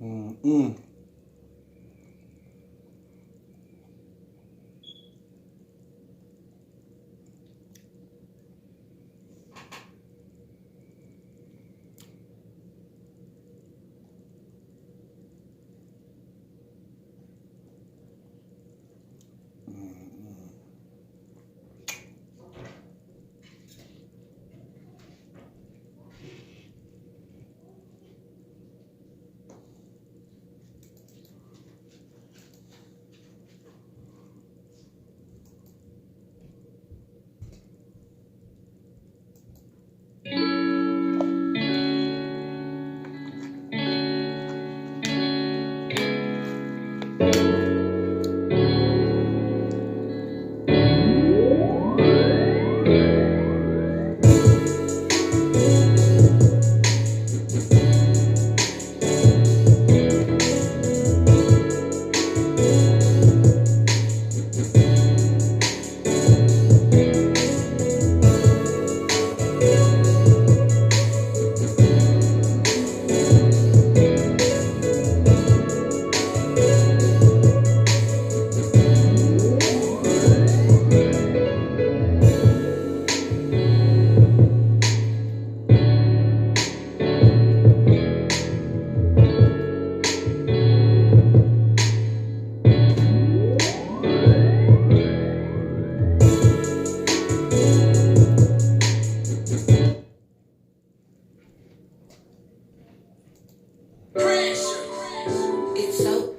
Mm-mm. It's so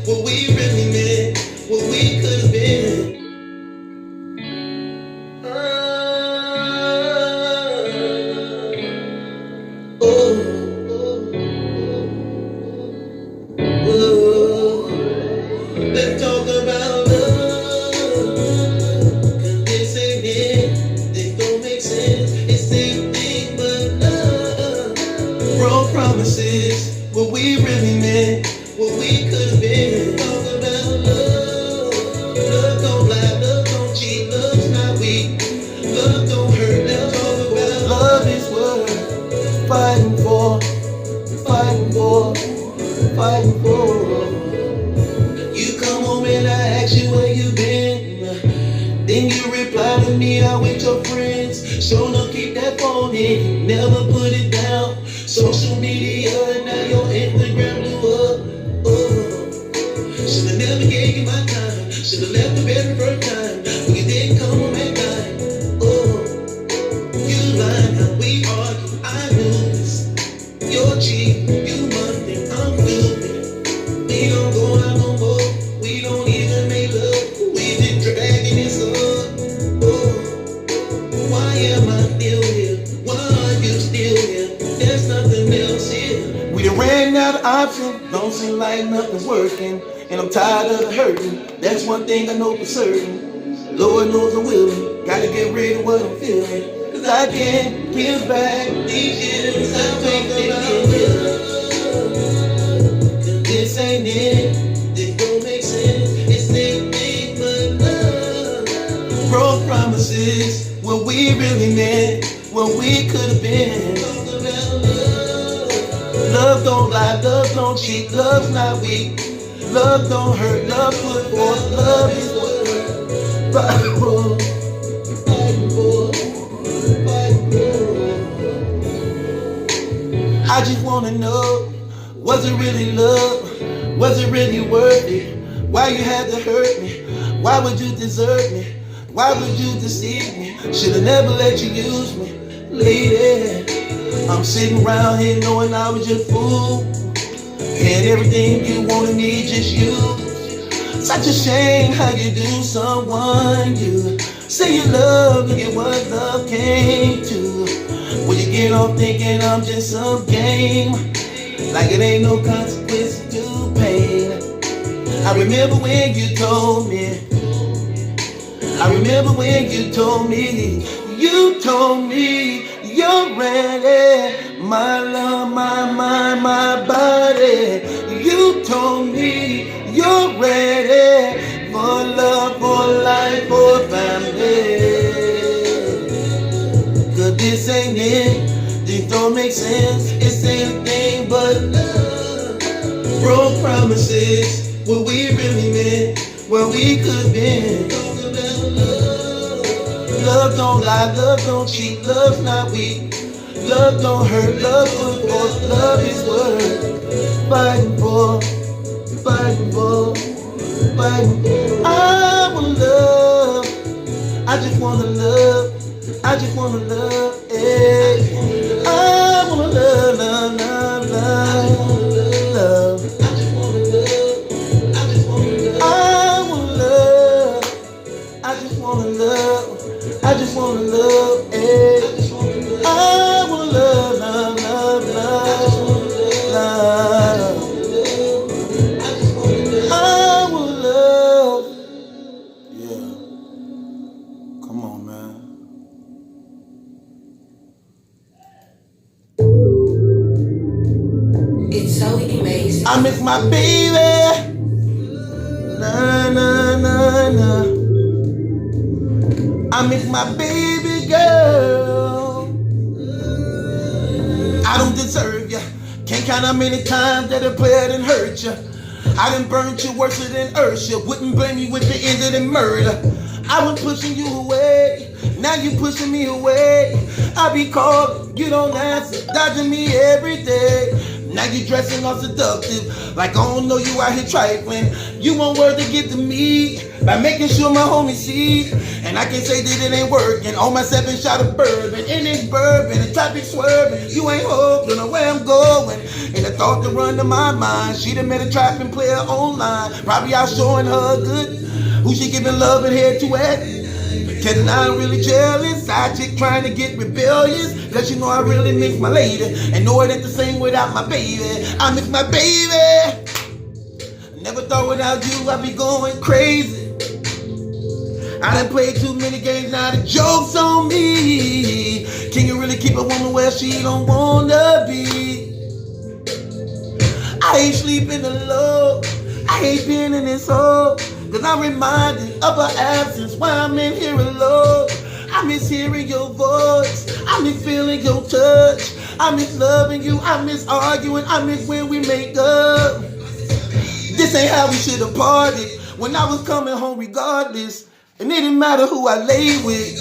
what we really meant, what we could have been. Let's talk about love. Cause this ain't it. This don't make sense. It's same thing but love. Broke promises, what we really meant, what we could have been. Talk about love. Love don't lie, love don't cheat, love's not weak. Love don't hurt, let's talk about love is worth fighting for, fighting for, fighting for. You come home and I ask you where you been. Then you reply to me, out with your friends. So no, keep that phone in, never put it down. Social media, now your Instagram blew up. Should've never gave you my time. Should've left the very first time. When you didn't come home at night. You lied, how we argued, I knew this. You're cheap, you money, I'm stupid. We don't go out no more. We don't even make love. We just dragging this up. Why am I still here? Why are you still here? There's nothing else here. We done ran out of options, don't seem like nothing's working. And I'm tired of the hurting, that's one thing I know for certain. Lord knows I'm willing, gotta get rid of what I'm feeling. Cause I can't give back these years I wasted in you. Cause this ain't it, This don't make sense. It's same thing but love. broke promises, what we really meant, what we could have been. Talk about love. Love don't lie, love don't cheat, love's not weak. Love don't hurt, love put forth, love is what fighting for, Fighting for, fighting for. I just wanna know, was it really love? Was it really worth it? Why you had to hurt me? Why would you desert me? Why would you deceive me? Should've never let you use me, lady. I'm sitting around here knowing I was your fool. And everything you wanted me, just you. Such a shame how you do someone you say you love, look at what love came to. When you get off thinking I'm just some game, like it ain't no consequence to pain. I remember when you told me, I remember when you told me you're ready, my love, my mind, my body. You told me you're ready for make sense. It's anything but love. Broke promises, what we really meant, what we could be. Talk about love. Love don't lie, love don't cheat, love's not weak. Love don't hurt, love put forth, love is worth fighting for, fighting for, fighting for. I want love, I just wanna love, I just wanna love, eh. I wanna love, love, love, love, love. I just wanna love, I just wanna love. I wanna love, I just wanna love, I just wanna love, eh. I wanna love, love, love, love, love. I wanna love. Yeah. Come on, man. It's so amazing. I miss my baby. Na na na na. I miss my baby girl. I don't deserve ya. Can't count how many times that I played and hurt ya. I done burnt you worse than Ursula. Wouldn't blame you with the end of the murder. I was pushing you away. Now you pushing me away. I be calling, you don't answer, dodging me every day. Now you dressing all seductive, like I don't know you out here trifling. You want word to get to me by making sure my homie see. And I can say that it ain't working. On my 7 shot of bourbon, and it's bourbon, the traffic swerving. You ain't hope, you know where I'm going. And the thought to run to my mind, she done met a trapping player online. Probably out showing her good, who she giving love and head to at. Cause I'm really jealous, side chick trying to get rebellious. Cause you know I really miss my lady, and know it ain't the same without my baby. I miss my baby. Never thought without you I'd be going crazy. I done played too many games, now the joke's on me. Can you really keep a woman where she don't wanna be? I hate sleeping alone, I hate being in this hole. Cause I'm reminded of her absence while I'm in here alone. I miss hearing your voice, I miss feeling your touch, I miss loving you, I miss arguing, I miss when we make up. This ain't how we should have parted. When I was coming home regardless, and it didn't matter who I lay with,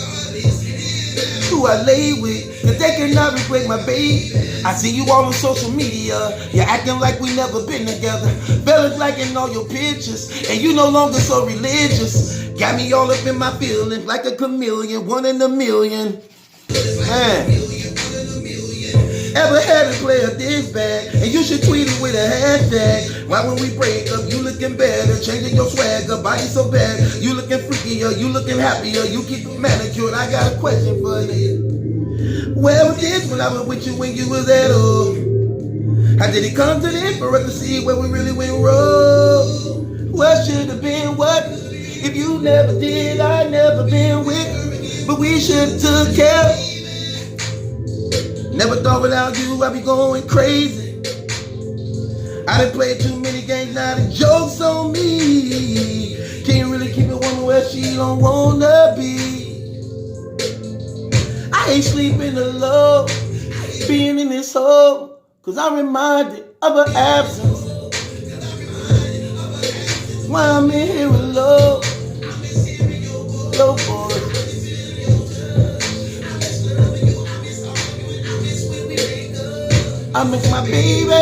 who I lay with, cause they cannot replace my baby. I see you all on social media, you're acting like we never been together. Fellas liking all your pictures, and you no longer so religious. Got me all up in my feelings like a chameleon, 1 in a million. Man. Ever had a player this bad? And you should tweet it with a hashtag. Why when we break up, you looking better, changing your swagger, body so bad. You looking freakier, you looking happier, you keep it manicured. I got a question for you. Where was this when I was with you when you was at home? How did it come to this for us to see where we really went wrong? What should have been what? If you never did, I never been with. But we should have took care. Never thought without you I'd be going crazy. I done played too many games, now the joke's on me. Can't really keep a woman where she don't wanna be. I hate sleeping alone, being in this hole, cause I'm reminded of her absence. Why I'm in here alone, low boy. I miss my baby. I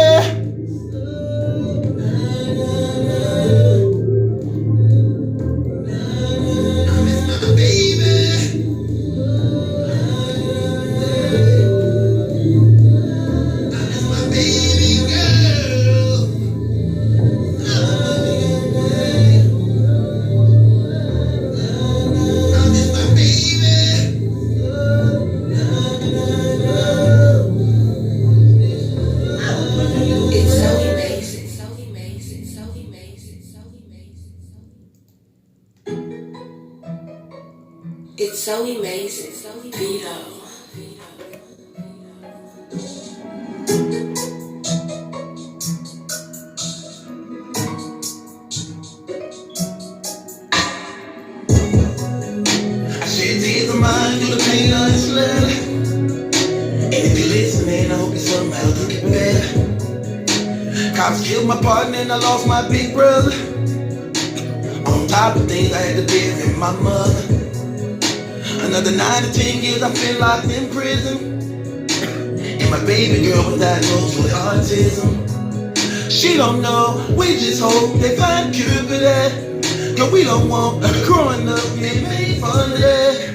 miss my baby. I miss my baby girl. I miss my baby. It's so amazing, so amazing, so amazing, so amazing, so It's so amazing, so Vito. I shed tears of mine through the pain of this letter. And if you're listening, I hope Cops killed my partner and I lost my big brother. On top of things, I had to bury my mother. Another 9 to 10 years I've been locked in prison. And my baby girl was diagnosed with autism. She don't know, we just hope they find a cure for that. Cause we don't want growing up getting made fun of that.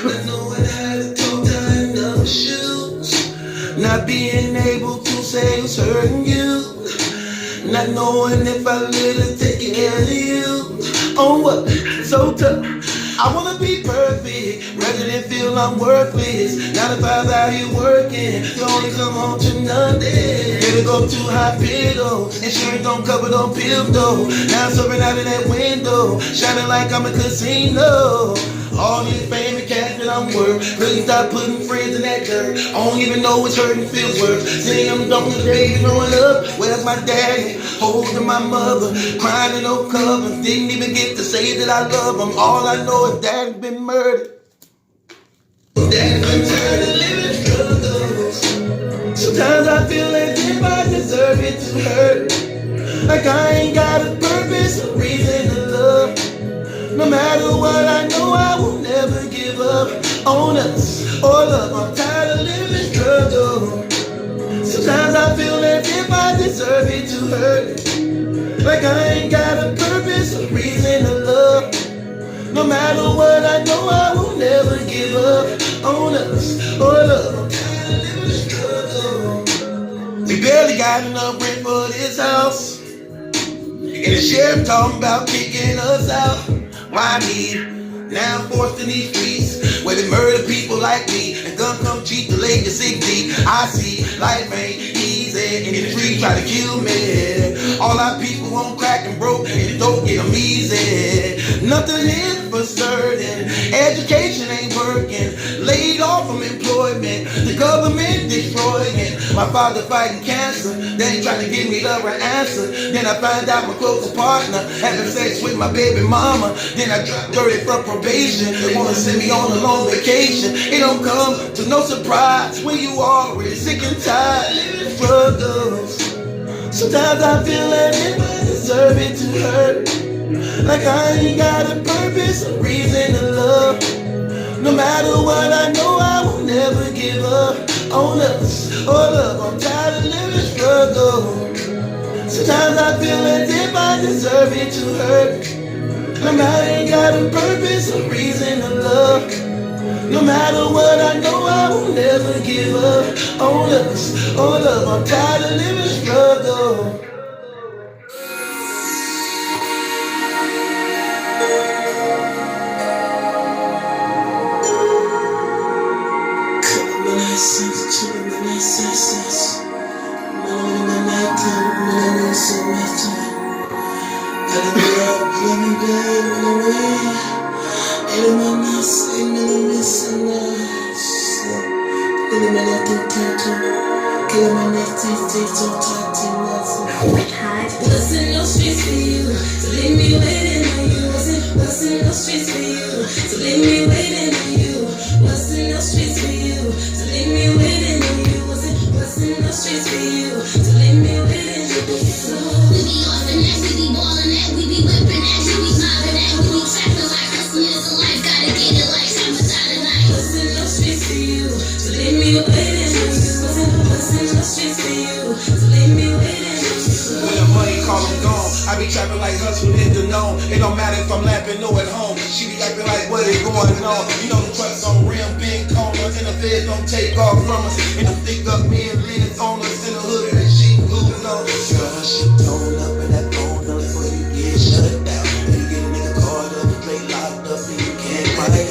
Not knowing how to toe tie enough shoes. Not being able to say who's hurting you. Not knowing if I really take care of you. Oh, what? So tough. I wanna be perfect, rather than feel I'm worthless. 9 to 5 out here working, you only come home to nothing. Better go to hospital, insurance don't cover no pills though. Now I'm serving out of that window, shining like I'm a casino. All these famous cats that I'm worth, really stop putting friends in that dirt. I don't even know what's hurting feels worse. Seeing them don't the baby growing up, where's my daddy? Holding my mother, crying in no cover. Didn't even get to say that I love him. All I know is daddy's been murdered. Daddy's been tired of living struggles. Sometimes I feel as if I deserve it to hurt. Like I ain't got a purpose or reason to love. No matter what, I know I will never give up on us or love. I'm tired of living struggle. Sometimes I feel as if I deserve it to hurt. Like I ain't got a purpose or reason to love. No matter what, I know I will never give up on us or love. I'm tired of living struggle. We barely got enough rent for this house, and the sheriff talking about kicking us out. Why me? Now I'm forced in these streets where they murder people like me and gun come cheap, delay your 60. I see life ain't easy and the streets try to kill me. All our people on crack and broke and don't get them easy. Nothing is for certain, education ain't working, laid off from employment, the government destroying. My father fighting cancer, they ain't trying to give me the right answer. Then I find out my closest partner having sex with my baby mama. Then I drop dirty from probation. They wanna send me on a long vacation. It don't come to no surprise when you already sick and tired living struggles. Sometimes I feel as if I deserve it to hurt. Like I ain't got a purpose or reason to love. No matter what, I know I will never give up on us or love. I'm tired of living struggle. Sometimes I feel as if I deserve it to hurt. No matter, I ain't got a purpose or reason to love. No matter what, I know I will never give up on us or love. I'm tired of living struggle. What's in those streets for you? So leave me waiting on you. What's in those streets for you? So leave me waiting on you. What's in those streets for you? So leave me waiting on you. What's in those streets for you? So leave me waiting on you. We be offering that, we be ballin' that, we be whipping that, we be mobbing that, we be trapping like hustlers in life, gotta get it like summertime tonight. What's in those streets for you? So leave me waiting on you. What's in those streets for you? So leave me waiting on you. When the money call them gone, I be trapping like hustle in the known. It don't matter if I'm laughing or at home. She be acting like what is going on. You know the trucks on rim, big corners, and the feds don't take off from us. And them thick up men, leaders on us in the hood, and she glued on. Girl, she tone up and that phone up before you get shut down. You get a nigga caught up, straight locked up, and you can't fight out.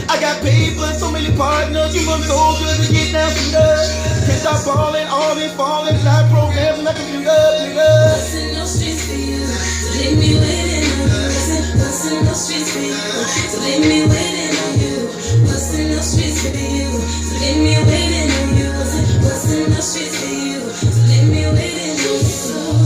I got paper, so many partners, you must so good to get down from love. Can't stop falling, all been falling, live programs, nothing you love, nigga. What's in those streets for you? So leave me waiting on you. What's in those streets for you? So leave me waiting on you. What's in those streets for you? So leave me waiting on you. What's in those streets for you? So leave me waiting on you.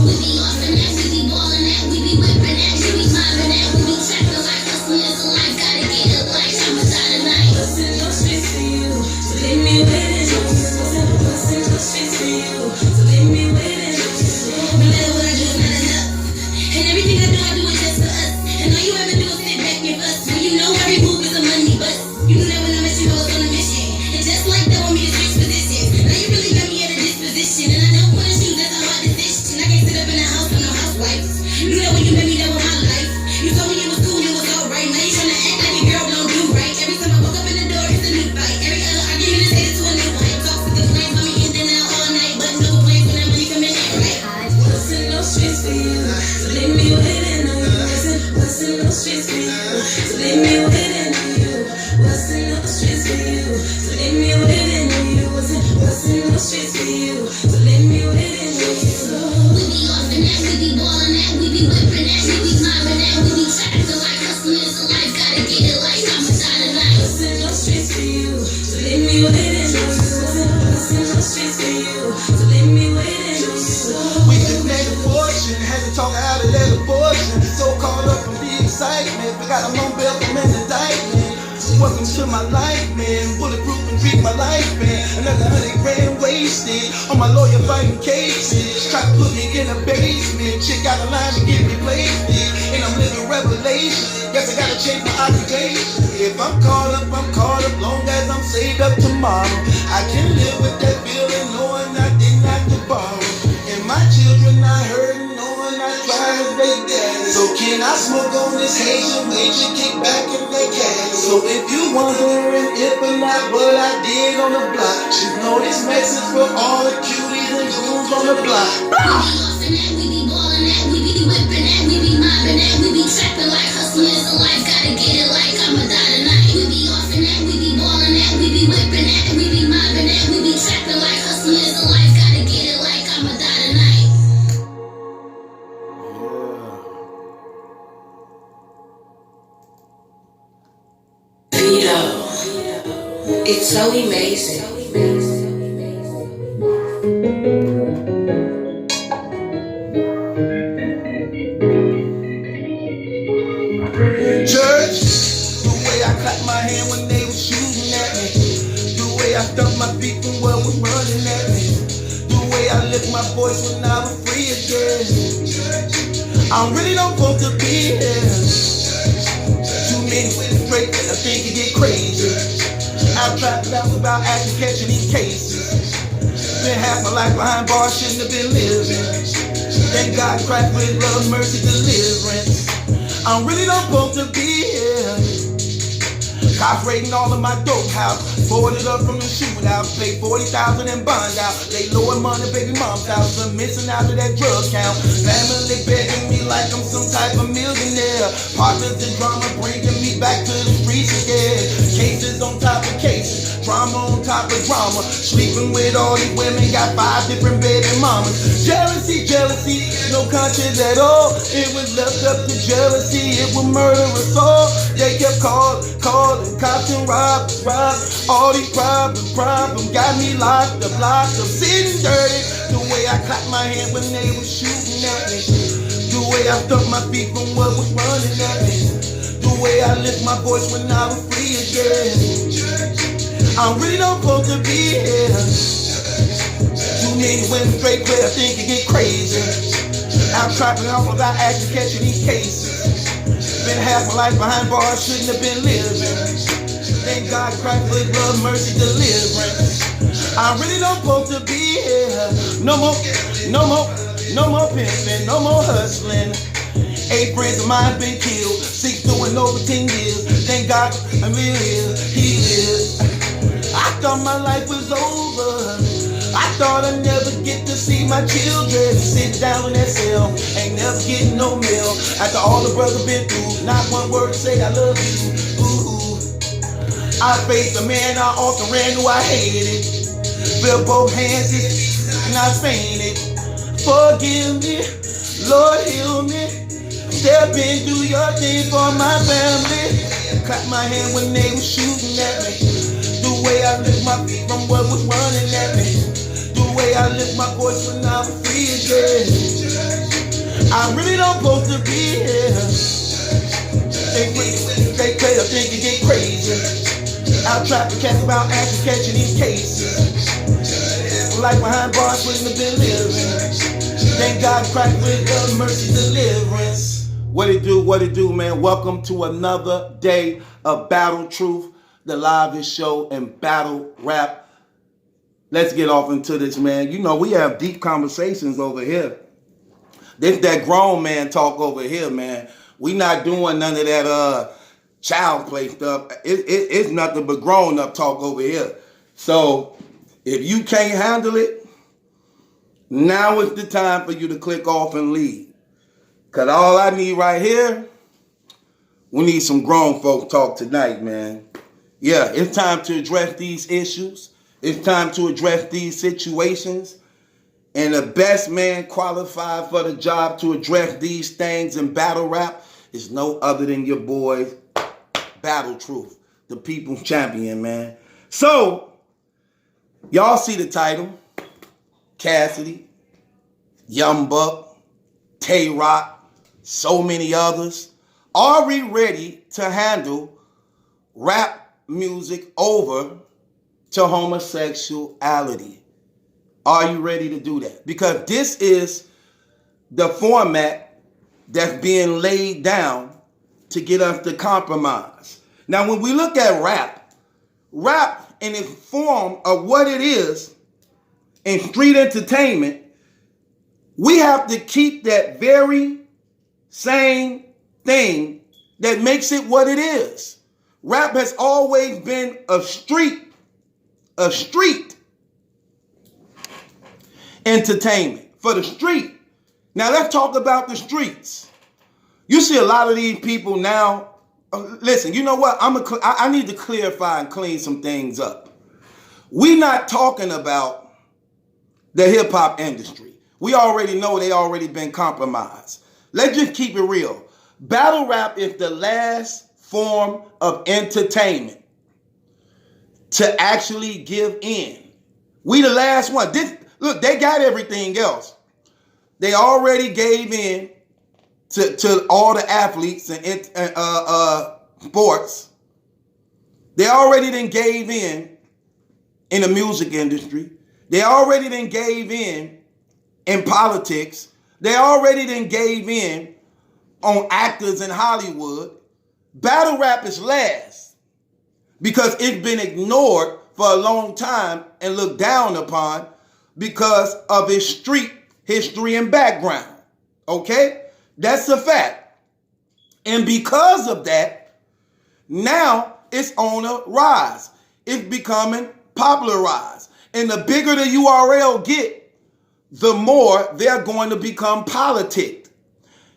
We be offering that, we be ballin' that, we be whipping that, we be mobbing that, we be trapping like hustlers in life, gotta get it like summertime tonight. What's in those streets for you? So leave me waiting on you. What's in those streets for you? So leave me You know when you met me, that was my life. You told me you was cool, you was alright. Now you tryna act like your girl don't do right. Every time I walk up in the door, it's a new fight. Every other argument is headed to a new one. Toxic complaints about me in and out all night, but no complaints when that money coming in, right? I wasn't no streets for you, so leave me waiting on you. Wasn't no streets for you, so leave me waiting on you. Wasn't no streets for you, so leave me waiting on you. Wasn't no streets for you, so leave me waiting on you. We be off and that, we be ballin' that, we be whippin' that, we be mobbing that, we be trapping like hustlers in life, gotta get it like I'm a dot tonight. Wasn't no streets for you, so leave me waiting on you. Wasn't no streets for you, so leave me waiting on you. We just made a fortune, had to talk out of that abortion. So caught up in the excitement, forgot I'm on bail from an indictment. Welcome to my life, man. Bulletproof and treat my life, man. Another 100 grand wasted on my lawyer fighting cases. Try to put me in a basement. Chick out of line to get me wasted. And I'm living revelation. Guess I gotta change my occupation. If I'm caught up, I'm caught up. Long as I'm saved up tomorrow, I can live with that feeling knowing I didn't have to borrow. And my children not hurting knowing I tried to make daddy. So can I smoke on this Haitian weed you kick back in that cat? So if you wondering if or not what I did on the block, just know this message for all the cuties and grooms on the block. We be off and that, we be ballin' that, we be whippin' that, we be mobbing that, we be trapping like hustlers in life, gotta get it like I'm a dot tonight. We be off and that, we be ballin' that, we be whippin' that, we be mobbing that, we be trapping like hustlers in life, gotta get it like I'm a dot tonight. Vito, it's so amazing. Church, the way I clapped my hand when they was shooting at me, the way I stumped my feet when what was running at me, the way I lift my voice when I was free again. I really don't want to be here. Too many women straight that I think it get crazy. I've tried to laugh about actually catching these cases. Spent half my life behind bars, shouldn't have been living. Thank God Christ with love, mercy, deliverance. I really don't want to be here. Cops raiding all of my dope house, boarded up from the shootout, paid 40,000 and bond out. They lower money, baby mom's house, I'm missing out of that drug count. Family begging me like I'm some type of millionaire. Partners in drama bringing me back to the streets again. Cases on top of cases, drama on top of drama. Sleeping with all these women, got 5 different baby mamas. Jealousy, jealousy, no conscience at all. It was left up to jealousy, it would murder us all. They kept calling, cops and rob. All these problems got me locked up, sitting dirty. The way I clapped my hand when they was shooting at me, the way I stuck my feet from what was running at me, the way I lift my voice when I was free again. I really don't want to be here. Too many women straight where I think it get crazy. I'm trapping off without actually catching these cases. Spent half my life behind bars, shouldn't have been living. Thank God Christ with love, mercy, deliverance. I really don't want to be here. No more pimping, no more hustling. 8 friends of mine been killed, 6 doing over 10 years. Thank God I'm here, he is. I thought my life was over. I thought I'd never get to see my children sit down in that cell, ain't never getting no mail. After all the brothers been through, not one word to say I love you. Ooh, I faced a man I often ran who I hated. Felt both hands and I fainted. Forgive me, Lord heal me. Step in, do your thing for my family. Clap my hand when they was shooting at me. The way I lift my feet from what was running at me. The way I lift my voice when I was free again. I really don't want to be here. They play, I think it get crazy. Out trapping cats about actually catching these cases. Like behind bars wouldn't have been living. Thank God Christ with love, mercy, deliverance. What it do, man? Welcome to another day of Battle Truth, the livest show in battle rap. Let's get off into this, man. You know, we have deep conversations over here. This that grown man talk over here, man. We not doing none of that child play stuff. It's nothing but grown up talk over here. So if you can't handle it, now is the time for you to click off and leave. Cause all I need right here, we need some grown folk talk tonight, man. Yeah, it's time to address these issues. It's time to address these situations. And the best man qualified for the job to address these things in battle rap is no other than your boy, Battle Truth, the people's champion, man. So, y'all see the title. Cassidy, Young Buck, Tay-Rock, so many others. Are we ready to handle rap music over to homosexuality? Are you ready to do that? Because this is the format that's being laid down to get us to compromise. Now, when we look at rap in its form of what it is in street entertainment, we have to keep that very same thing that makes it what it is. Rap has always been a street entertainment for the street. Now let's talk about the streets. You see a lot of these people now. Listen, you know what? I need to clarify and clean some things up. We're not talking about the hip hop industry. We already know they already been compromised. Let's just keep it real. Battle rap is the last form of entertainment to actually give in. We the last one. Look, they got everything else. They already gave in to all the athletes and sports. They already then gave in the music industry. They already then gave in politics. They already then gave in on actors in Hollywood. Battle rap is last because it's been ignored for a long time and looked down upon because of its street history and background. Okay? That's a fact. And because of that, now it's on a rise. It's becoming popularized. And the bigger the URL get, the more they're going to become politic.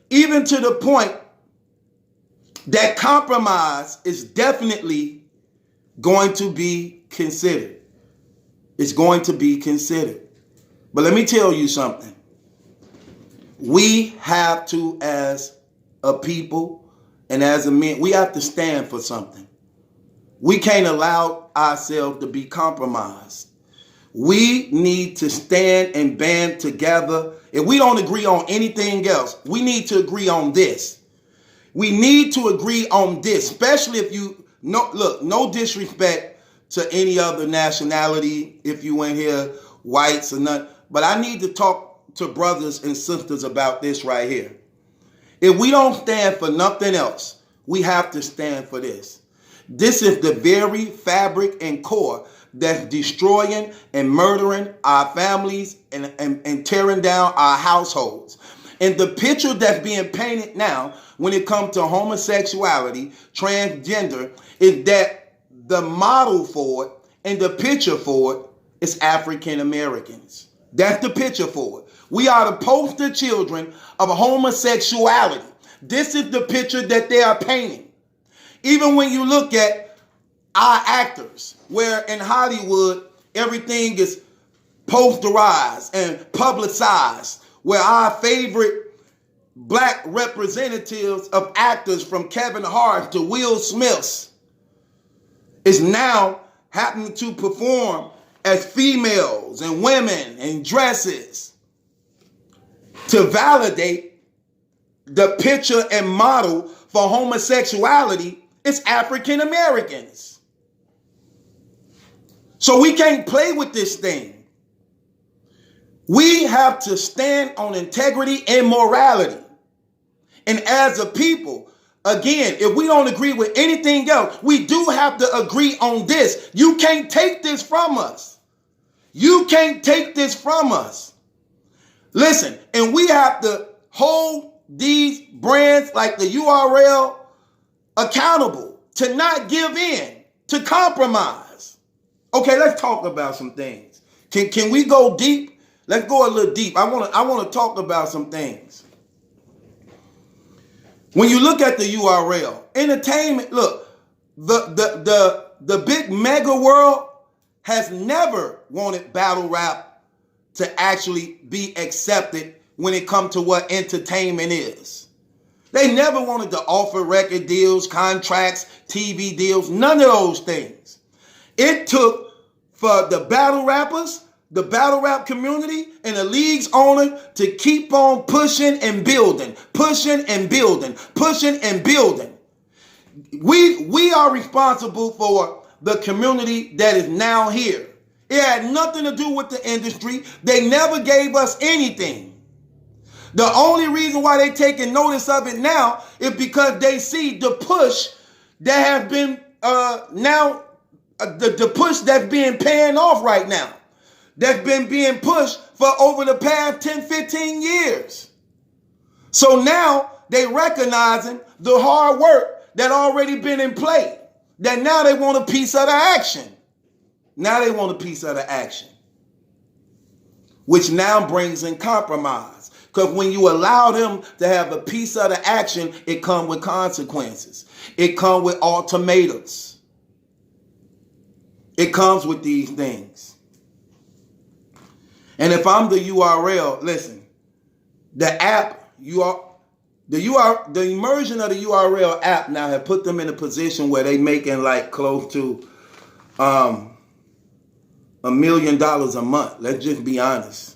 Even to the point that compromise is definitely going to be considered. It's going to be considered. But let me tell you something. We have to, as a people and as a man, we have to stand for something. We can't allow ourselves to be compromised. We need to stand and band together. If we don't agree on anything else, we need to agree on this. We need to agree on this, especially if you know, look, no disrespect to any other nationality, if you in here, whites or none, but I need to talk to brothers and sisters about this right here. If we don't stand for nothing else, we have to stand for this. This is the very fabric and core that's destroying and murdering our families and tearing down our households. And the picture that's being painted now when it comes to homosexuality, transgender, is that the model for it and the picture for it is African Americans. That's the picture for it. We are the poster children of homosexuality. This is the picture that they are painting. Even when you look at our actors, where in Hollywood, everything is posterized and publicized, where our favorite black representatives of actors from Kevin Hart to Will Smith is now happening to perform as females and women in dresses to validate the picture and model for homosexuality is African Americans. So we can't play with this thing. We have to stand on integrity and morality. And as a people, again, if we don't agree with anything else, we do have to agree on this. You can't take this from us. You can't take this from us. Listen, and we have to hold these brands like the URL accountable to not give in, to compromise. Okay, let's talk about some things. Can we go deep? Let's go a little deep. I want to talk about some things. When you look at the URL, entertainment, look, the big mega world has never wanted battle rap to actually be accepted when it comes to what entertainment is. They never wanted to offer record deals, contracts, TV deals, none of those things. It took for the battle rappers, the battle rap community, and the league's owner to keep on pushing and building, pushing and building, pushing and building. We are responsible for the community that is now here. It had nothing to do with the industry. They never gave us anything. The only reason why they taking notice of it now is because they see the push that has been the push that's being paying off right now. That's been being pushed for over the past 10, 15 years. So now they recognizing the hard work that already been in play. That now they want a piece of the action. Now they want a piece of the action. Which now brings in compromise. Because when you allow them to have a piece of the action, it comes with consequences. It comes with ultimatums. It comes with these things. And if I'm the URL, listen, the app, the immersion of the URL app now have put them in a position where they making like close to $1 million a month. Let's just be honest.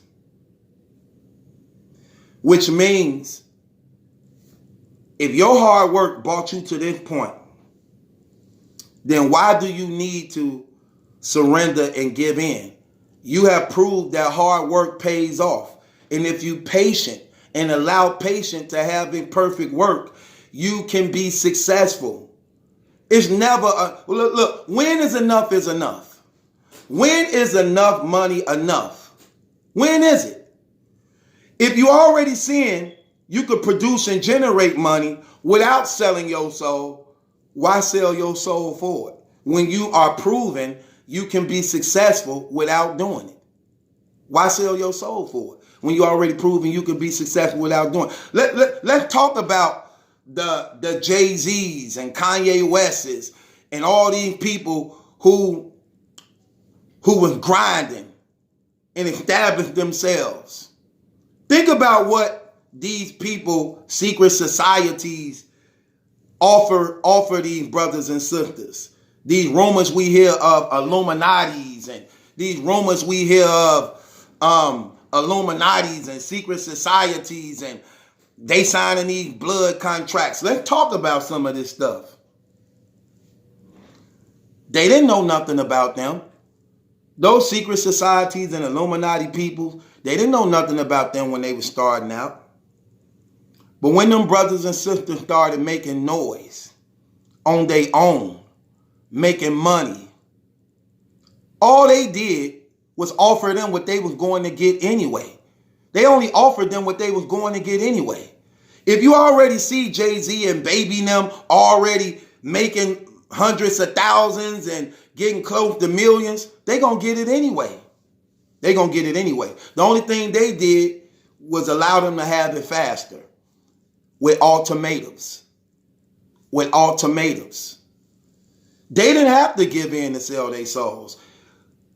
Which means if your hard work brought you to this point, then why do you need to surrender and give in? You have proved that hard work pays off. And if you patient and allow patient to have imperfect work, you can be successful. It's never, look, when is enough is enough? When is enough money enough? When is it? If you already seeing you could produce and generate money without selling your soul, why sell your soul for it? When you are proven you can be successful without doing it. Why sell your soul for it? When you already proven you can be successful without doing it. Let's talk about the Jay-Z's and Kanye West's and all these people who was grinding and established themselves. Think about what these people, secret societies, offer these brothers and sisters. These rumors we hear of Illuminatis and these rumors we hear of Illuminatis and secret societies and they signing these blood contracts. Let's talk about some of this stuff. They didn't know nothing about them. Those secret societies and Illuminati people, they didn't know nothing about them when they were starting out. But when them brothers and sisters started making noise on their own, making money, all they did was offer them what they was going to get anyway. They only offered them what they was going to get anyway. If you already see Jay-Z and Baby them already making hundreds of thousands and getting close to millions, they gonna get it anyway. They gonna get it anyway. The only thing they did was allow them to have it faster with ultimatums. With ultimatums. They didn't have to give in to sell their souls.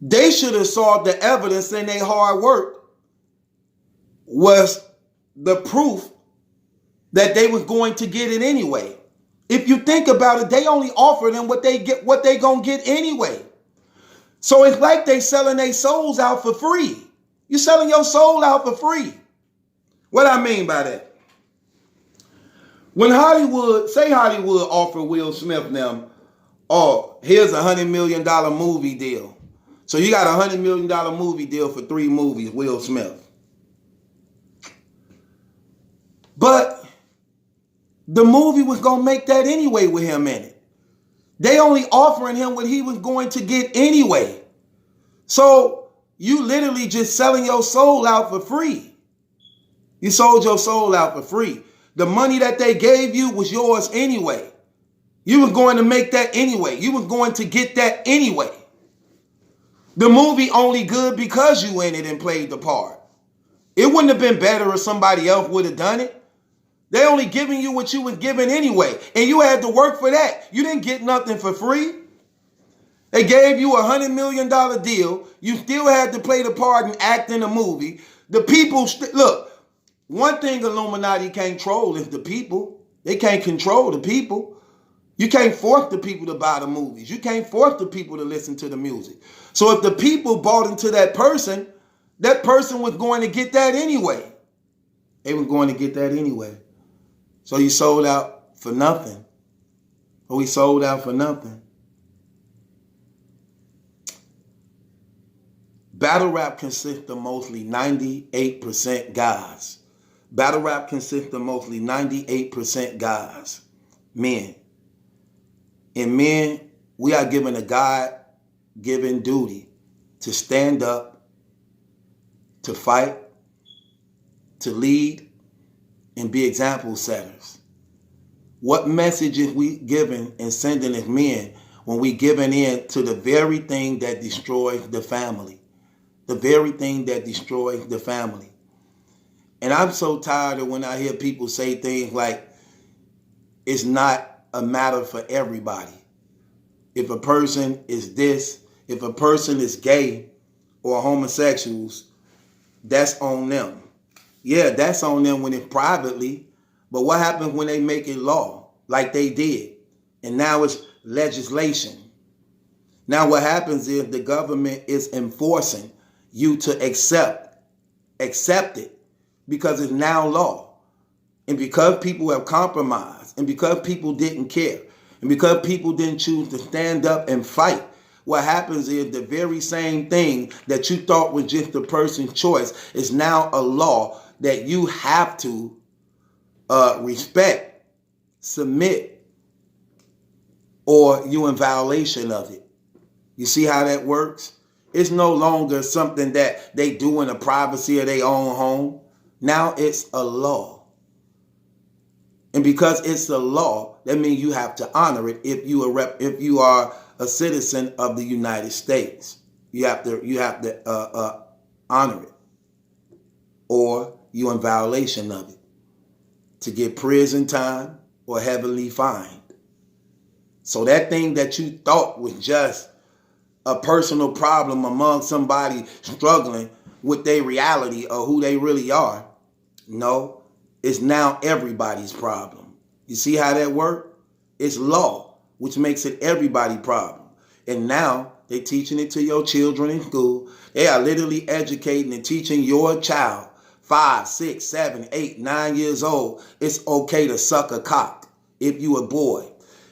They should have saw the evidence in their hard work was the proof that they was going to get it anyway. If you think about it, they only offer them what they gonna get anyway. So it's like they selling their souls out for free. You're selling your soul out for free. What I mean by that? When Hollywood offer Will Smith them, oh, here's $100 million movie deal. So you got $100 million movie deal for 3 movies, Will Smith. But the movie was going to make that anyway with him in it. They only offering him what he was going to get anyway. So you literally just selling your soul out for free. You sold your soul out for free. The money that they gave you was yours anyway. You were going to make that anyway. You were going to get that anyway. The movie only good because you in it and played the part. It wouldn't have been better if somebody else would have done it. They only giving you what you was given anyway. And you had to work for that. You didn't get nothing for free. They gave you $100 million deal. You still had to play the part and act in the movie. The people, look, one thing Illuminati can't control is the people. They can't control the people. You can't force the people to buy the movies. You can't force the people to listen to the music. So if the people bought into that person was going to get that anyway. They were going to get that anyway. So you sold out for nothing. Or we sold out for nothing. Battle rap consists of mostly 98% guys. Battle rap consists of mostly 98% guys, men. And men, we are given a God-given duty to stand up, to fight, to lead, and be example setters. What message is we giving and sending as men when we giving in to the very thing that destroys the family? The very thing that destroys the family. And I'm so tired of when I hear people say things like, it's not a matter for everybody. If a person is this, if a person is gay or homosexuals, that's on them. Yeah, that's on them when it's privately. But what happens when they make it law, like they did? And now it's legislation. Now what happens is the government is enforcing you to accept it, because it's now law. And because people have compromised, and because people didn't care, and because people didn't choose to stand up and fight, what happens is the very same thing that you thought was just a person's choice is now a law that you have to respect, submit, or you in violation of it. You see how that works? It's no longer something that they do in the privacy of their own home. Now it's a law. And because it's a law, that means you have to honor it if you are a citizen of the United States. You have to honor it, or you're in violation of it to get prison time or heavily fined. So that thing that you thought was just a personal problem among somebody struggling with their reality or who they really are, no, it's now everybody's problem. You see how that works? It's law, which makes it everybody's problem. And now they're teaching it to your children in school. They are literally educating and teaching your child, 5, 6, 7, 8, 9 years old, it's okay to suck a cock if you a boy.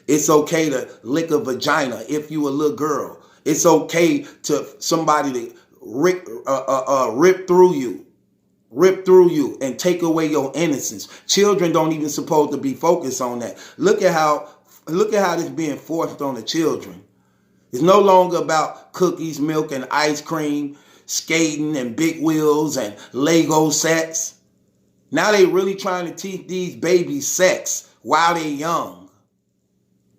It's okay to lick a vagina if you a little girl. It's okay to somebody to rip through you and take away your innocence. Children don't even supposed to be focused on that. Look at how this being forced on the children. It's no longer about cookies, milk, and ice cream, skating and big wheels and Lego sets. Now they really trying to teach these babies sex while they're young.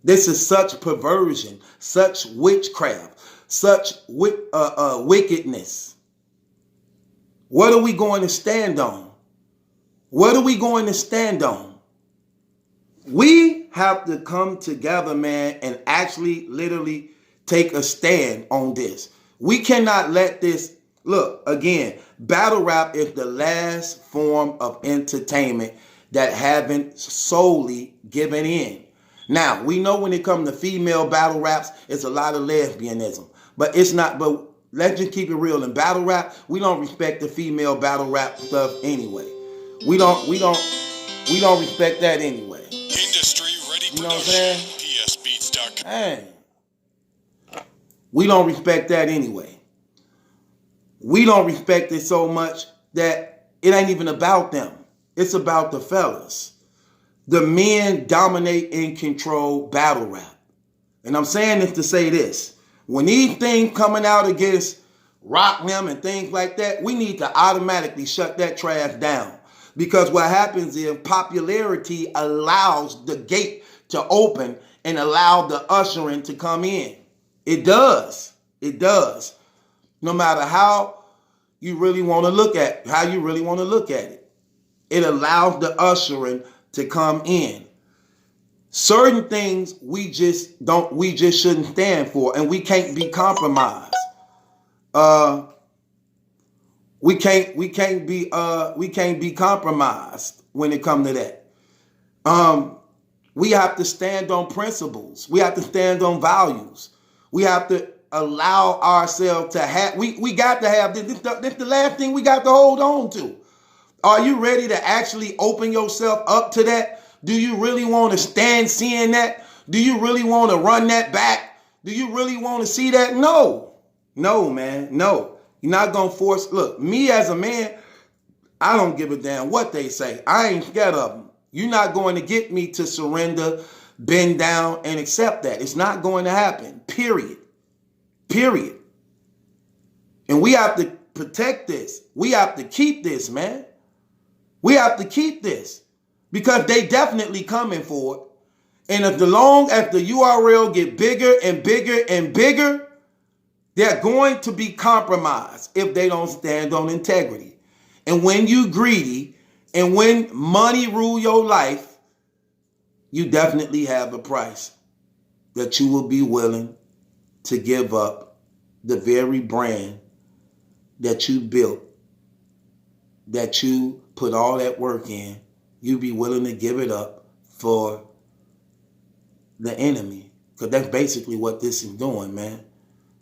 This is such perversion, such witchcraft, such wickedness. What are we going to stand on? What are we going to stand on? We have to come together, man, and actually literally take a stand on this. We cannot let this, look, again, battle rap is the last form of entertainment that haven't solely given in. Now, we know when it comes to female battle raps, it's a lot of lesbianism. But it's not, but let's just keep it real. In battle rap, we don't respect the female battle rap stuff anyway. We don't respect that anyway. Industry ready You know what I'm production. saying? PSBeats.com. Hey. We don't respect that anyway. We don't respect it so much that it ain't even about them. It's about the fellas. The men dominate and control battle rap. And I'm saying this to say this. When these things coming out against rock them and things like that, we need to automatically shut that trash down. Because what happens is popularity allows the gate to open and allow the ushering to come in. It does. It does. No matter how you really want to look at it. It allows the ushering to come in. Certain things we just shouldn't stand for, and we can't be compromised. We can't be compromised when it comes to that. We have to stand on principles. We have to stand on values. We have to allow ourselves to have, we got to have, this the last thing we got to hold on to. Are you ready to actually open yourself up to that? Do you really want to stand seeing that? Do you really want to run that back? Do you really want to see that? No, man, no. You're not going to force, look, me as a man, I don't give a damn what they say. I ain't scared of them. You're not going to get me to surrender, bend down, and accept that. It's not going to happen, period. And we have to protect this. We have to keep this, man. We have to keep this because they definitely coming for it. And as long as the URL get bigger and bigger and bigger, they're going to be compromised if they don't stand on integrity. And when you greedy and when money rule your life, you definitely have a price that you will be willing to give up the very brand that you built, that you put all that work in. You be willing to give it up for the enemy. Because that's basically what this is doing, man.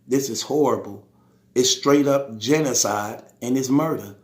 This is horrible. It's straight up genocide and it's murder.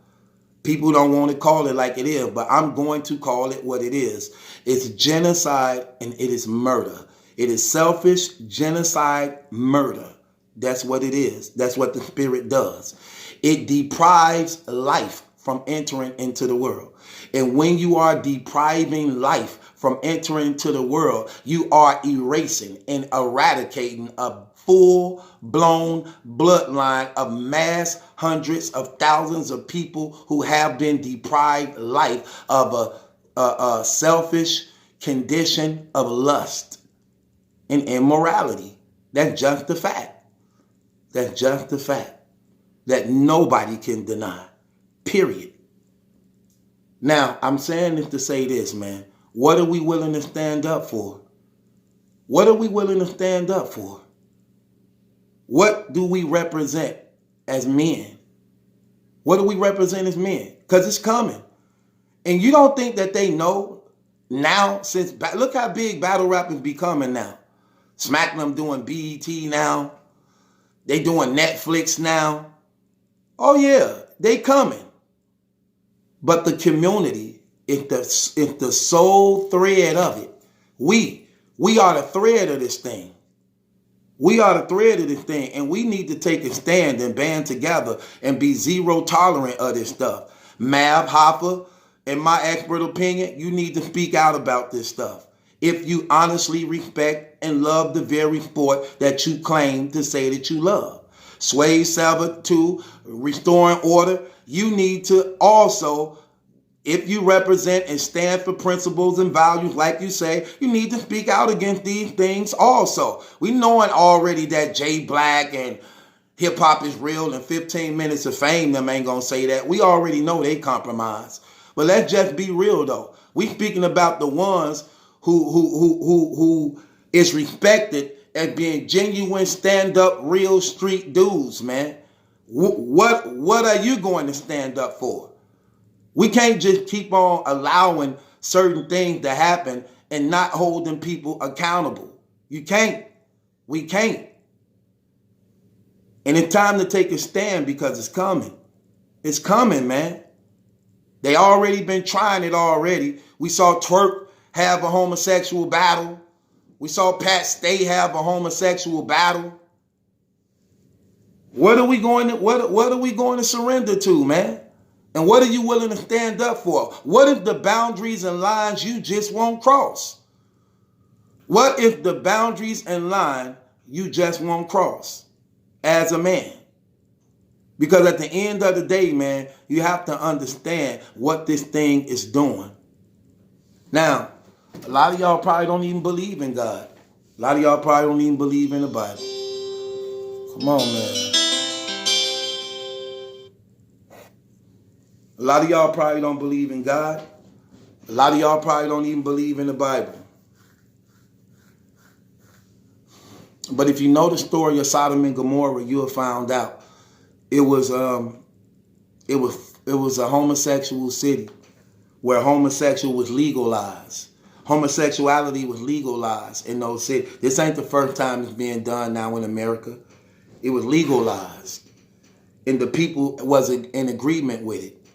People don't want to call it like it is, but I'm going to call it what it is. It's genocide and it is murder. It is selfish genocide murder. That's what it is. That's what the spirit does. It deprives life from entering into the world. And when you are depriving life from entering into the world, you are erasing and eradicating a full-blown bloodline of mass hundreds of thousands of people who have been deprived life of a selfish condition of lust and immorality. That's just the fact. That's just the fact that nobody can deny, period. Now, I'm saying this to say this, man. What are we willing to stand up for? What are we willing to stand up for? What do we represent as men? What do we represent as men? Because it's coming. And you don't think that they know now, since, look how big battle rap is becoming now. Smack them doing BET now. They doing Netflix now. Oh yeah, they coming. But the community, if the sole thread of it, we are the thread of this thing. We are the thread of this thing, and we need to take a stand and band together and be zero tolerant of this stuff. Mab, Hoffa, in my expert opinion, you need to speak out about this stuff. If you honestly respect and love the very sport that you claim to say that you love. Sway Sabbath 2, Restoring Order, you need to also, if you represent and stand for principles and values, like you say, you need to speak out against these things also. We knowing already that Jay Black and hip hop is real and 15 minutes of fame, them ain't gonna say that. We already know they compromise. But let's just be real though. We speaking about the ones who is respected as being genuine, stand-up, real street dudes, man. What are you going to stand up for? We can't just keep on allowing certain things to happen and not holding people accountable. You can't. We can't. And it's time to take a stand because it's coming. It's coming, man. They already been trying it already. We saw Twerk have a homosexual battle. We saw Pat Stay have a homosexual battle. What are we going to surrender to, man? And what are you willing to stand up for? What if the boundaries and lines you just won't cross? What if the boundaries and line you just won't cross as a man? Because at the end of the day, man, you have to understand what this thing is doing. Now, a lot of y'all probably don't even believe in God. A lot of y'all probably don't even believe in the Bible. Come on, man. A lot of y'all probably don't believe in God. A lot of y'all probably don't even believe in the Bible. But if you know the story of Sodom and Gomorrah, you have found out it was a homosexual city where homosexual was legalized. Homosexuality was legalized in those cities. This ain't the first time it's being done now in America. It was legalized. And the people wasn't in agreement with it.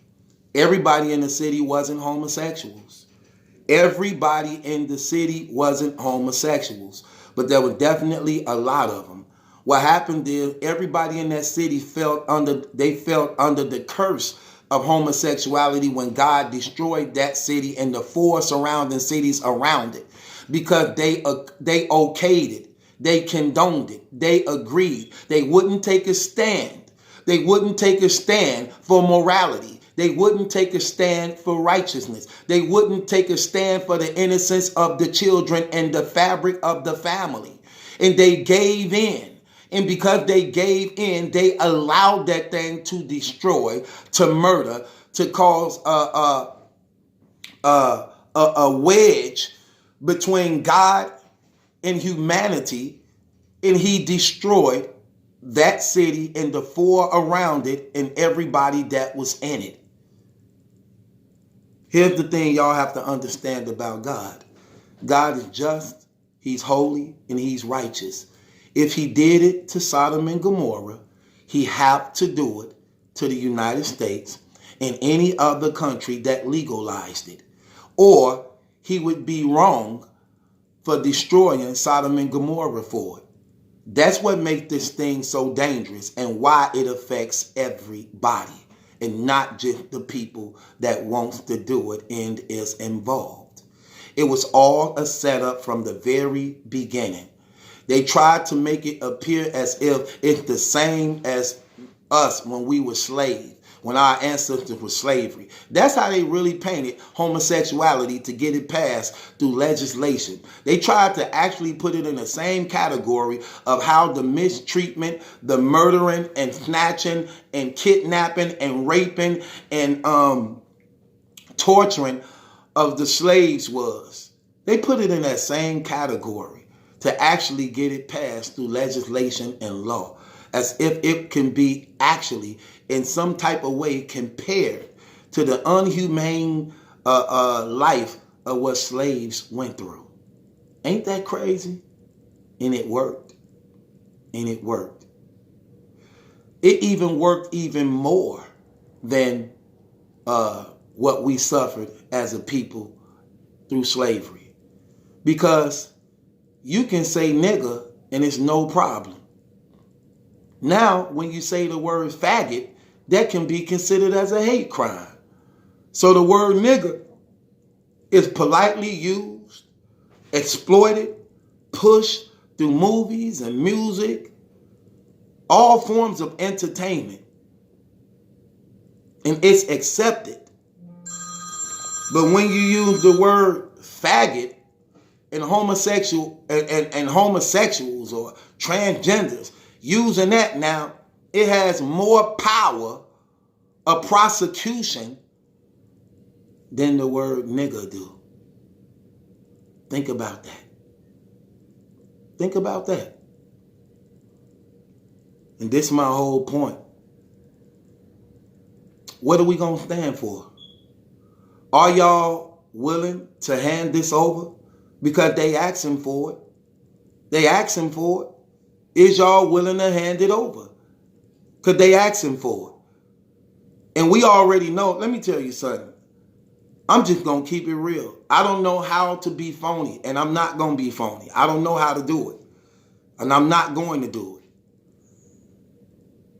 Everybody in the city wasn't homosexuals. Everybody in the city wasn't homosexuals. But there were definitely a lot of them. What happened is everybody in that city felt under the curse of homosexuality when God destroyed that city and the four surrounding cities around it, because they okayed it, they condoned it, they agreed. They wouldn't take a stand. They wouldn't take a stand for morality. They wouldn't take a stand for righteousness. They wouldn't take a stand for the innocence of the children and the fabric of the family. And they gave in. And because they gave in, they allowed that thing to destroy, to murder, to cause a wedge between God and humanity. And he destroyed that city and the four around it and everybody that was in it. Here's the thing y'all have to understand about God. God is just, he's holy, and he's righteous. If he did it to Sodom and Gomorrah, he had to do it to the United States and any other country that legalized it. Or he would be wrong for destroying Sodom and Gomorrah for it. That's what makes this thing so dangerous and why it affects everybody and not just the people that wants to do it and is involved. It was all a setup from the very beginning. They tried to make it appear as if it's the same as us when we were slaves, when our ancestors were slavery. That's how they really painted homosexuality to get it passed through legislation. They tried to actually put it in the same category of how the mistreatment, the murdering and snatching and kidnapping and raping and torturing of the slaves was. They put it in that same category to actually get it passed through legislation and law, as if it can be actually in some type of way compared to the unhumane life of what slaves went through. Ain't that crazy? And it worked. And it worked. It even worked even more than what we suffered as a people through slavery. Because you can say nigger and it's no problem. Now, when you say the word faggot, that can be considered as a hate crime. So the word nigger is politely used, exploited, pushed through movies and music, all forms of entertainment. And it's accepted. But when you use the word faggot and homosexuals or transgenders, using that now, it has more power of prosecution than the word nigger do. Think about that. Think about that. And this is my whole point. What are we going to stand for? Are y'all willing to hand this over? Because they asking for it. They asking for it. Is y'all willing to hand it over? Because they asking for it. And we already know, let me tell you something. I'm just going to keep it real. I don't know how to be phony, and I'm not going to be phony. I don't know how to do it. And I'm not going to do it.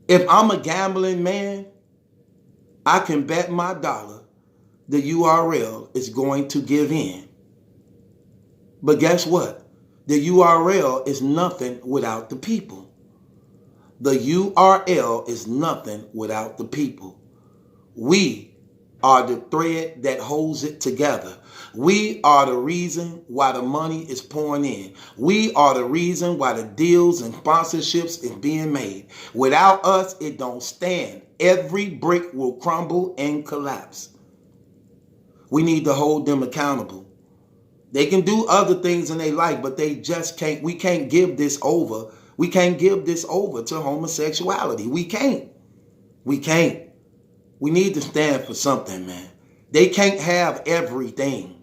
If I'm a gambling man, I can bet my dollar the URL is going to give in. But guess what? The URL is nothing without the people. The URL is nothing without the people. We are the thread that holds it together. We are the reason why the money is pouring in. We are the reason why the deals and sponsorships is being made. Without us, it don't stand. Every brick will crumble and collapse. We need to hold them accountable. They can do other things in their life, but they just can't. We can't give this over. We can't give this over to homosexuality. We can't. We can't. We need to stand for something, man. They can't have everything.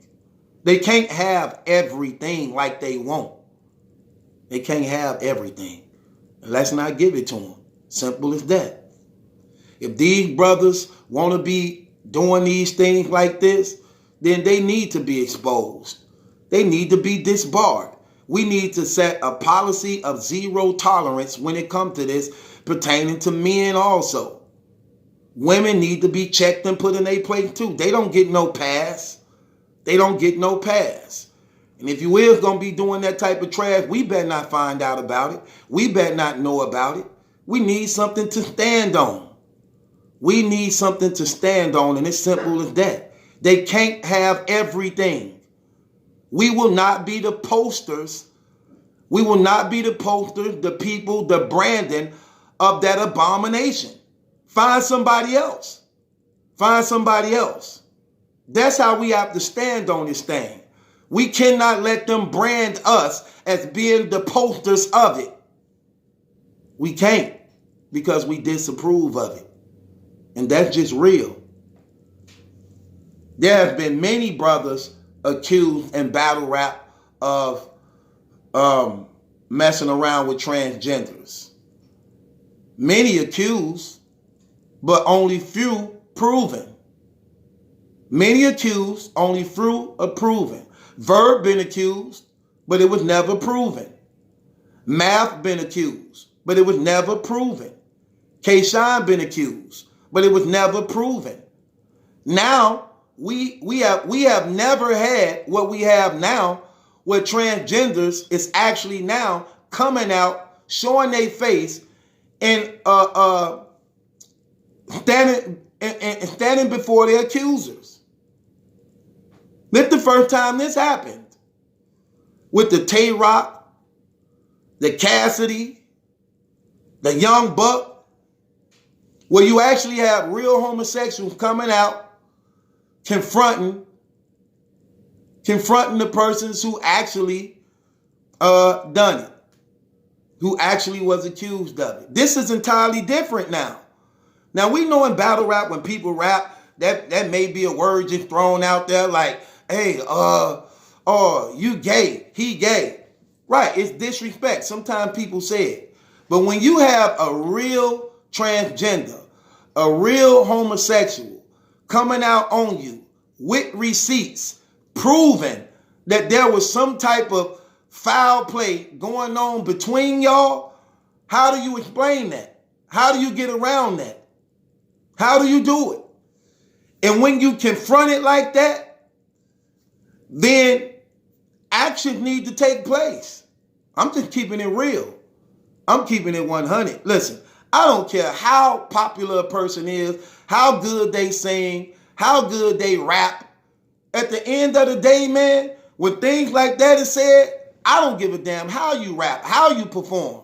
They can't have everything like they want. They can't have everything. Let's not give it to them. Simple as that. If these brothers want to be doing these things like this, then they need to be exposed. They need to be disbarred. We need to set a policy of zero tolerance when it comes to this, pertaining to men also. Women need to be checked and put in their place too. They don't get no pass. They don't get no pass. And if you is going to be doing that type of trash, we better not find out about it. We better not know about it. We need something to stand on. We need something to stand on, and it's simple as that. They can't have everything. We will not be the posters. We will not be the posters, the people, the branding of that abomination. Find somebody else. Find somebody else. That's how we have to stand on this thing. We cannot let them brand us as being the posters of it. We can't, because we disapprove of it. And that's just real. There have been many brothers accused in battle rap of messing around with transgenders. Many accused, but only few proven. Many accused, only few are proven. Verb been accused, but it was never proven. Math been accused, but it was never proven. K-Shine been accused, but it was never proven. Now, we have never had what we have now, where transgenders is actually now coming out, showing their face, and standing before their accusers. This is the first time this happened. With the Tay-Rock, the Cassidy, the Young Buck, where you actually have real homosexuals coming out, confronting the persons who actually done it, who actually was accused of it. This is entirely different now. Now, we know in battle rap, when people rap, that may be a word just thrown out there like, hey, you gay, he gay. Right, it's disrespect. Sometimes people say it. But when you have a real transgender, a real homosexual coming out on you with receipts, proving that there was some type of foul play going on between y'all, how do you explain that? How do you get around that? How do you do it? And when you confront it like that, then actions need to take place. I'm just keeping it real. I'm keeping it 100. Listen, I don't care how popular a person is, how good they sing, how good they rap. At the end of the day, man, when things like that is said, I don't give a damn how you rap, how you perform.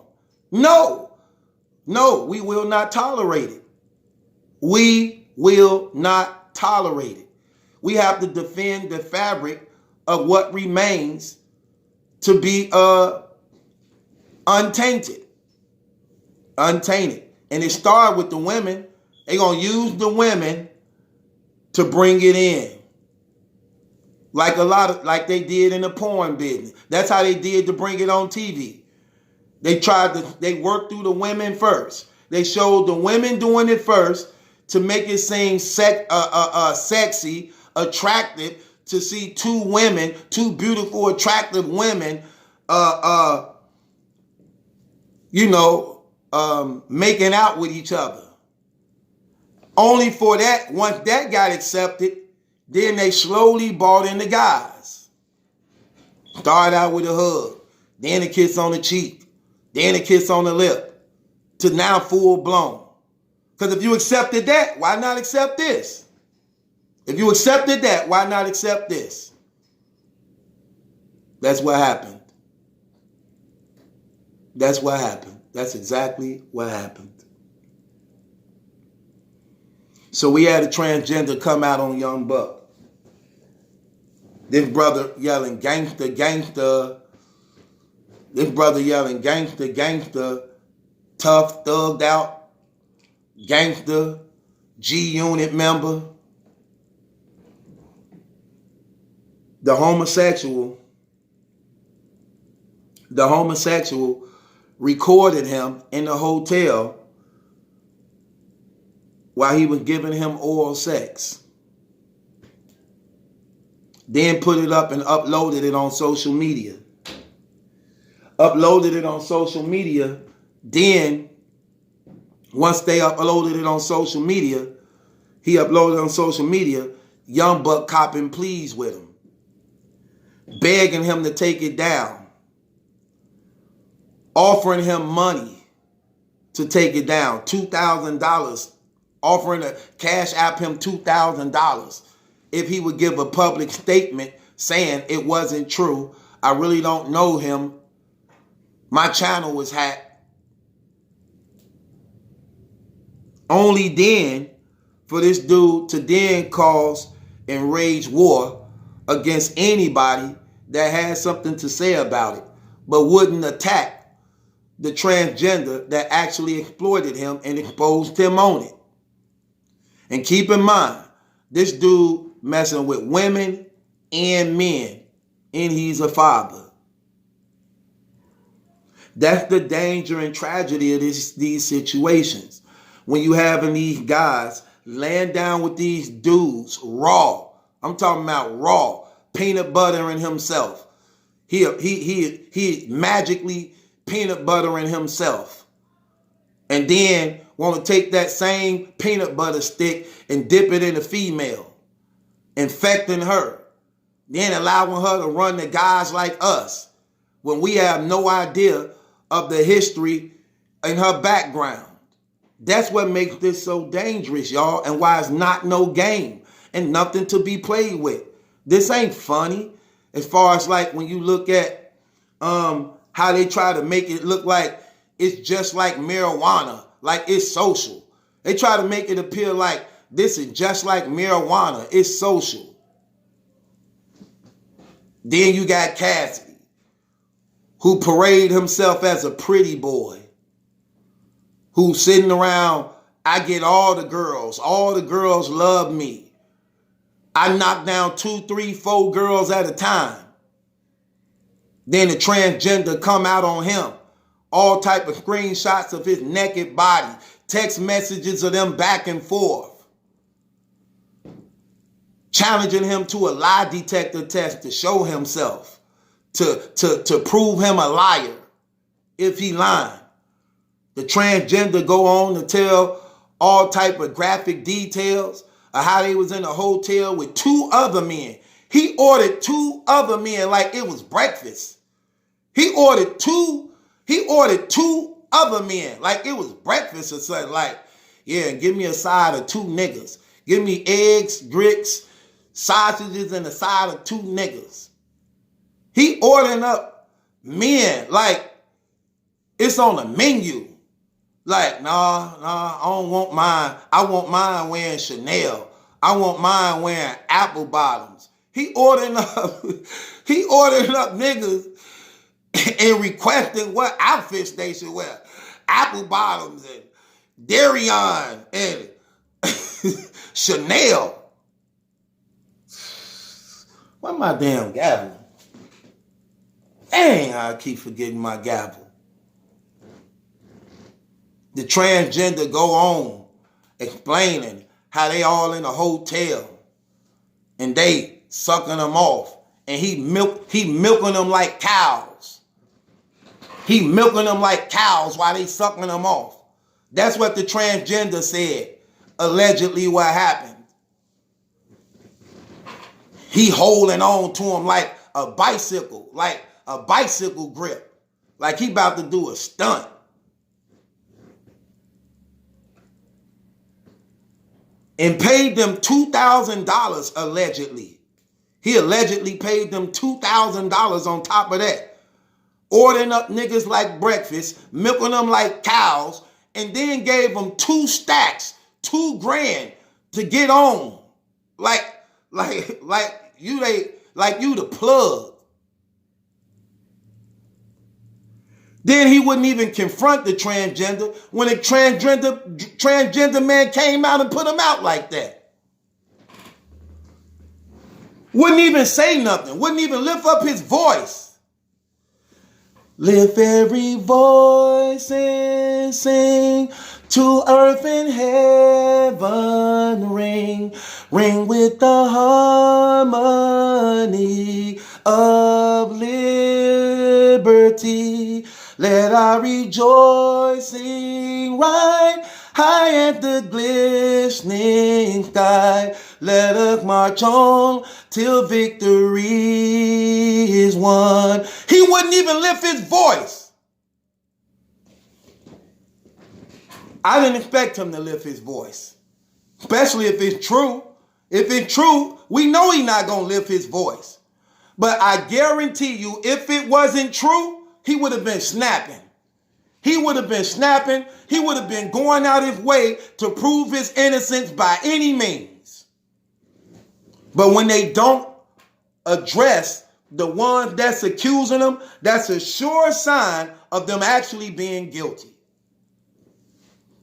No, we will not tolerate it. We will not tolerate it. We have to defend the fabric of what remains to be untainted. Untainted. And it started with the women. They're going to use the women to bring it in. Like they did in the porn business. That's how they did to bring it on TV. They worked through the women first. They showed the women doing it first to make it seem sexy, attractive, to see two beautiful, attractive women, making out with each other. Only for that, once that got accepted, then they slowly brought in the guys. Started out with a hug, then a kiss on the cheek, then a kiss on the lip, to now full blown. Because if you accepted that, why not accept this? If you accepted that, why not accept this? That's what happened. That's what happened. That's exactly what happened. So we had a transgender come out on Young Buck. This brother yelling gangster, gangster. This brother yelling gangster, gangster. Tough, thugged out. Gangster. G-Unit member. The homosexual recorded him in the hotel while he was giving him oral sex. Then put it up and uploaded it on social media. Then, once they uploaded it on social media, he uploaded on social media, Young Buck copping pleas with him, begging him to take it down, offering him money to take it down, $2,000, offering to cash app him $2,000 if he would give a public statement saying it wasn't true. I really don't know him. My channel was hacked. Only then for this dude to then cause and rage war against anybody that had something to say about it, but wouldn't attack the transgender that actually exploited him and exposed him on it. And keep in mind, this dude messing with women and men, and he's a father. That's the danger and tragedy of these situations. When you having these guys laying down with these dudes raw. I'm talking about raw, peanut buttering himself. He magically peanut buttering himself. And then want to take that same peanut butter stick and dip it in a female, infecting her. Then allowing her to run to guys like us when we have no idea of the history and her background. That's what makes this so dangerous, y'all, and why it's not no game and nothing to be played with. This ain't funny as far as like when you look at how they try to make it look like it's just like marijuana, like it's social. They try to make it appear like this is just like marijuana, it's social. Then you got Cassidy, who paraded himself as a pretty boy, who's sitting around, I get all the girls love me. I knock down 2, 3, 4 girls at a time. Then the transgender come out on him. All type of screenshots of his naked body, text messages of them back and forth. Challenging him to a lie detector test to show himself, to prove him a liar if he lying. The transgender go on to tell all type of graphic details of how they was in a hotel with 2 other men. He ordered 2 other men like it was breakfast. He ordered two other men like it was breakfast or something. Like, yeah, give me a side of 2 niggas. Give me eggs, grits, sausages, and a side of 2 niggas. He ordering up men like it's on the menu. Like, nah, I don't want mine. I want mine wearing Chanel. I want mine wearing apple bottoms. He ordering up niggas and requesting what outfits they should wear. Apple bottoms and Darion and Chanel. Where's my damn gavel? Dang, I keep forgetting my gavel. The transgender go on explaining how they all in a hotel and they sucking them off. And he milking them like cows. He milking them like cows while they sucking them off. That's what the transgender said, allegedly what happened. He holding on to him like a bicycle grip. Like he about to do a stunt. and paid them $2,000 allegedly. He allegedly paid them $2,000 on top of that. Ordering up niggas like breakfast, milking them like cows, and then gave them 2 stacks, $2,000 to get on. Like you the plug. Then he wouldn't even confront the transgender when a transgender man came out and put him out like that. Wouldn't even say nothing. Wouldn't even lift up his voice. Lift every voice and sing to earth and heaven ring. Ring with the harmony of liberty. Let our rejoicing ride high at the glistening sky. Let us march on till victory is won. He wouldn't even lift his voice. I didn't expect him to lift his voice, especially if it's true. If it's true, we know he's not going to lift his voice. But I guarantee you, if it wasn't true, he would have been snapping. He would have been snapping. He would have been going out his way to prove his innocence by any means. But when they don't address the ones that's accusing them, that's a sure sign of them actually being guilty.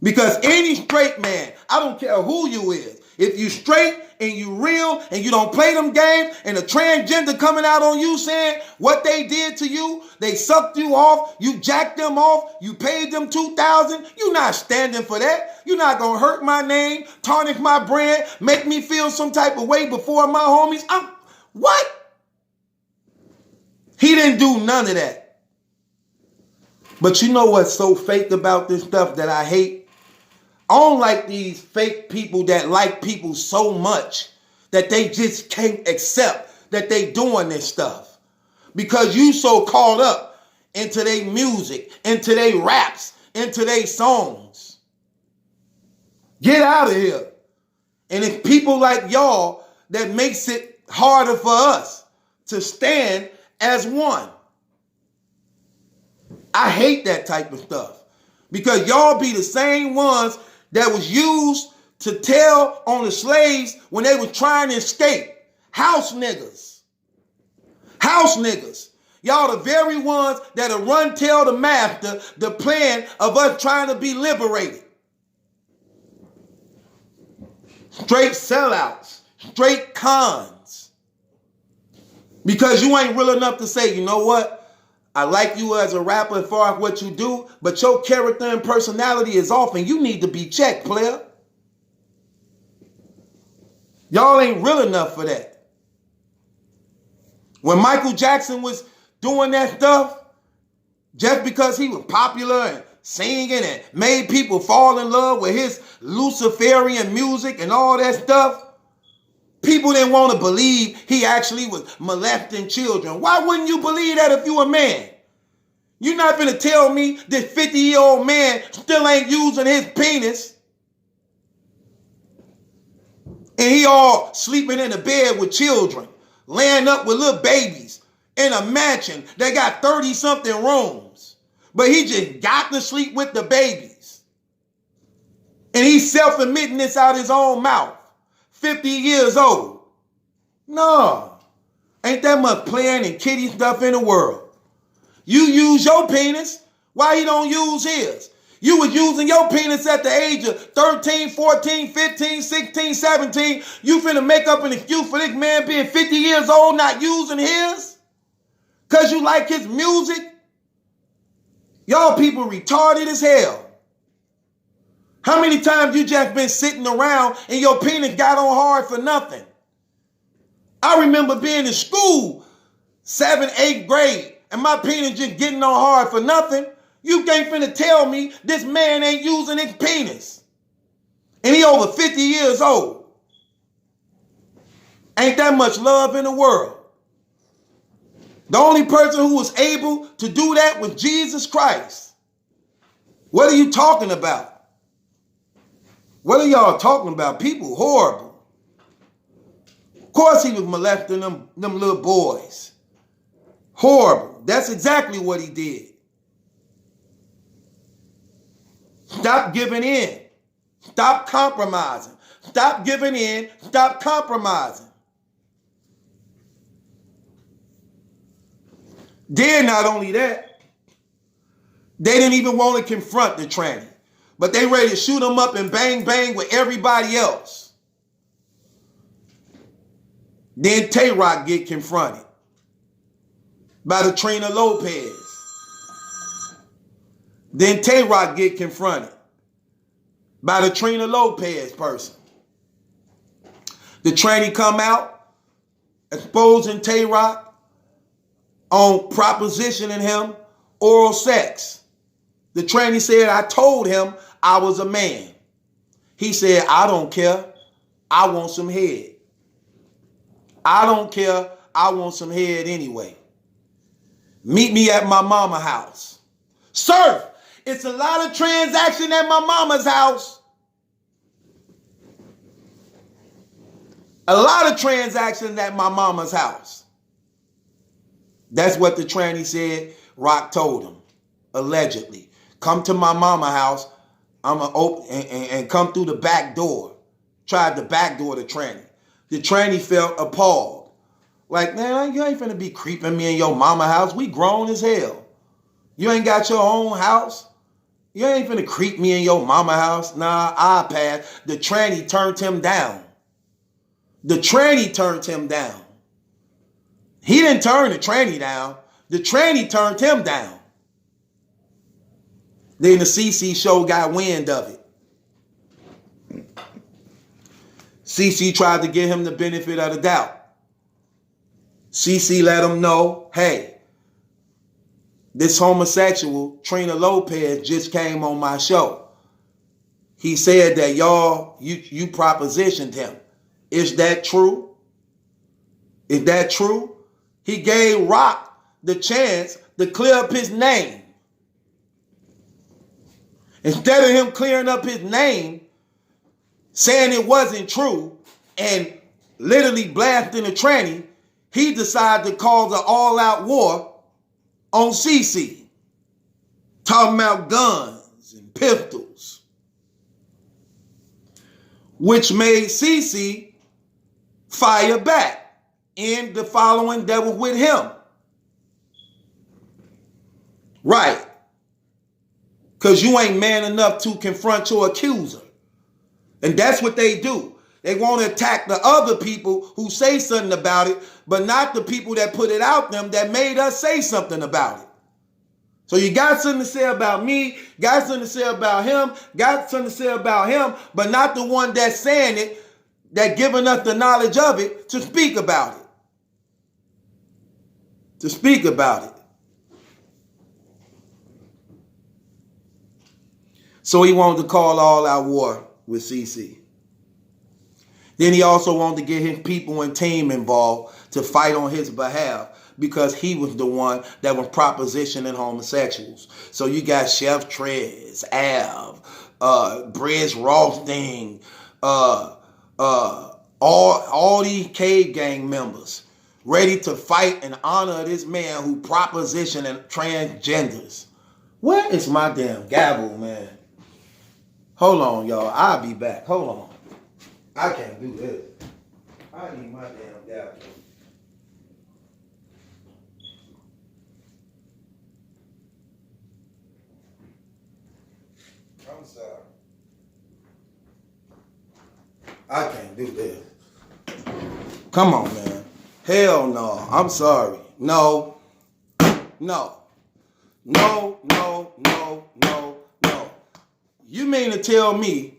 Because any straight man, I don't care who you is, if you straight and you real and you don't play them games and a transgender coming out on you saying what they did to you, they sucked you off, you jacked them off, you paid them $2,000, you're not standing for that. You're not going to hurt my name, tarnish my brand, make me feel some type of way before my homies. What? He didn't do none of that. But you know what's so fake about this stuff that I hate? I don't like these fake people that like people so much that they just can't accept that they doing this stuff. Because you so caught up into their music, into their raps, into their songs. Get out of here. And it's people like y'all that makes it harder for us to stand as one. I hate that type of stuff. Because y'all be the same ones that was used to tell on the slaves when they was trying to escape. House niggas. House niggas. Y'all the very ones that'll run tell the master the plan of us trying to be liberated. Straight sellouts. Straight cons. Because you ain't real enough to say, you know what? I like you as a rapper as far as what you do, but your character and personality is off and you need to be checked, player. Y'all ain't real enough for that. When Michael Jackson was doing that stuff, just because he was popular and singing and made people fall in love with his Luciferian music and all that stuff, people didn't want to believe he actually was molesting children. Why wouldn't you believe that if you a man? You're not going to tell me this 50-year-old man still ain't using his penis and he all sleeping in a bed with children, laying up with little babies in a mansion that got 30-something rooms, but he just got to sleep with the babies. And he's self-admitting this out his own mouth. 50 years old. No. Ain't that much playing and kitty stuff in the world. You use your penis. Why he don't use his? You was using your penis at the age of 13, 14, 15, 16, 17. You finna make up an excuse for this man being 50 years old not using his? Because you like his music? Y'all people retarded as hell. How many times you just been sitting around and your penis got on hard for nothing? I remember being in school, 7th, 8th grade, and my penis just getting on hard for nothing. You can't finna tell me this man ain't using his penis. And he over 50 years old. Ain't that much love in the world. The only person who was able to do that was Jesus Christ. What are you talking about? What are y'all talking about? People horrible. Of course he was molesting them little boys. Horrible. That's exactly what he did. Stop giving in. Stop compromising. Stop giving in. Stop compromising. Then not only that, they didn't even want to confront the tranny, but they ready to shoot him up and bang bang with everybody else. Then Tay-Rock get confronted by the Trina Lopez. Then Tay-Rock get confronted by the Trina Lopez person. The tranny come out exposing Tay-Rock on propositioning him oral sex. The tranny said, I told him I was a man. He said, I don't care. I want some head. I don't care. I want some head anyway. Meet me at my mama's house. Sir, it's a lot of transaction at my mama's house. A lot of transactions at my mama's house. That's what the tranny said. Rock told him, allegedly. Come to my mama's house. I'm gonna open and come through the back door. Tried to backdoor the tranny. The tranny felt appalled. Like, man, you ain't finna be creeping me in your mama's house. We grown as hell. You ain't got your own house. You ain't finna creep me in your mama's house. Nah, I pass. The tranny turned him down. The tranny turned him down. He didn't turn the tranny down. The tranny turned him down. Then the CC show got wind of it. CC tried to give him the benefit of the doubt. CC let him know, hey, this homosexual, Trina Lopez, just came on my show. He said that you propositioned him. Is that true? Is that true? He gave Rock the chance to clear up his name. Instead of him clearing up his name, saying it wasn't true, and literally blasting the tranny, he decided to cause an all-out war on CC. Talking about guns and pistols. Which made CC fire back. And the following that was with him. Right. Because you ain't man enough to confront your accuser. And that's what they do. They want to attack the other people who say something about it, but not the people that put it out them that made us say something about it. So you got something to say about me, got something to say about him, got something to say about him, but not the one that's saying it, that giving us the knowledge of it to speak about it. To speak about it. So he wanted to call all out war with CC. Then he also wanted to get his people and team involved to fight on his behalf because he was the one that was propositioning homosexuals. So you got Chef Trez, Av, Briz Rothstein, all these cave gang members ready to fight in honor of this man who propositioning transgenders. Where is my damn gavel, man? Hold on, y'all. I'll be back. Hold on. I can't do this. I need my damn gavel. I'm sorry. I can't do this. Come on, man. Hell no. I'm sorry. No. No. No, no, no, no, no. You mean to tell me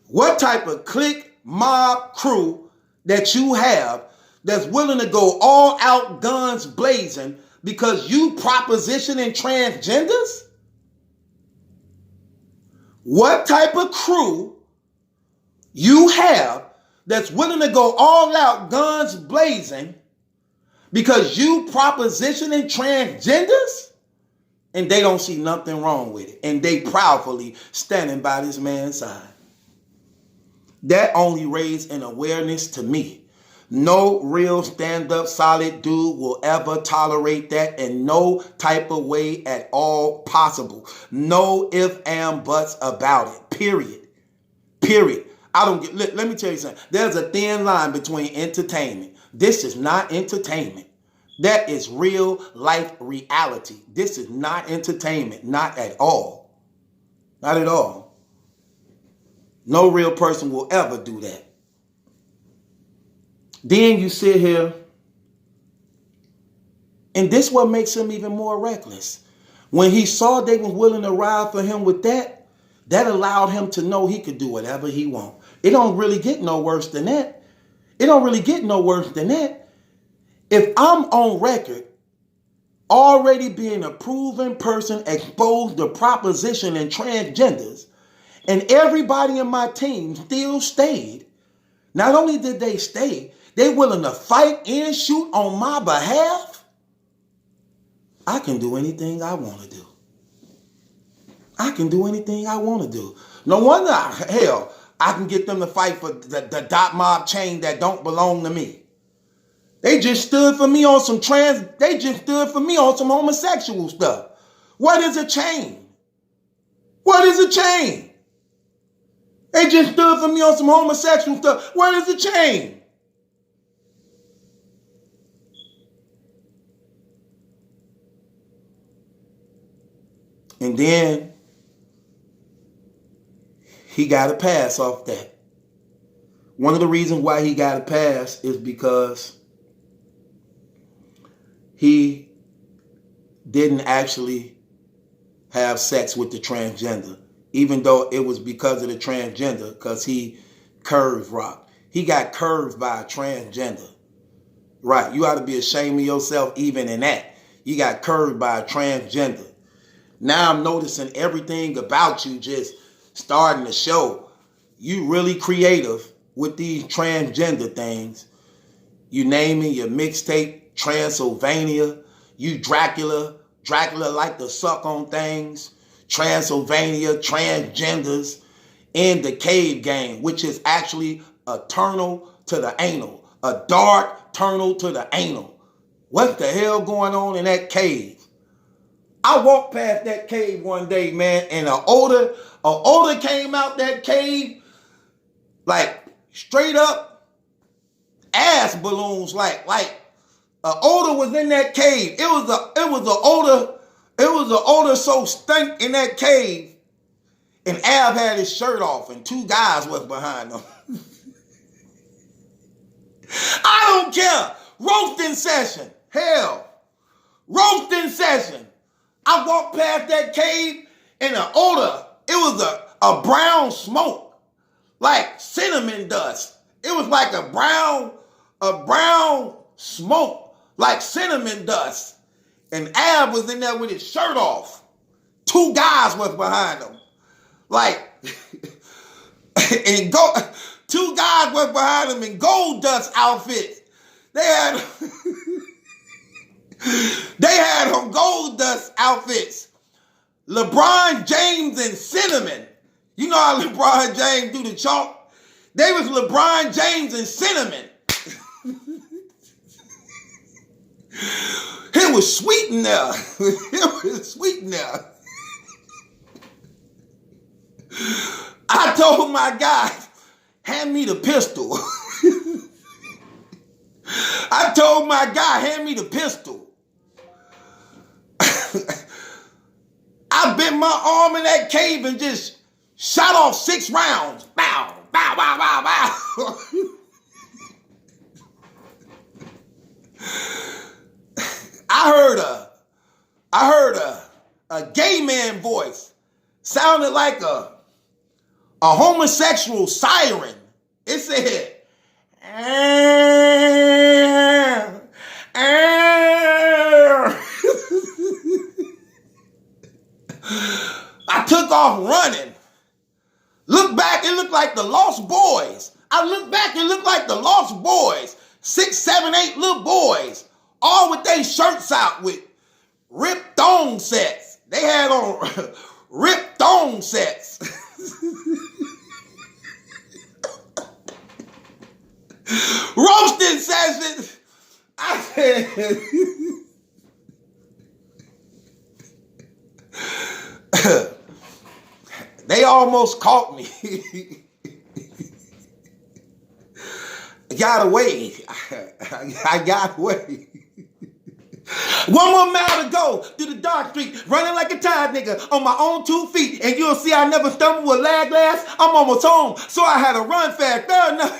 what type of clique mob crew that you have that's willing to go all out guns blazing because you propositioning transgenders? What type of crew you have that's willing to go all out guns blazing because you propositioning transgenders? And they don't see nothing wrong with it. And they proudly standing by this man's side. That only raised an awareness to me. No real stand-up solid dude will ever tolerate that in no type of way at all possible. No ifs and buts about it. Period. Period. I don't get, let me tell you something. There's a thin line between entertainment. This is not entertainment. That is real life reality. This is not entertainment. Not at all. Not at all. No real person will ever do that. Then you sit here, and this what makes him even more reckless. When he saw they was willing to ride for him with that, that allowed him to know he could do whatever he want. It don't really get no worse than that. It don't really get no worse than that. If I'm on record already being a proven person exposed to proposition and transgenders, and everybody in my team still stayed, not only did they stay, they willing to fight and shoot on my behalf, I can do anything I want to do. I can do anything I want to do. No wonder, hell, I can get them to fight for the dot mob chain that don't belong to me. They just stood for me on some they just stood for me on some homosexual stuff. What is a chain? What is a chain? They just stood for me on some homosexual stuff. What is a chain? And then he got a pass off that. One of the reasons why he got a pass is because he didn't actually have sex with the transgender, even though it was because of the transgender, because he curved rock. He got curved by a transgender. Right, you ought to be ashamed of yourself even in that. You got curved by a transgender. Now I'm noticing everything about you just starting to show. You really creative with these transgender things. You naming your mixtape Transylvania. You Dracula like to suck on things. Transylvania, transgenders, in the cave game, which is actually a tunnel to the anal. A dark tunnel to the anal. What the hell going on in that cave? I walked past that cave one day, man, and an odor came out that cave, like straight up ass balloons, like an odor was in that cave. It was an odor so stank in that cave, and Ab had his shirt off, and two guys was behind him. I don't care. Roasting session, hell, roasting session. I walked past that cave and the odor, it was a brown smoke, like cinnamon dust. It was like a brown smoke, like cinnamon dust. And Ab was in there with his shirt off. Two guys was behind him. Two guys was behind him in gold dust outfits. They had on gold dust outfits. LeBron James and Cinnamon. You know how LeBron James do the chalk? They was LeBron James and Cinnamon. It was sweet in there. It was sweet in there. I told my guy, hand me the pistol. I told my guy, hand me the pistol. I bent my arm in that cave and just shot off 6 rounds. Bow, bow, bow, bow, bow. I heard a gay man voice. Sounded like a homosexual siren. It said, I took off running. Look back, it looked like the Lost Boys. I look back, it looked like the Lost Boys. 6, 7, 8 little boys, all with their shirts out with ripped thong sets. They had on ripped thong sets. Roasting session. I said, they almost caught me. I got away. I got away. One more mile to go through the dark street, running like a tired nigga on my own 2 feet. And you'll see I never stumble with lag glass. I'm almost home, so I had to run fast. Fair enough.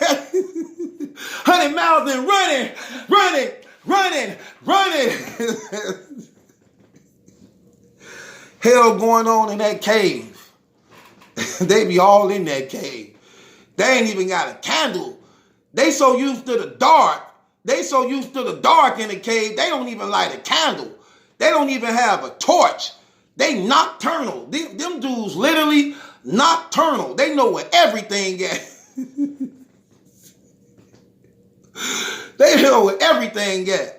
100 miles and running. Hell going on in that cave. They be all in that cave. They ain't even got a candle. They so used to the dark. They so used to the dark in the cave, they don't even light a candle. They don't even have a torch. They nocturnal. Them dudes literally nocturnal. They know where everything is. They know where everything is.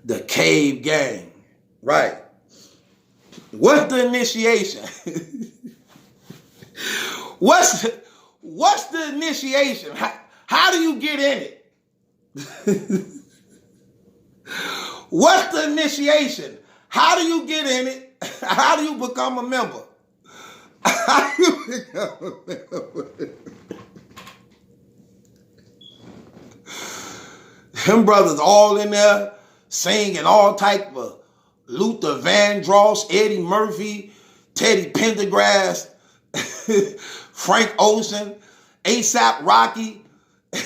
The cave gang. Right. What's the initiation? What's the initiation? How do you get in it? What's the initiation? How do you get in it? How do you become a member? How do you become a member? Them brothers all in there singing all type of Luther Vandross, Eddie Murphy, Teddy Pendergrass, Frank Ocean, ASAP Rocky.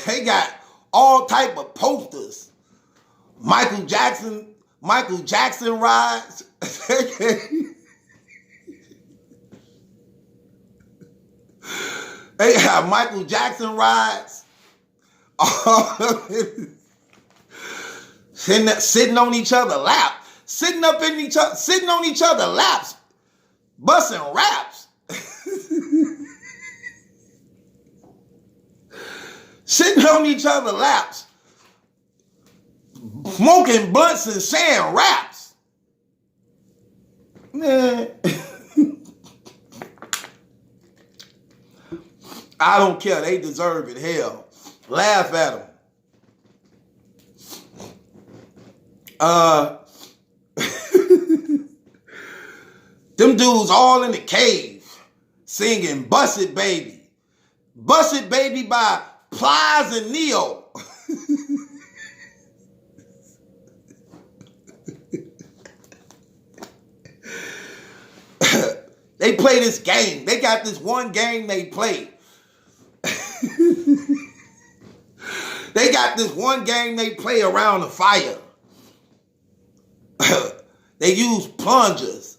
They got all type of posters. Michael Jackson rides. They have Michael Jackson rides. Sitting on each other's lap. Sitting on each other's laps. Busting raps. Sitting on each other's laps, smoking blunts and saying raps. Man. I don't care. They deserve it. Hell. Laugh at them. Them dudes all in the cave singing Bust It Baby. Bust It Baby by Plies and Neo. They play this game. They got this one game they play. They got this one game they play around the fire. They use plungers.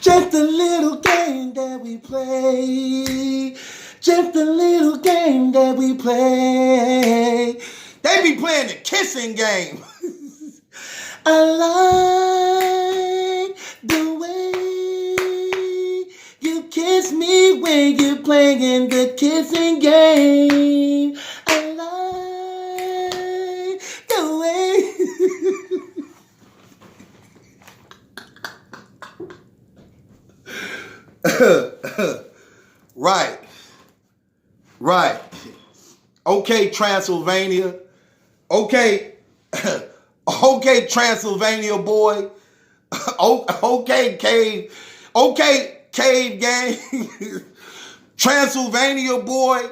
Just a little game that we play. Just a little game that we play. They be playing the kissing game. I like the way you kiss me when you're playing the kissing game. I like the way. Right. Okay, Transylvania. Okay, Transylvania boy. Okay, cave. Okay, cave gang. Transylvania boy.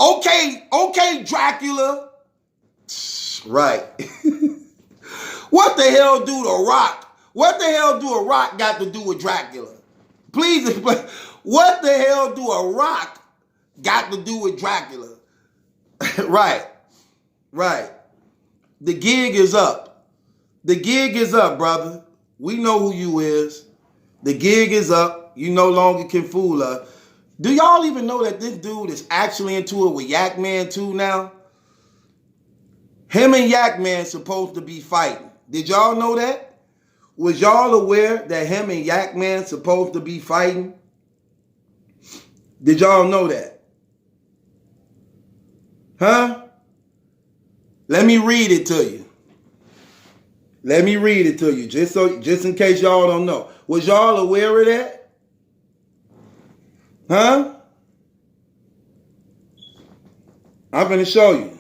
Okay, Dracula. Right. What the hell do The Rock? What the hell do a rock got to do with Dracula? Please explain. What the hell do a rock got to do with Dracula? Right. The gig is up. The gig is up, brother. We know who you is. The gig is up. You no longer can fool us. Do y'all even know that this dude is actually into it with Yak Man too now? Him and Yak Man supposed to be fighting. Did y'all know that? Was y'all aware that him and Yak Man supposed to be fighting? Did y'all know that? Huh? Let me read it to you. Let me read it to you, just in case y'all don't know. Was y'all aware of that? Huh? I'm gonna show you.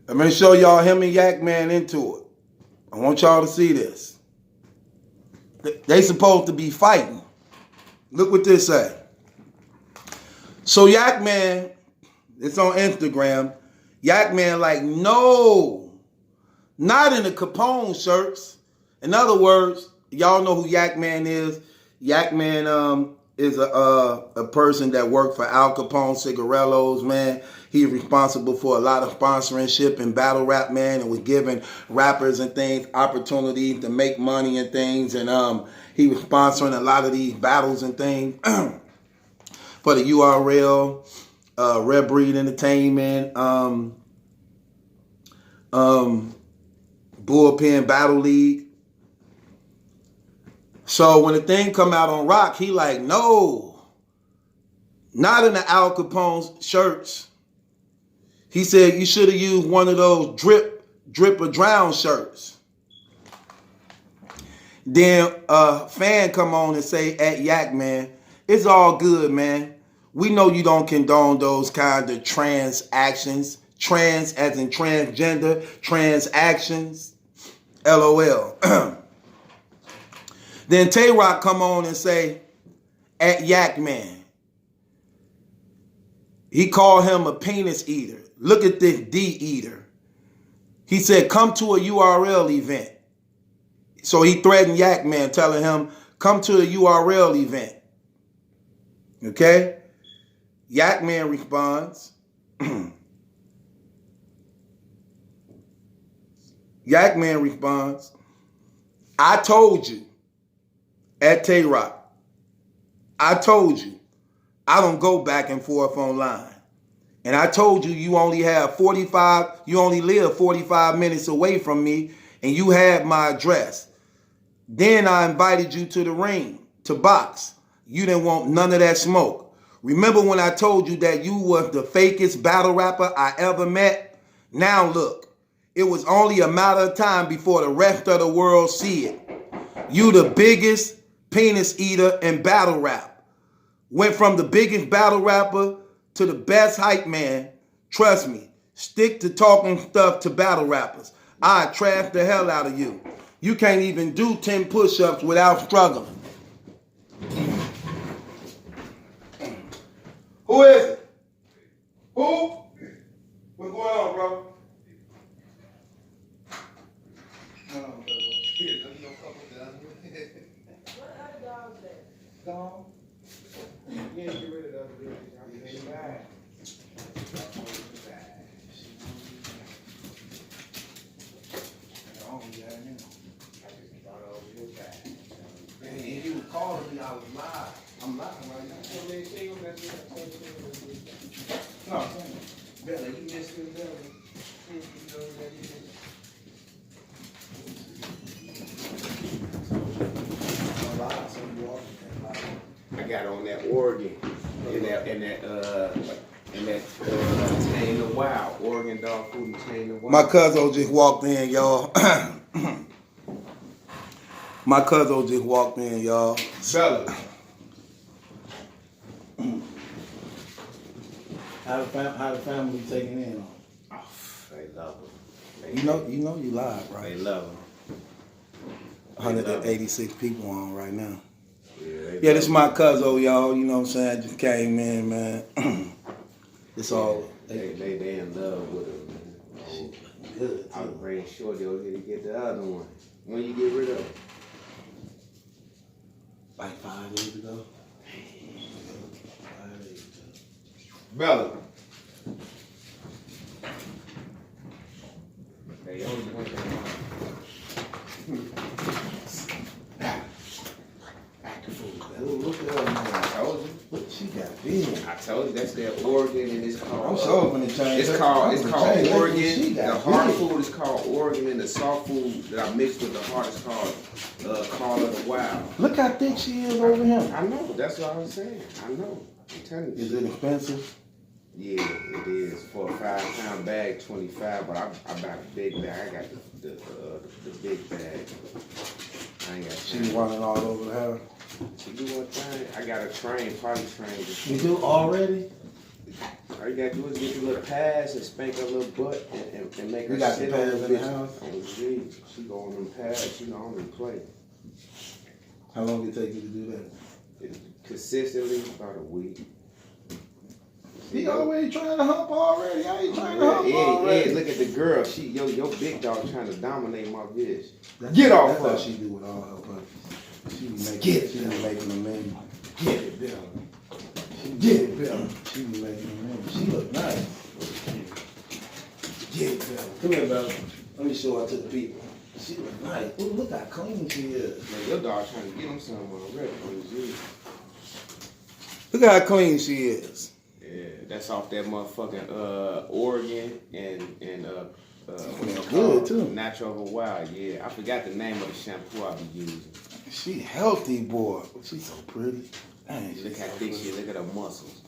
I'm gonna show y'all him and Yak Man into it. I want y'all to see this. They supposed to be fighting. Look what this say. So Yak Man, it's on Instagram. Yak Man like, no, not in the Capone shirts. In other words, y'all know who Yak Man is. Yak Man is a person that worked for Al Capone Cigarillos, man. He's responsible for a lot of sponsorship in battle rap, man, and was giving rappers and things opportunities to make money and things. And he was sponsoring a lot of these battles and things for the URL, Red Breed Entertainment, Bullpen Battle League. So when the thing come out on Rock, he like, no, not in the Al Capone shirts. He said you should have used one of those drip or drown shirts. Then a fan come on and say at Yak Man, it's all good, man. We know you don't condone those kind of trans actions. Trans as in transgender, trans actions. LOL. Then Tay-Rock come on and say, at Yak Man, he called him a penis eater. Look at this D eater. He said, come to a URL event. So he threatened Yak Man, telling him, come to a URL event. Okay? Yak Man responds. Yak Man responds, I told you. At Tay-Rock, I told you, I don't go back and forth online. And I told you, you only live 45 minutes away from me, and you had my address. Then I invited you to the ring, to box. You didn't want none of that smoke. Remember when I told you that you was the fakest battle rapper I ever met? Now look, it was only a matter of time before the rest of the world see it. You the biggest penis eater in battle rap. Went from the biggest battle rapper to the best hype man. Trust me, stick to talking stuff to battle rappers. I trash the hell out of you. You can't even do 10 push-ups without struggling. Who is it? Who? What's going on, bro? Gone. You ain't get rid of the other bitches. They bad. Man, if you were calling me, I was live. I'm live right now. No, Bella, you missed me, Bella. I got on that organ and that Chain of Wild, Oregon dog food and Chain of Wild. My cousin just walked in, y'all. My cousin just walked in, y'all. Bella. How the family taking in on? Oh, they love him. You know you live, right? They love him. 186 people on right now. Yeah, This is my cousin, y'all. You know what I'm saying? I just came in, man. It's all. They in love with him, man. Oh, Good. I was bringing Shorty over here to get the other one. When you get rid of it? Like 5 days ago. Bella. They only want that. Look at her, man. I told you. Look, she got big. I told you that's that Oregon, and it's called. I'm sure when it change. It's called Oregon. She The got hard good. food is called Oregon, and the soft food that I mixed with the hard is called Call of the Wild. Look how thick she is over him. I know. That's what I was saying. I know. I'm telling you. Is it expensive? Yeah, it is. For a 5-pound bag, $25. But I got a big bag. I got the big bag. I ain't got. She running all over the house. She do one thing. I got a potty train. You do already? All you gotta do is get your little pads and spank her little butt and make her You got the sit on pads the in the bitch. house? On the G. She go on them pads. She don't even play. How long did it take you to do that? Consistently, about a week. He already trying to hump already. I ain't trying to hump already. Yeah, look at the girl. She, your big dog trying to dominate my bitch. That's Get off That's her. how she do with all her puppies. She be making, Get it, she be making them in. Get it, Bill. Get it, Bill. She be making them in. She look nice. Get it, Bill. Come here, Bella. Let me show her to the people. She look nice. Ooh, look how clean she is. Man, your dog trying to get him something already on the G. Look how clean she is. Yeah, that's off that motherfucking Oregon and Smells good too. Natural of a Wild. Yeah, I forgot the name of the shampoo I be using. She healthy, boy. She's so pretty. Dang, Look how thick she is. Look at her muscles.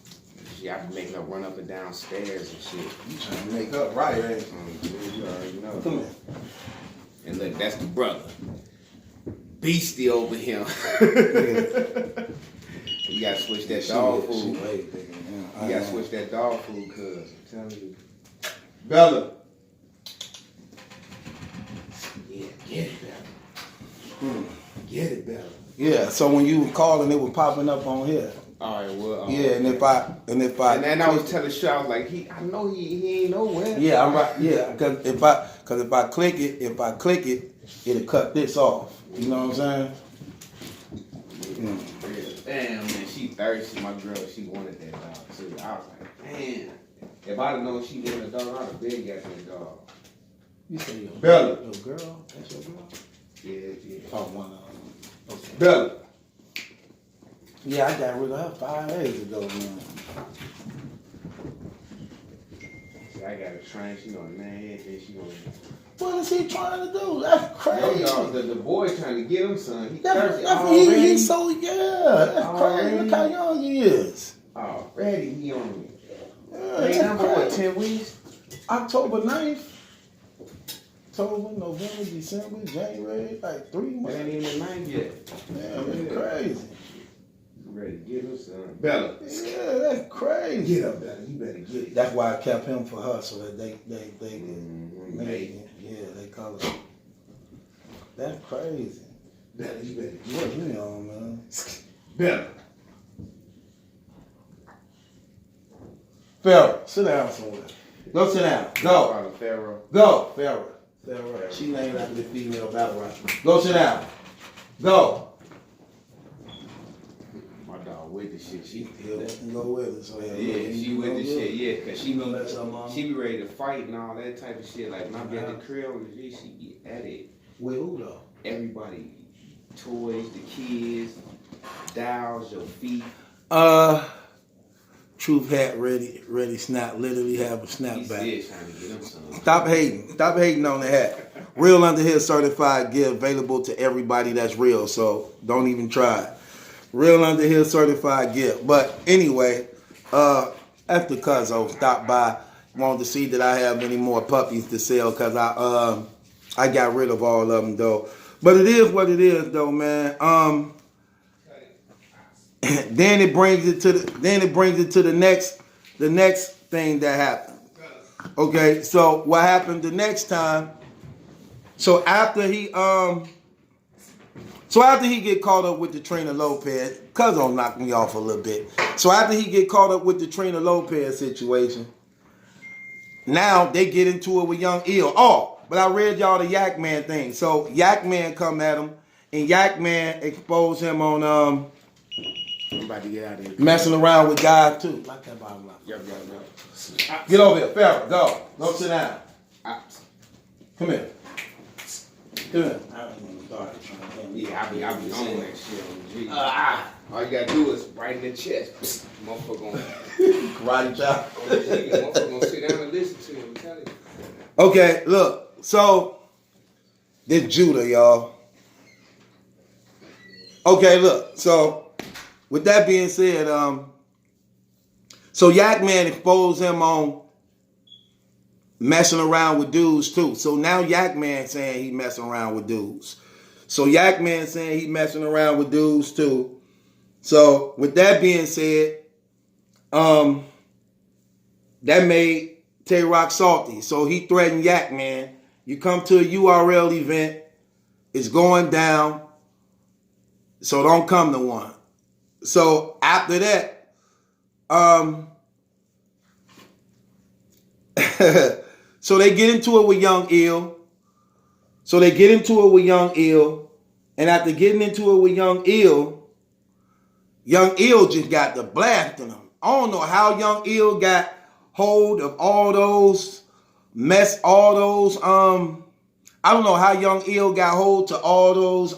She, I be making her run up and down stairs and shit. You trying to make up right, ain't you? You already know. Come here. And look, that's the brother. Beastie over him. You gotta switch that dog She food. way bigger than him. You gotta switch that dog food, cuz I'm telling you. Bella. Yeah, get it, Bella. Get it, Bella. Yeah, so when you were calling, it was popping up on here. All right, well. Yeah, and if I And then I was telling Shaw, I was like, I know he ain't nowhere. yeah, I'm right. Yeah, because if I click it, it'll cut this off. You know what I'm saying? Yeah. Damn, man, she thirsty. My girl, she wanted that dog too. I was like, man, if I'd have known she wanted a dog, I'd have been getting that dog. You say your Bella. Your girl? That's your girl? Yeah. Oh, one of them. Okay. Bella. Yeah, I got rid of her 5 days ago, man. See, I got a train. She gonna name then she gonna. What is he trying to do? That's crazy. Yo, dog, the boy trying to get him son. He That's, thirsty that's, already. he's so, yeah, that's crazy. Look how young he is. Already he on me. Yeah, Ain't that's number what, crazy. 10 weeks? October 9th. October, November, December, January, like 3 It months. ain't even the 9th yet. Man, that's crazy. You ready to get him son. Bella. Yeah, that's crazy. Get up, Bella. You better get it. That's why I kept him for her, so that they Mm-hmm. they color. That's crazy. Bella, you better get What you on, man? Bella. Pharaoh, sit down somewhere. Go sit down. Go. Call him Pharaoh. Go. Pharaoh. Pharaoh. She named after the female battle rapper. Go sit down. Go. My dog with the shit. She Go with it. So yeah, she with the shit. Yeah, cause she gonna let some mama? she be ready to fight and all that type of shit. Like when I be at the crib with G, she be at it. With who though? Everybody, toys, the kids, dolls, your feet. Truth hat ready snap. Literally have a He snapback. still trying to get him some. Stop hating. Stop hating on the hat. Real Under Here certified gear available to everybody that's real. So don't even try it. Real Under Here certified gear. But anyway, that's the cuzzo stopped by. Wanted to see that I have any more puppies to sell because I got rid of all of them though. But it is what it is though, man. Then it brings it to the next thing that happened. Okay, so what happened the next time? So after he get caught up with the Trina Lopez, Cuzzo knocked me off a little bit. So after he get caught up with the Trina Lopez situation, now they get into it with Young Ill. Oh, but I read y'all the Yak Man thing. So Yak Man come at him, and Yak Man exposed him on I'm about to get out of here. messing around with guys too. Like that bottom line. Yup. Get over here, Farrah. Go. Go sit down. Come here. Come here. I don't even start trying to Yeah, I be on that shit on the G. All you gotta do is right in the chest. Motherfucker gonna, Karate chop. motherfucker gonna sit down and listen to him. I'm telling you. Okay, look. So this Judah, y'all. Okay, look. So with that being said, so Yak Man exposed him on messing around with dudes too. So now Yak Man saying he messing around with dudes. So Yak Man saying he messing around with dudes too. So with that being said, that made Tay Rock salty. So he threatened Yak Man. You come to a URL event, it's going down. So don't come to one. So after that, so they get into it with Young Ill. And after getting into it with Young Ill just got to blasting him. I don't know how Young Ill got hold of all those I don't know how Young Ill got hold to all those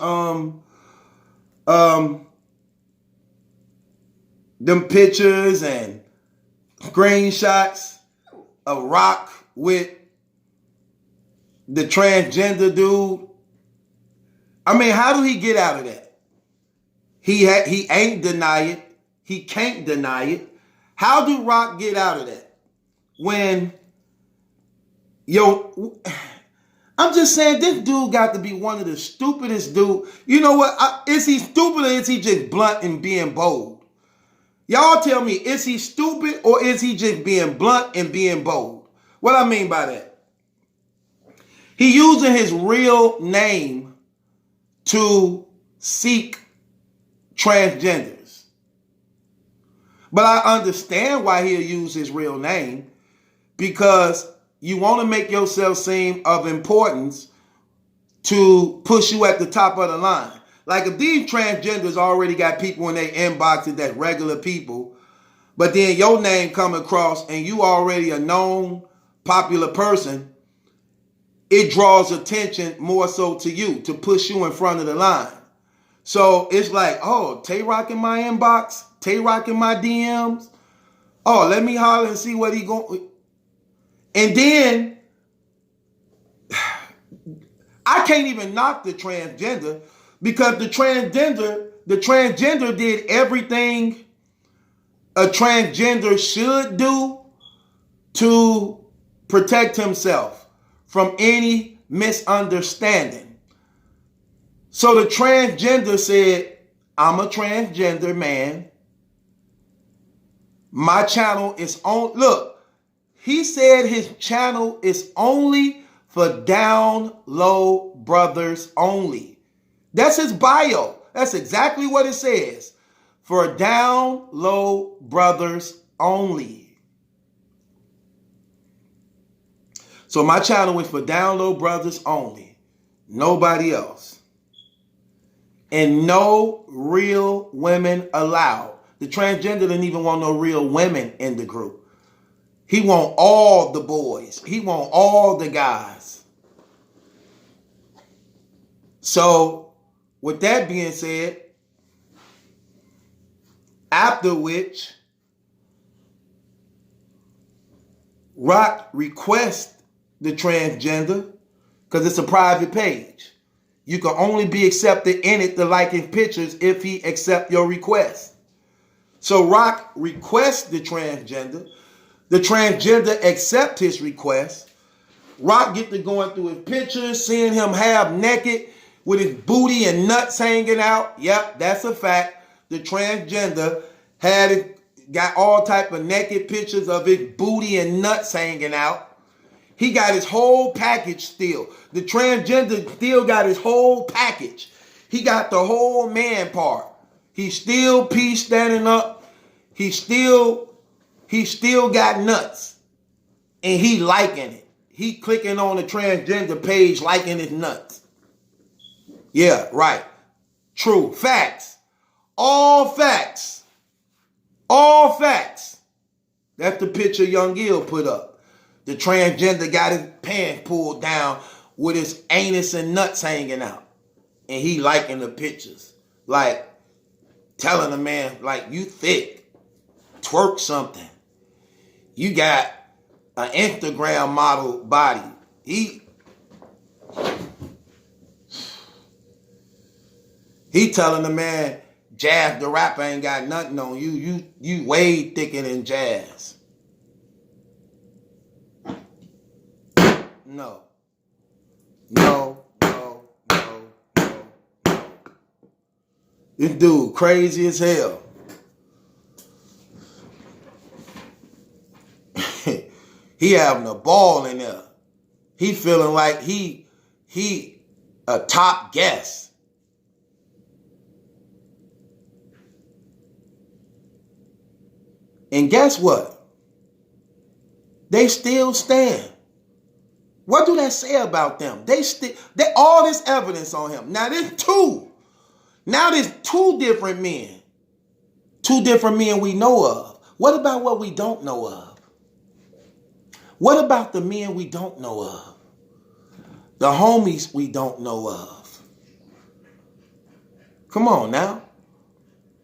them pictures and screenshots of Rock with the transgender dude. I mean, how do he get out of that? He ain't deny it. He can't deny it. How do Rock get out of that? When, I'm just saying, this dude got to be one of the stupidest dude. You know what? Is he stupid or is he just blunt and being bold? Y'all tell me, is he stupid or is he just being blunt and being bold? What I mean by that? He using his real name to seek transgenders. But I understand why he'll use his real name, because you want to make yourself seem of importance to push you at the top of the line. Like if these transgenders already got people in their inboxes that's regular people, but then your name come across and you already a known popular person, it draws attention more so to you, to push you in front of the line. So it's like, oh, Tay Rock in my inbox, Tay Rock in my DMs. Oh, let me holler and see what he going. And then I can't even knock the transgender, because the transgender did everything a transgender should do to protect himself from any misunderstanding. So the transgender said, I'm a transgender man. My channel is on. Look, he said his channel is only for down low brothers only. That's his bio. That's exactly what it says. For down low brothers only. So my channel is for down low brothers only. Nobody else. And no real women allowed. The transgender didn't even want no real women in the group. He want all the boys. He want all the guys. So, with that being said, after which, Rock requests the transgender, because it's a private page. You can only be accepted in it to liking pictures if he accept your request. So Rock requests the transgender. The transgender accept his request. Rock get to going through his pictures, seeing him half naked with his booty and nuts hanging out. Yep, that's a fact. The transgender got all type of naked pictures of his booty and nuts hanging out. He got his whole package still. The transgender still got his whole package. He got the whole man part. He still pee standing up. He still got nuts. And he liking it. He clicking on the transgender page, liking his nuts. Yeah, right. True. Facts. All facts. All facts. That's the picture Young Ill put up. The transgender got his pants pulled down with his anus and nuts hanging out. And he liking the pictures. Like, telling a man like you thick, twerk something. You got an Instagram model body. He telling the man, Jazz the rapper ain't got nothing on you. You way thicker than Jazz. No. This dude crazy as hell. He having a ball in there. He feeling like he a top guest. And guess what? They still stand. What do that say about them? They all this evidence on him. Now there's two. Now there's two different men. Two different men we know of. What about what we don't know of? What about the men we don't know of? The homies we don't know of? Come on now.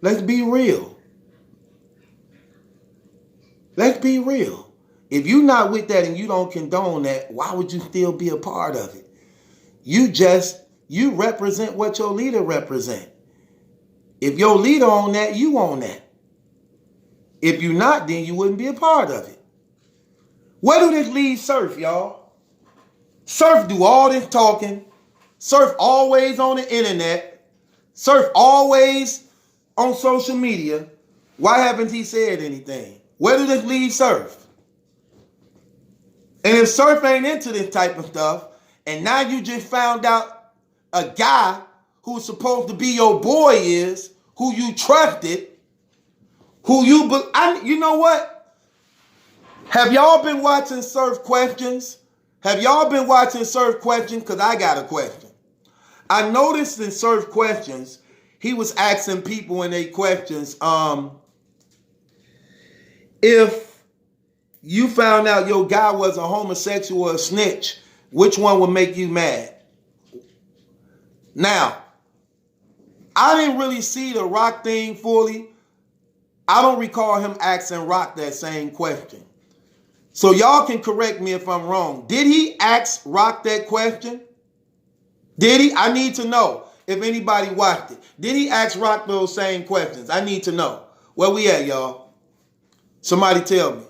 Let's be real. Let's be real. If you're not with that and you don't condone that, why would you still be a part of it? You represent what your leader represent. If your leader on that, you on that. If you're not, then you wouldn't be a part of it. Where do this leave Surf, y'all? Surf do all this talking. Surf always on the internet. Surf always on social media. Why haven't he said anything? Where do this leave Surf? And if Surf ain't into this type of stuff, and now you just found out a guy who's supposed to be your boy is, who you trusted, you know what? Have y'all been watching Surf Questions? Have y'all been watching Surf Questions? Because I got a question. I noticed in Surf Questions, he was asking people in their questions, if you found out your guy was a homosexual or a snitch, which one would make you mad? Now, I didn't really see the Rock thing fully. I don't recall him asking Rock that same question. So y'all can correct me if I'm wrong. Did he ask Rock that question? Did he? I need to know if anybody watched it. Did he ask Rock those same questions? I need to know. Where we at, y'all? Somebody tell me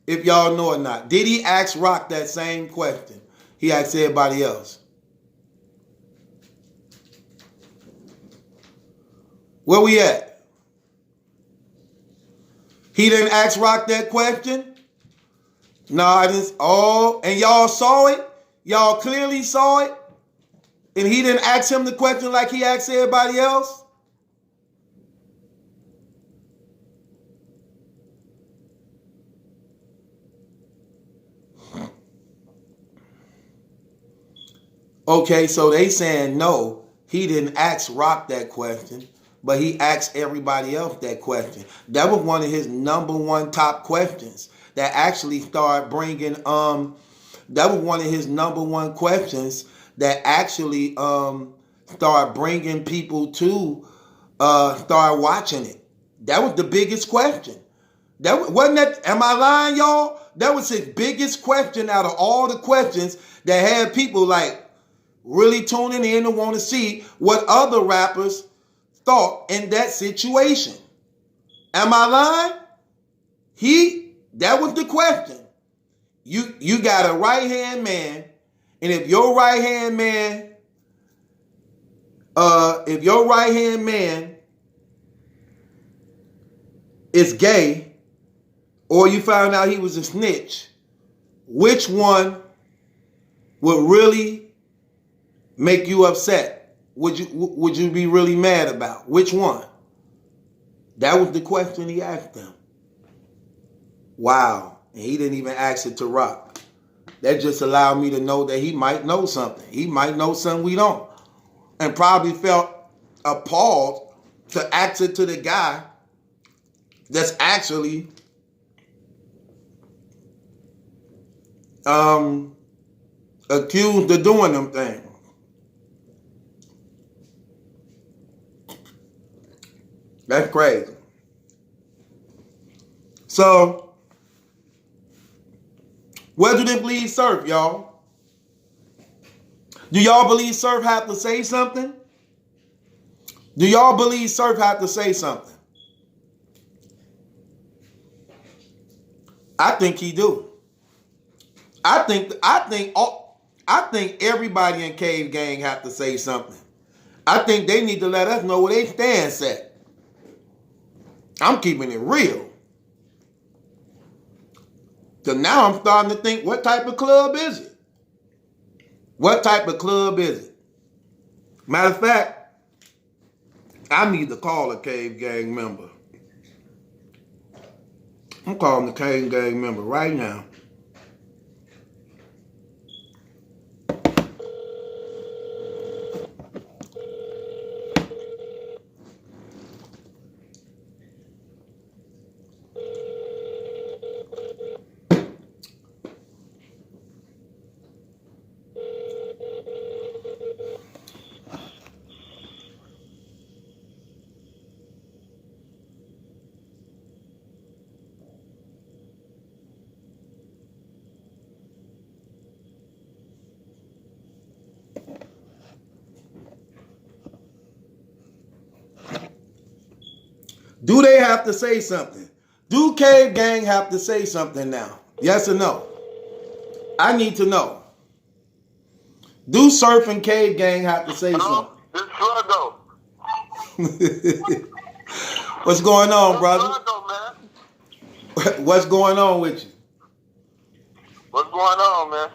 if y'all know or not. Did he ask Rock that same question he asked everybody else? Where we at? He didn't ask Rock that question? No, I didn't. Oh, and y'all saw it? Y'all clearly saw it? And he didn't ask him the question like he asked everybody else? Okay, so they saying no, he didn't ask Rock that question, but he asked everybody else that question. That was one of his number one top questions that actually started bringing, that was one of his number one questions that actually started bringing people to start watching it. That was the biggest question. Wasn't that, am I lying, y'all? That was his biggest question out of all the questions that had people like really tuning in to want to see what other rappers thought in that situation. Am I lying? That was the question. You got a right-hand man, and if your right-hand man is gay, or you found out he was a snitch, which one would really make you upset? Would you be really mad about? Which one? That was the question he asked them. Wow. And he didn't even ask it to Rock. That just allowed me to know that he might know something. He might know something we don't. And probably felt appalled to ask it to the guy that's actually accused of doing them things. That's crazy. So, where do they believe Surf, y'all? Do y'all believe Surf have to say something? Do y'all believe Surf have to say something? I think he do. I think everybody in Cave Gang have to say something. I think they need to let us know where they stand at. I'm keeping it real. So now I'm starting to think, what type of club is it? What type of club is it? Matter of fact, I need to call a Cave Gang member. I'm calling the Cave Gang member right now. Do they have to say something? Do Cave Gang have to say something now? Yes or no? I need to know. Do Surf and Cave Gang have to say something? It's Sluggo. What's going on, brother? Sluggo, man. What's going on with you? What's going on, man?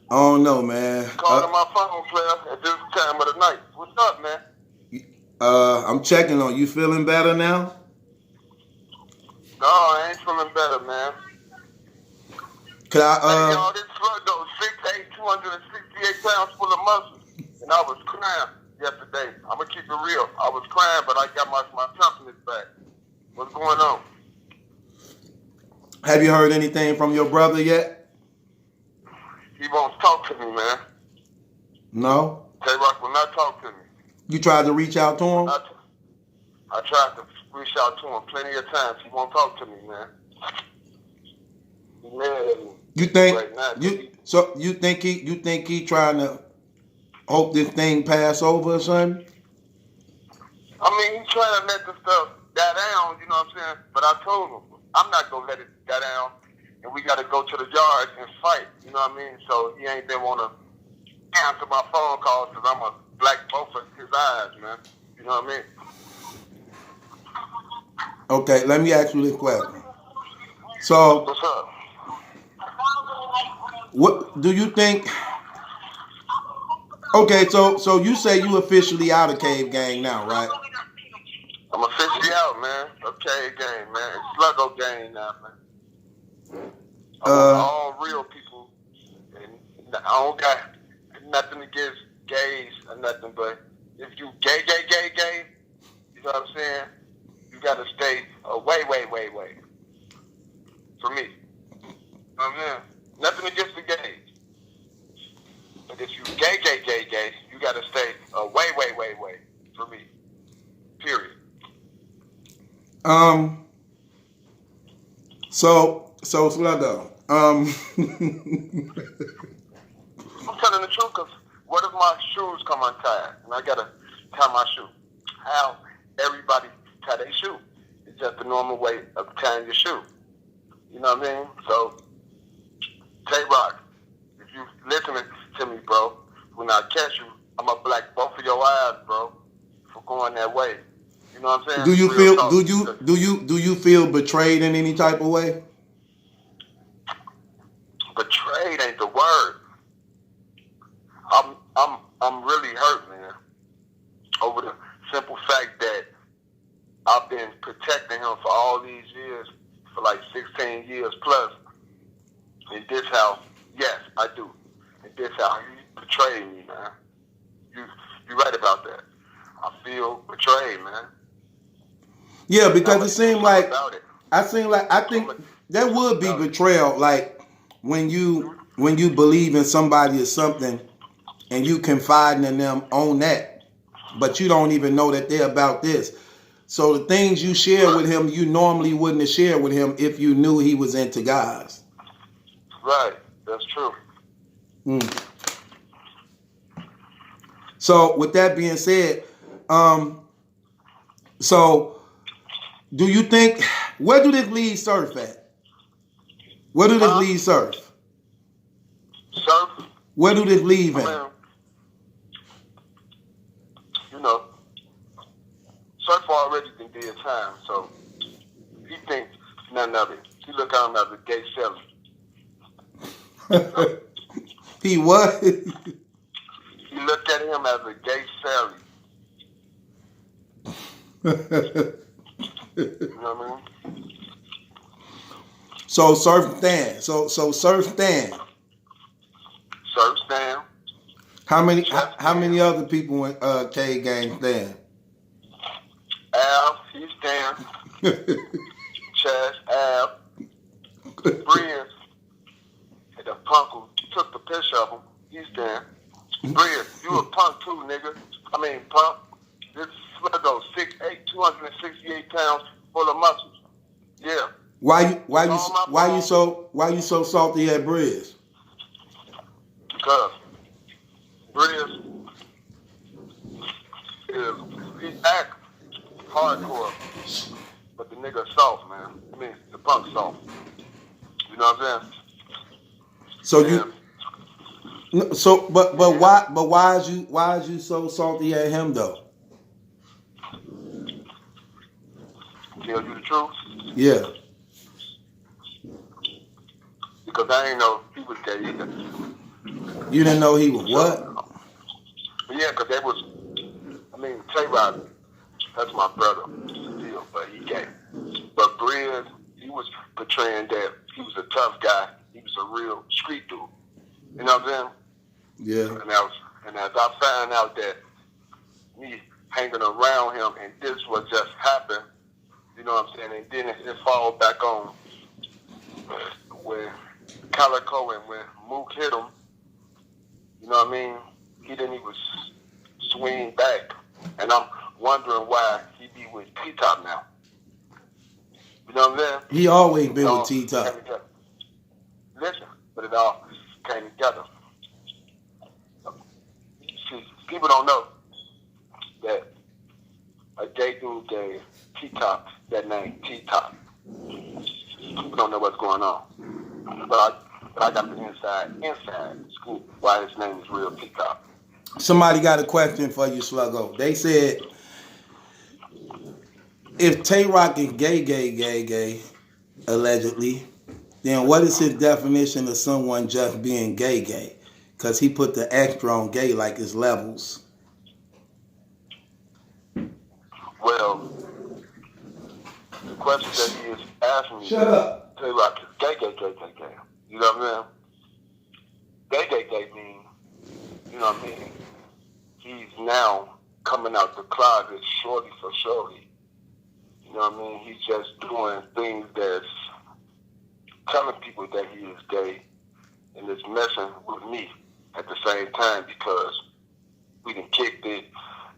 I don't know, man. Calling my phone player at this time of the night. What's up, man? I'm checking on you. Feeling better now? No, I ain't feeling better, man. Could Hey, I y'all, this Sluggo, 6'8", 268 pounds full of muscle. And I was crying yesterday. I'm going to keep it real. I was crying, but I got my confidence back. What's going on? have you heard anything from your brother yet? He won't talk to me, man. No? J-Rock will not talk to me. You tried to reach out to him? I tried to reach out to him plenty of times. He won't talk to me, man. He's mad at me. You think right now, you think he trying to hope this thing pass over or something? I mean, he's trying to let the stuff die down, you know what I'm saying? But I told him, I'm not going to let it die down, and we got to go to the yard and fight, you know what I mean? So he ain't been want to answer my phone calls because I'm a black both of his eyes, man. You know what I mean? Okay, let me ask you this question. So, What's up? what do you think? Okay, so you say you officially out of Cave Gang now, right? I'm officially out, man. Okay, game, man. It's Sluggo game now, man. I want all real people, and I don't got nothing against gays or nothing, but if you gay, you know what I'm saying? You gotta stay away from me. You know what I'm saying? Nothing against the gays. But if you gay, you gotta stay away from me. Period. So Sluggo. I'm telling the truth, because what if my shoes come untied and I gotta tie my shoe? How everybody tie their shoe? It's just the normal way of tying your shoe. You know what I mean? So, J-Rock, if you listening to me, bro, when I catch you, I'm gonna black both of your eyes, bro, for going that way. You know what I'm saying? Do you Real feel talk. do you feel betrayed in any type of way? Betrayed ain't the word. I'm really hurt, man, over the simple fact that I've been protecting him for all these years, for like 16 years plus. In this house, yes, I do. In this house, he betrayed me, man. You right about that. I feel betrayed, man. Yeah, because it seemed like I think that would be About it. betrayal. Like when you believe in somebody or something and you confide in them on that, but you don't even know that they're about this. So the things you share with him, you normally wouldn't have shared with him if you knew he was into guys. Right. That's true. Mm. So with that being said, so do you think, where do this lead Surf at? Where do this lead Surf? Surf? Where do this leave I him? mean, you know, Surf already been did time, so he thinks nothing of it. He look at him as a gay Sally. He what? He looked at him as a gay Sally. You know what I mean? So Surf Stan. So Surf Stan. Surf Stan. How many other people in K Gang Stan? Al, he's Stan. Chaz, Al. Brian. And the punk who took the piss of him, he's Stan. Brian, you a punk too, nigga. I mean, punk. This Sluggo, 6'8", 268 pounds, full of muscles. Yeah. Why you so salty at Briz? Because Briz he act hardcore, but the nigga soft, man. I mean, the punk soft. You know what I'm saying? So Yeah. why is you so salty at him though? Tell you the truth? Yeah. Because I ain't know he was gay either. You didn't know he was what? But yeah, because they was, I mean, Tay-Rod, that's my brother, still, but he gay. But Briz, he was portraying that he was a tough guy. He was a real street dude. You know what I'm saying? Yeah. And as I found out that me hanging around him and this was just happened, you know what I'm saying? And then it followed back on when Calico and when Mook hit him, you know what I mean? He didn't even swing back. And I'm wondering why he be with T-Top now. You know what I'm saying? He always been with T-Top. Listen, but it all came together. See, people don't know that a gay dude gave T-Top that name, T-Top. People don't know what's going on. But I got the inside scoop why his name is real T-Top. Somebody got a question for you, Sluggo. They said, if Tay-Rock is gay, allegedly, then what is his definition of someone just being gay? Because he put the extra on gay like his levels. Well, the question that he is asking me, Shut up. Tay-Rock is gay. You know what I mean? Gay mean, you know what I mean? He's now coming out the closet shorty for shorty. You know what I mean? He's just doing things that's telling people that he is gay and it's messing with me at the same time because we done kicked it,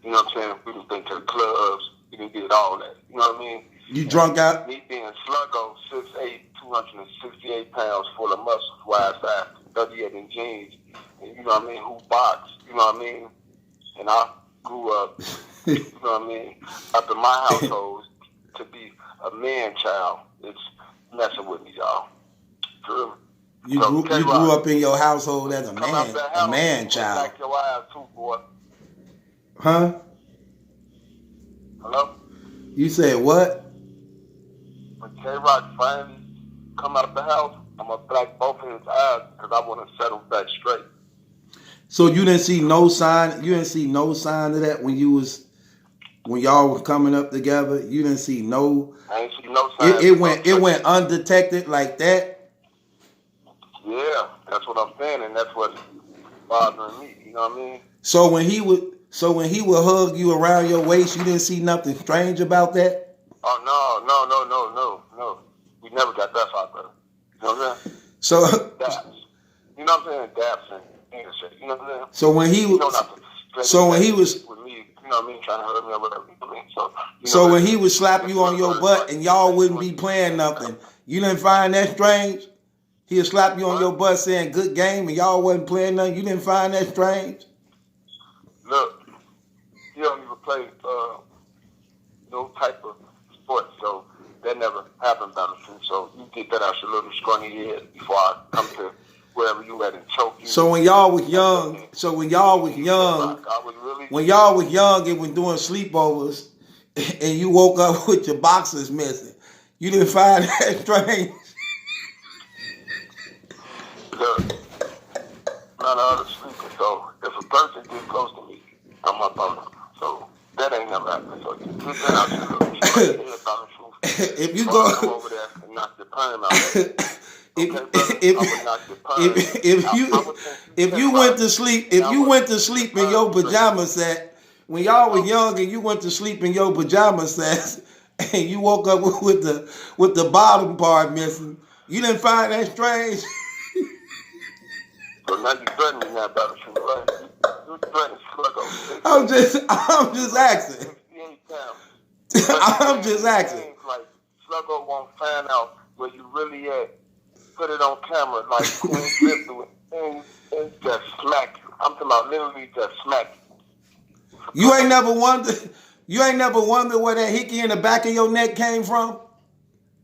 you know what I'm saying? We done been to the clubs, we done did all that. You know what I mean? You drunk out? Me being Sluggo, 6'8", 268 pounds, full of muscles, wide side, 38 in jeans, and you know what I mean, who box, you know what I mean? And I grew up, you know what I mean, up in my household to be a man child. It's messing with me, y'all. True. You grew up in your household as a man child. Back your eyes too, boy. Huh? Hello? You said what? When Tay-Rock finally come out of the house, I'm going to black both of his eyes because I want to set him back straight. So you didn't see no sign? You didn't see no sign of that when y'all was coming up together? You didn't see no? I ain't see no sign. It went undetected like that? Yeah, that's what I'm saying, and that's what's bothering me. You know what I mean? So when he would hug you around your waist, you didn't see nothing strange about that? Oh no. We never got that far, brother. You know what I'm saying? So Daps. You know what I'm saying? Daps and shit. You know what I'm saying? So when he was, You know not to so when he was, with me, you know what I mean, trying to hurt me or whatever. You know what I mean? So when he would slap you on your butt and y'all wouldn't be playing nothing, you didn't find that strange? He'd slap you on your butt saying good game and y'all wasn't playing nothing. You didn't find that strange? Look, he don't even play no type of sport, so that never happened, Donaldson. So you get that out your little scrawny head before I come to wherever you at and choke you. So when y'all was young, when y'all was young and was doing sleepovers and you woke up with your boxers missing, you didn't find that strange? Look, none of other sleeping, so if a person gets close to me, I'm up on them. So that ain't never happened. So you get that out your little scrawny head, Donaldson. If you Go go over there and knock your perm out. If you went to sleep in your pajama set, when y'all was young and you went to sleep in your pajama set and you woke up with the bottom part missing, you didn't find that strange? So now you threaten me now, brother. Right? You threaten Sluggo. I'm just asking. 68 pounds. I'm just asking. Like Sluggo won't find out where you really at. Put it on camera like Queen Elizabeth and just smack you. I'm talking about literally just smack you. You ain't never wondered where that hickey in the back of your neck came from?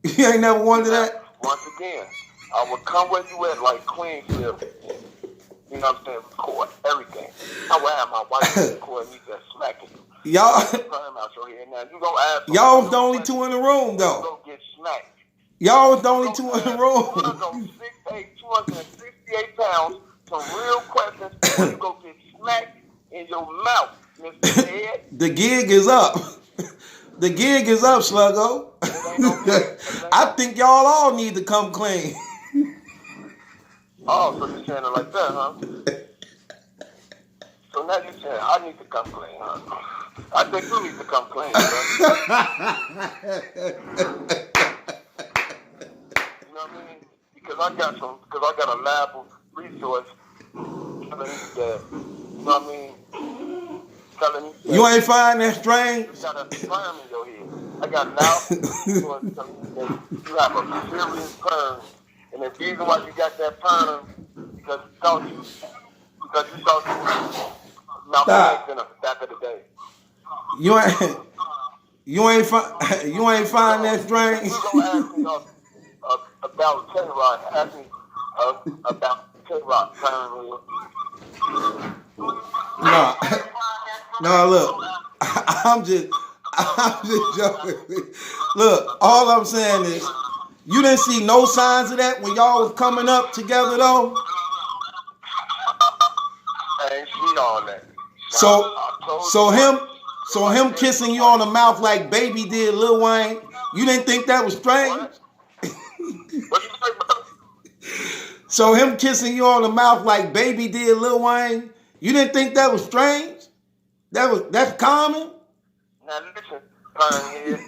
You ain't never wondered that? Once again, I would come where you at like Queen Elizabeth. You know what I'm saying? Record everything. I would have my wife record me just smacking you. Y'all was the only two in the room though. Go get smacked. Y'all was the only two in the room. 268 pounds, some real questions, and you go get smacked in your mouth, Mr. Head. The gig is up. The gig is up, Sluggo. I think y'all all need to come clean. Oh, so you're saying it like that, huh? So now you're saying I need to come clean, huh? I think you need to come clean, You know what I mean? Because I got a lab resource telling me that, you know what I mean? Telling me that You ain't find that strange? you got a perm in your head. I got an lab resource telling me that you have a serious perm. And the reason why you got that perm because you thought you Malcolm X in the back of the day. You ain't find that strange? You gonna ask me about K-Rock. Ask me about K-Rock. No, look. I'm just joking. Look, all I'm saying is, you didn't see no signs of that when y'all was coming up together though? I ain't seen all that. So him kissing you on the mouth like Baby did Lil Wayne, you didn't think that was strange? What you say, brother? So him kissing you on the mouth like Baby did Lil Wayne, you didn't think that was strange? That's common? Now listen, perm head,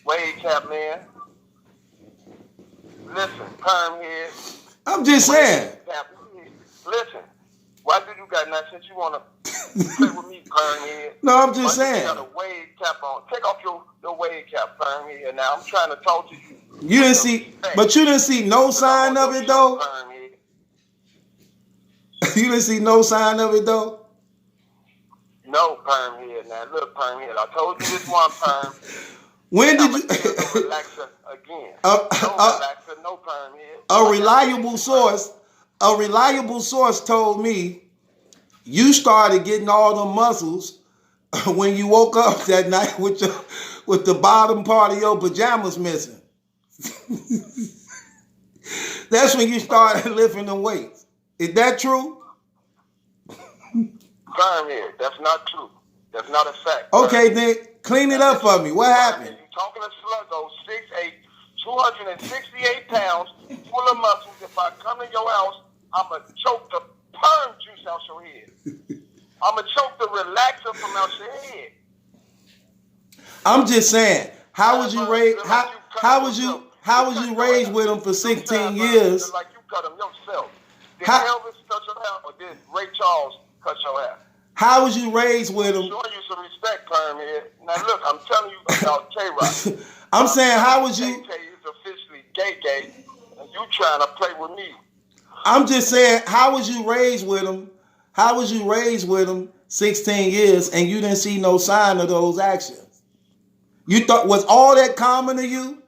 wave cap man. Listen, perm head. I'm just saying. Listen, why do you got nothing since you want to play with me, perm head? No, I'm just saying. You got a wave cap on. Take off your wave cap, perm head. Now I'm trying to talk to you. You didn't see, but you didn't see no sign of it though? You didn't see no sign of it though? No, perm head. Now look, perm head. I told you this one perm. When did you? Relaxer again. No relaxer, no perm head. A reliable source told me you started getting all the muscles when you woke up that night with the bottom part of your pajamas missing. That's when you started lifting the weights. Is that true? Perm head. That's not true. That's not a fact. Okay, then clean it up for me. What happened? You talking to Sluggo, 6'8", 268 pounds, full of muscles. If I come to your house, I'ma choke the perm juice out your head. I'ma choke the relaxer from out your head. I'm just saying, how was you raised? How was you raised with him for 16 years? Like you cut him yourself. Did Elvis cut your hair or did Ray Charles cut your hair? How was you raised with him? Showing you some respect, Pyramid. Now look, I'm telling you about Tay-Rock. I'm saying, how was you? Tay is officially gay, and you trying to play with me. I'm just saying, how was you raised with him? How was you raised with him 16 years and you didn't see no sign of those actions? You thought, was all that common to you?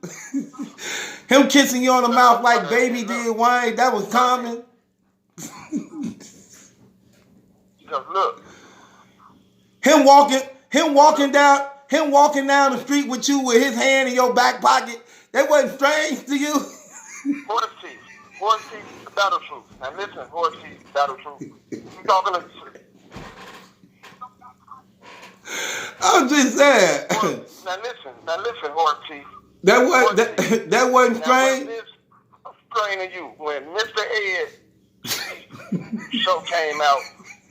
Him kissing you on the mouth like baby did Wayne, that was common? Because look. Him walking down the street with you with his hand in your back pocket, that wasn't strange to you? Horse teeth, battle truth. Now listen, horse teeth, battle truth. You talking to... I'm just saying. Now listen, horse teeth. That wasn't strange? Now what's strange to you? When Mr. Ed show came out,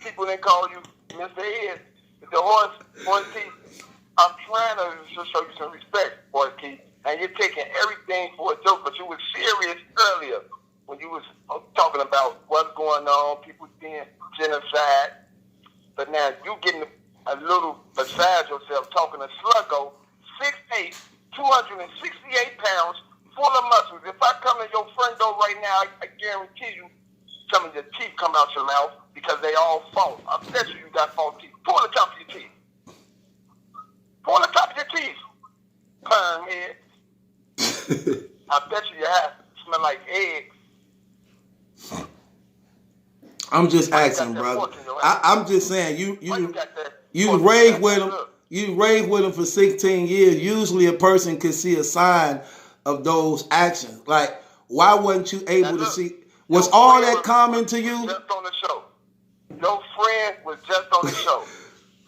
people didn't call you Mr. Ed. The horse teeth. I'm trying to show you some respect, horse teeth. And you're taking everything for a joke, but you were serious earlier when you was talking about what's going on, people being genocide. But now you getting a little beside yourself talking to Sluggo, 6'8", 268 pounds, full of muscles. If I come in your front door right now, I guarantee you some of your teeth come out your mouth because they all false. I bet you got false teeth. Pull the top of your teeth. Pull the top of your teeth. Perm head. I bet you have. Smell like eggs. I'm just asking, brother. I'm just saying, you was raised with him. You raised with him for 16 years. Usually a person could see a sign of those actions. Like, why wasn't you able to see? Was all that common to you? Just on the show. Your friend was just on the show.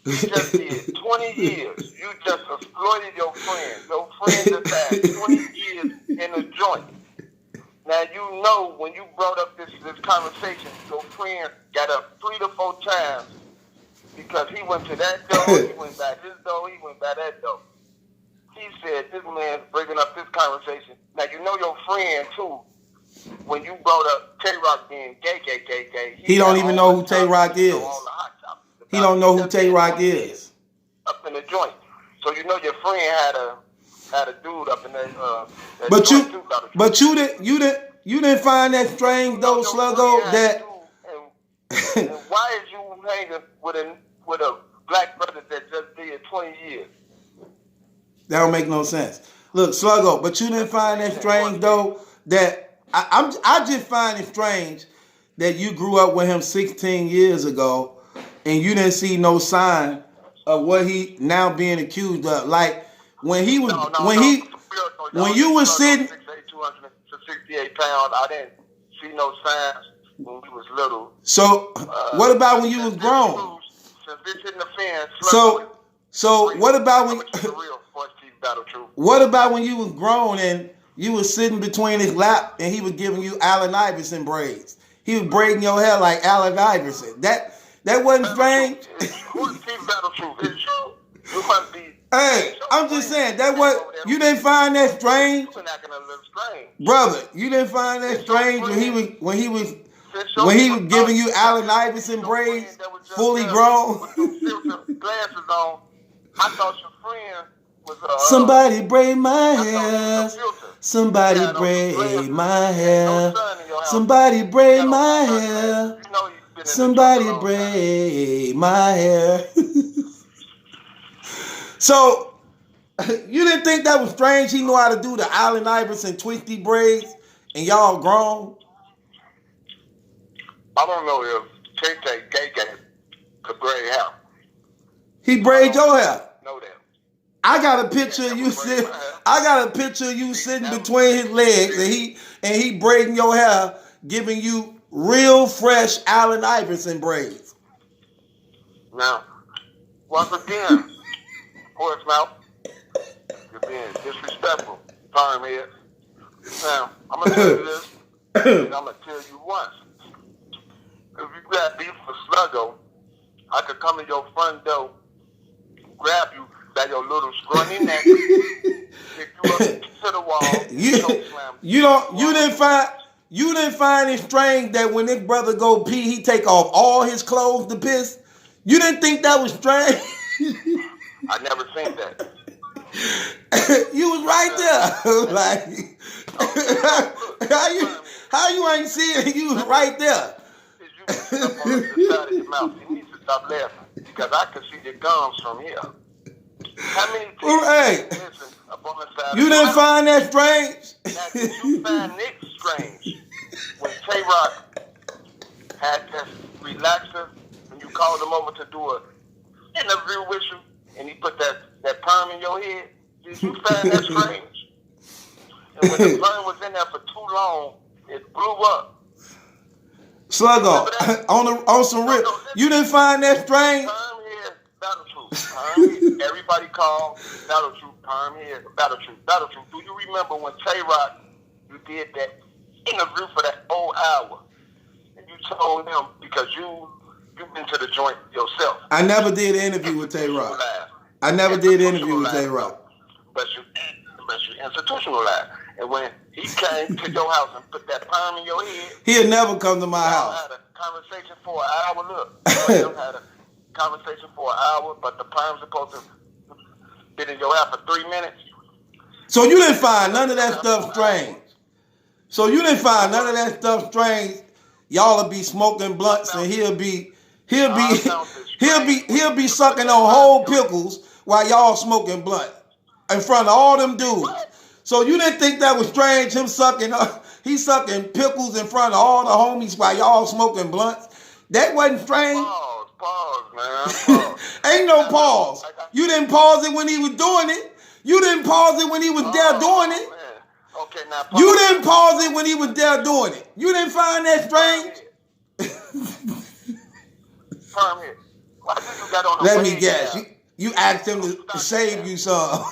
You just did 20 years. You just exploited your friend. Your friend just had 20 years in a joint. Now you know when you brought up this conversation, your friend got up 3 to 4 times because he went to that door, he went by this door, he went by that door. He said, this man's bringing up this conversation. Now you know your friend too, when you brought up Tay-Rock being gay. He don't even know who Tay-Rock is. He don't know who Tay-Rok is. Up in the joint. So you know your friend had a dude up in that But you didn't find that strange though, Sluggo, that and why is you hanging with a black brother that just did 20 years? That don't make no sense. Look, Sluggo, but you didn't find that strange though, that I just find it strange that you grew up with him 16 years ago and you didn't see no sign of what he now being accused of. Like when he was when you was sitting 268 pounds, I didn't see no signs when we was little. So what about when you was grown? Since this hitting the fence. So what about when what about when you was grown and you was sitting between his lap and he was giving you Allen Iverson braids? He was braiding your hair like Allen Iverson. That wasn't strange. Hey, I'm just saying you didn't find that strange, brother. You didn't find that strange when he was giving you Allen Iverson braids, fully grown. Glasses on. I thought your friend was somebody braid my hair. Somebody braid my hair. Somebody braid my hair. Somebody braid my hair. So, you didn't think that was strange? He knew how to do the Allen Iverson twisty braids, and y'all grown? I don't know if Tay could braid hair. He braid your hair? Know that. I got a picture of you sitting. I got a picture of you sitting between his legs, and he braiding your hair, giving you real fresh Allen Iverson braids. Now, once again, horse mouth, you're being disrespectful, Perm head. Now, I'm gonna tell you this, and I'm gonna tell you once. If you got beef for Sluggo, I could come to your front door, grab you by your little scrawny neck, pick you up to the wall, You didn't find it strange that when this brother go pee, he take off all his clothes to piss? You didn't think that was strange? I never seen that. You was right there. Like, how you ain't see it? You was right there. Is you put up on the side of your mouth. You need to stop laughing because I can see your gums from here. How many people Hey, listen up on the side you of your didn't mouth? find that strange? Now, did you find Nick strange when Tay-Rock had that relaxer when you called him over to do an interview with you and he put that perm in your head? Did you find that strange? And when the perm was in there for too long, it blew up. Sluggo, on some real, you didn't find that strange? Perm head, battle truth. Perm head. Everybody called battle truth. Perm head, battle truth. Battle truth. Do you remember when Tay-Rock, you did that interview for that whole hour? And you told him because you've been to the joint yourself. I never did an interview with Tay-Rock. I never did an interview with Tay-Rock. But you institutionalized. And when he came to your house and put that perm in your head, He'll never come to my y'all house. had a conversation for an hour. Look, y'all had a conversation for an hour, but the perm's supposed to be in your hair for 3 minutes. So you didn't find none of that stuff strange. So you didn't find none of that stuff strange. Y'all will be smoking blunts and he'll be sucking on whole pickles while y'all smoking blunt in front of all them dudes. So you didn't think that was strange? Him sucking pickles in front of all the homies while y'all smoking blunts. That wasn't strange. Pause, man. Pause. Ain't no pause. You didn't pause it when he was doing it. You didn't pause it when he was there doing it. Man. Okay, now pause. You didn't pause it when he was there doing it. You didn't find that strange? Perm head. Why did you got on the Let me wig guess. now? You asked him to save you some.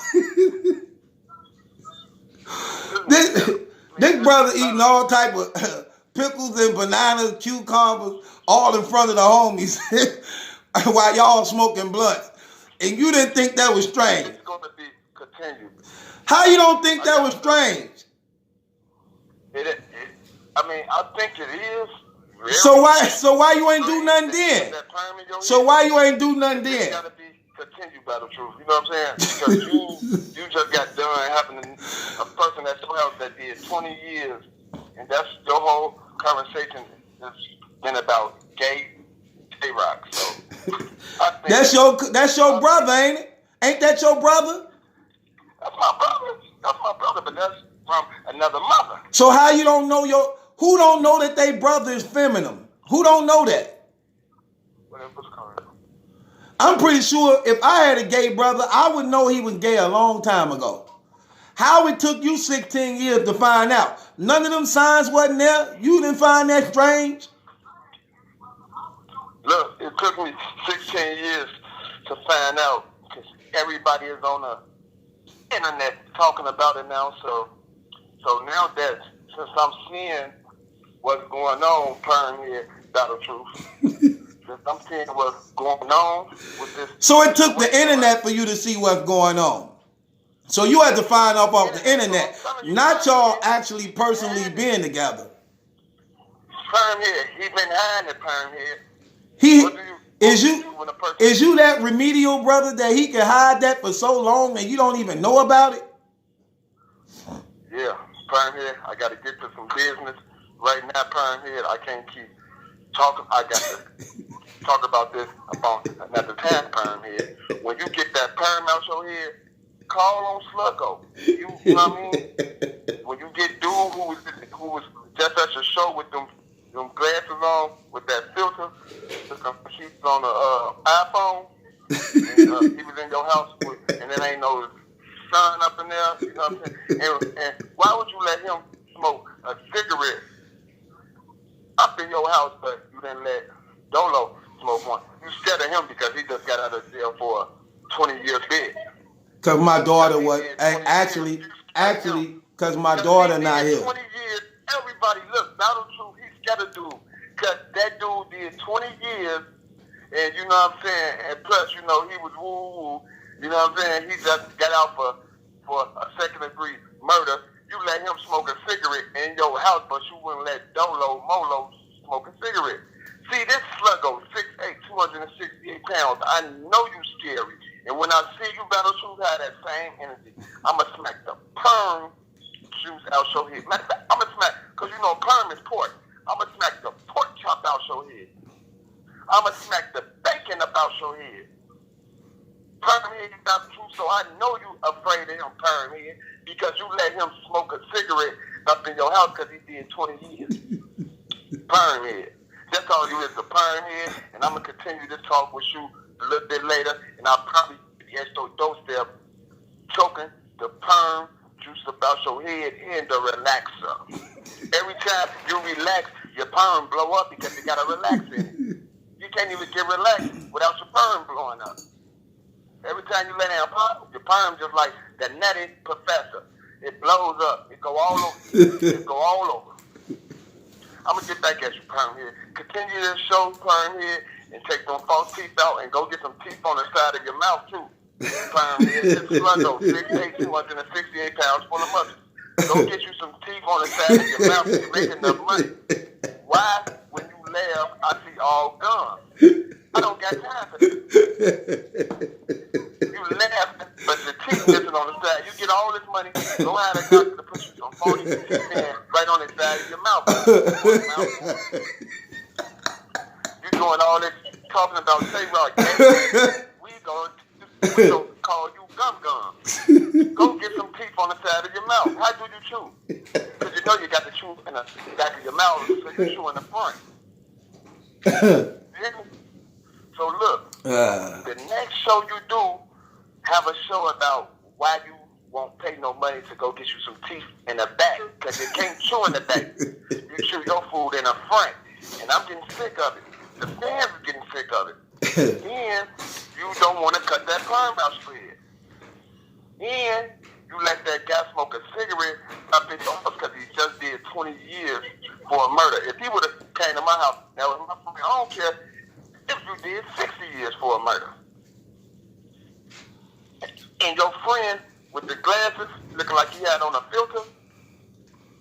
This brother eating all type of pickles and bananas, cucumbers, all in front of the homies while y'all smoking blunts. And you didn't think that was strange. It's going to be continued. How you don't think that was strange? I think it is. So why you ain't do nothing then? So why you ain't do nothing It's then? got to be continued, battle truth. You know what I'm saying? Because you just got done having a person at your house that did 20 years, and that's your whole conversation has been about gay Tay-Rock. So I think That's your brother, ain't it? Ain't that your brother? that's my brother. That's my brother, but that's from another mother. So how you don't know who don't know that they brother is feminine? Who don't know that? What's going on? I'm pretty sure if I had a gay brother, I would know he was gay a long time ago. How it took you 16 years to find out? None of them signs wasn't there? You didn't find that strange? Look, it took me 16 years to find out because everybody is on the internet talking about it now. So now that since I'm seeing what's going on, perm here, battle truth. Since I'm seeing what's going on with this. So it took the internet for you to see what's going on. So you had to find out off the internet, not y'all actually personally being together. Perm here, he been hiding it, perm here. Is you that remedial brother that he can hide that for so long and you don't even know about it? Yeah, perm here. I got to get to some business right now, perm here. I can't keep talking. I got to talk about this about another time, perm here. When you get that perm out your head, call on Sluggo. You know what I mean? When you get dude who was just at your show with them glasses on with that filter, she's on the iPhone. And, he was in your house and there ain't no sun up in there. You know what I'm saying? And why would you let him smoke a cigarette up in your house, but you didn't let Dolo smoke one? You scared of him because he just got out of jail for a 20-year bid. Cause my daughter was actually, cause my daughter not here. 20 years, everybody look. Battle truth, he's scared of dude. Cause that dude did 20 years, and you know what I'm saying. And plus, you know, he was woo. You know what I'm saying. He just got out for a second-degree murder. You let him smoke a cigarette in your house, but you wouldn't let Molo smoke a cigarette. See, this Sluggo, 6'8", 268 pounds. I know you scary. And when I see you Battle Truth have that same energy, I'ma smack the perm juice out your head. Matter of fact, I'ma smack, because you know perm is pork. I'ma smack the pork chop out your head. I'ma smack the bacon about your head. Perm head Battle Truth, so I know you afraid of him, perm head, because you let him smoke a cigarette up in your house because he did 20 years. Perm head. That's all you is, a perm head, and I'm going to continue this talk with you a little bit later, and I'll probably be at your doorstep choking the perm juice about your head and the relaxer. Every time you relax, your perm blow up because you got to relax in it. You can't even get relaxed without your perm blowing up. Every time you lay down, your perm just like the nutty professor. It blows up. It go all over. It go all over. I'm going to get back at you, perm head. Continue this show, perm head, and take them false teeth out and go get some teeth on the side of your mouth, too. Perm head, it's Sluggo, 6'8", 268 pounds, full of muscle. Go get you some teeth on the side of your mouth and you're making enough money. Why? When you laugh, I see all gums. I don't got time for this. You laugh, but the teeth missing on the side. You get all this money, go out and doctor to put you some 40 teeth in right on the side of your mouth. You doing all this talking about Tay-Rock. We gonna call you gum. Go get some teeth on the side of your mouth. How do you chew? Because you know you got the chew in the back of your mouth, so you chew in the front. So look, the next show you do, have a show about why you won't pay no money to go get you some teeth in the back, because you can't chew in the back. You chew your food in the front, and I'm getting sick of it. The fans are getting sick of it. And you don't want to cut that perm out your head. And you let that guy smoke a cigarette up in your house because he just did 20 years for a murder. If he would have came to my house, that was my friend. I don't care if you did 60 years for a murder. And your friend with the glasses looking like he had on a filter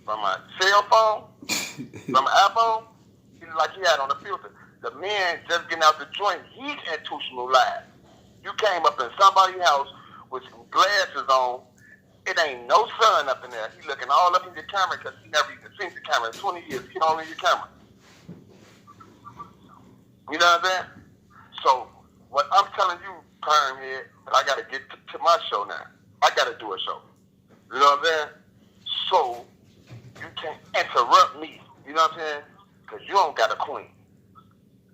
from a cell phone, from an iPhone, he looked like he had on a filter. The man just getting out the joint, he's institutionalized. You came up in somebody's house with some glasses on. It ain't no sun up in there. He looking all up in your camera because he never even seen the camera in 20 years. He don't in your camera. You know what I'm saying? So, what I'm telling you, perm head, that I got to get to my show now. I got to do a show. You know what I'm saying? So, you can't interrupt me. You know what I'm saying? Because you don't got a queen.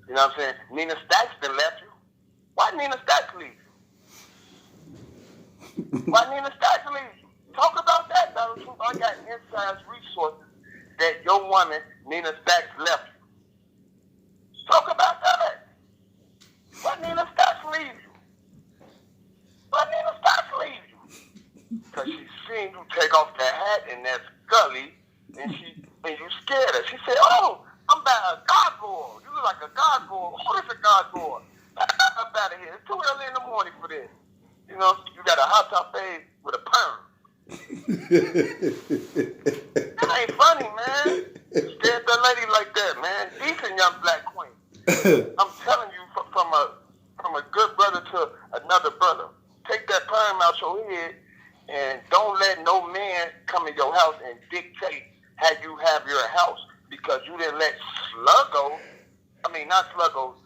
You know what I'm saying? Nina Stacks done left you. Why Nina Stacks leave you? Why Nina Stacks leave you? Talk about that, Battle Truth. I got inside resources that your woman, Nina Stacks, left you. Talk about that. Why Nina Stacks leave you? Why Nina Stacks leave you? Because she seen you take off that hat and that scully, and you scared her. She said, "Oh, I'm by a gargoyle. You look like a gargoyle. Oh, it's a gargoyle. I'm out of here. It's too early in the morning for this. You know, you got a hot top fade with a perm." That ain't funny, man. You scared that lady like that, man. Decent young black queen. I'm telling you, from a good brother to another brother, take that perm out your head and don't let no man come in your house and dictate how you have your house, because you didn't let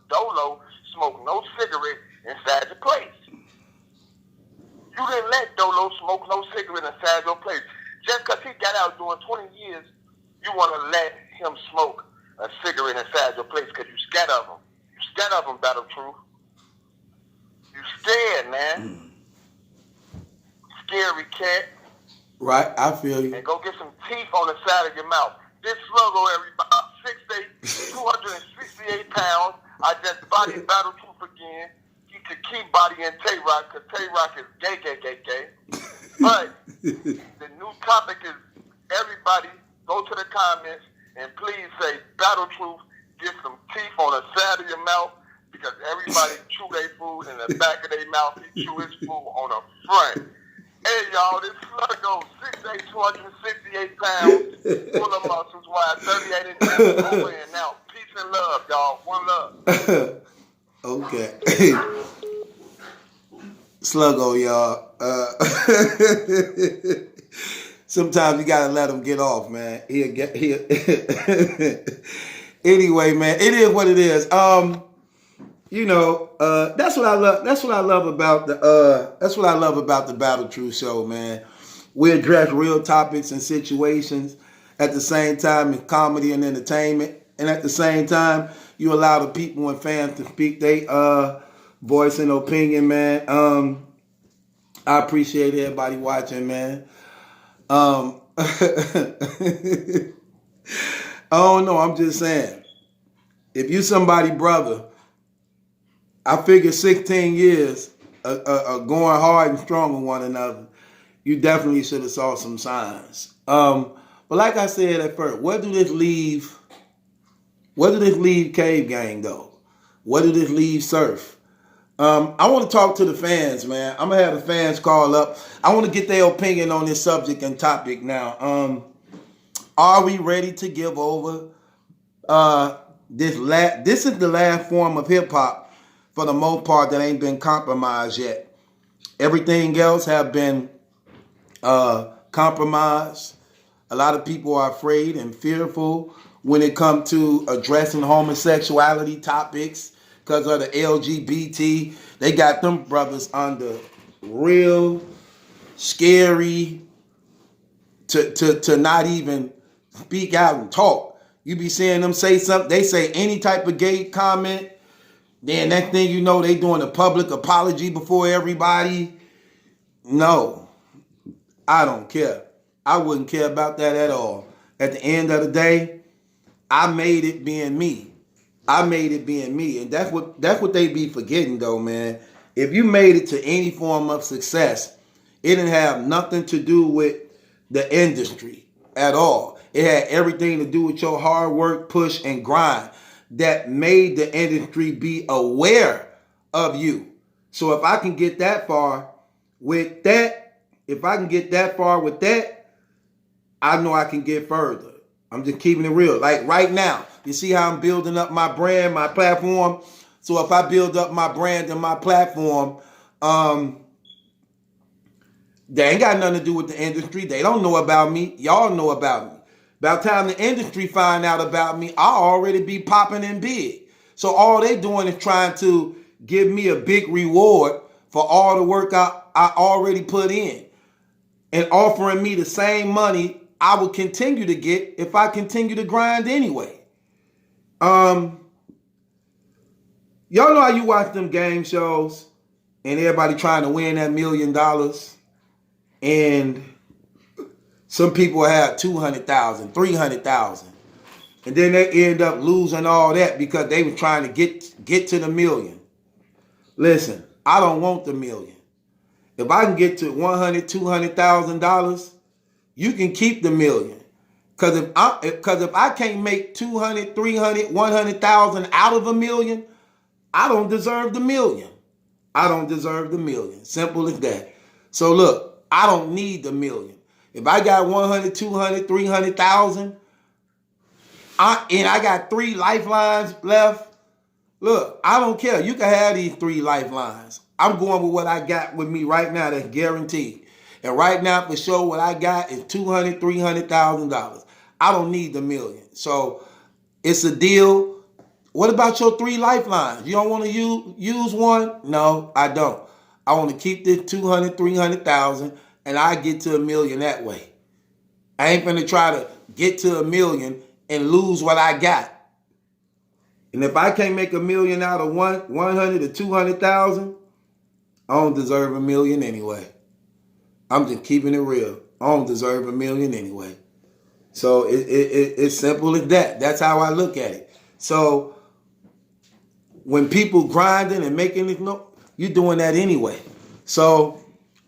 Dolo smoke no cigarette inside your place. You didn't let Dolo smoke no cigarette inside your place. Just because he got out doing 20 years, you want to let him smoke a cigarette inside your place because you scared of him. You scared of him, Battle Truth. You scared, man. Scary cat. Right, I feel you. And go get some teeth on the side of your mouth. This Sluggo, everybody, 6'8", 268 pounds. I just bodied Battle Truth again. He could keep bodying Tay-Rock because Tay-Rock is gay. But the new topic is, everybody go to the comments and please say, Battle Truth, get some teeth on the side of your mouth, because everybody chew their food in the back of their mouth. He chew his food on the front. Hey, y'all, this Sluggo, 6'8", 268 pounds, full of muscles, wide, 38 inches, over and out. Peace and love, y'all. One love. Okay. Sluggo, y'all. Sometimes you gotta let him get off, man. He'll Anyway, man, it is what it is. That's what I love. That's what I love about the Battle Truth Show, man. We address real topics and situations at the same time in comedy and entertainment, and at the same time, you allow the people and fans to speak their voice and opinion, man. I appreciate everybody watching, man. I don't know. I'm just saying, if you somebody brother, I figure 16 years going hard and strong with one another, you definitely should have saw some signs. But like I said at first, where do this leave Cave Gang though? Where do this leave Surf? I want to talk to the fans, man. I'm gonna have the fans call up. I want to get their opinion on this subject and topic now. Are we ready to give over? This is the last form of hip hop, for the most part, that ain't been compromised yet. Everything else have been compromised. A lot of people are afraid and fearful when it comes to addressing homosexuality topics because of the LGBT. They got them brothers under real scary to not even speak out and talk. You be seeing them say something, they say any type of gay comment, then next thing you know, they doing a public apology before everybody. No, I don't care. I wouldn't care about that at all. At the end of the day, I made it being me. I made it being me. And that's what they be forgetting though, man. If you made it to any form of success, it didn't have nothing to do with the industry at all. It had everything to do with your hard work, push, and grind that made the industry be aware of you. So if I can get that far with that, I know I can get further. I'm just keeping it real. Like right now, you see how I'm building up my brand, my platform? So if I build up my brand and my platform, they ain't got nothing to do with the industry. They don't know about me. Y'all know about me. By the time the industry find out about me, I'll already be popping and big. So all they doing is trying to give me a big reward for all the work I already put in, and offering me the same money I will continue to get if I continue to grind anyway. Y'all know how you watch them game shows and everybody trying to win that $1 million, and some people have 200,000, 300,000, and then they end up losing all that because they were trying to get to the $1 million. Listen, I don't want the $1 million. If I can get to $100,000, $200,000, you can keep the $1 million. Because if I can't make 200, 300, 100,000 out of $1 million, I don't deserve the $1 million. I don't deserve the $1 million. Simple as that. So look, I don't need the $1 million. If I got 100, 200, 300,000, and I got 3 lifelines left, look, I don't care. You can have these 3 lifelines. I'm going with what I got with me right now that's guaranteed. And right now, for sure, what I got is $200,000, $300,000. I don't need the $1 million. So it's a deal. What about your 3 lifelines? You don't want to use one? No, I don't. I want to keep this 200,000, 300,000, and I get to $1 million that way. I ain't finna try to get to $1 million and lose what I got. And if I can't make $1 million out of 100 to 200,000, I don't deserve $1 million anyway. I'm just keeping it real. I don't deserve $1 million anyway. So it's simple as that. That's how I look at it. So when people grinding and making it, you're doing that anyway. So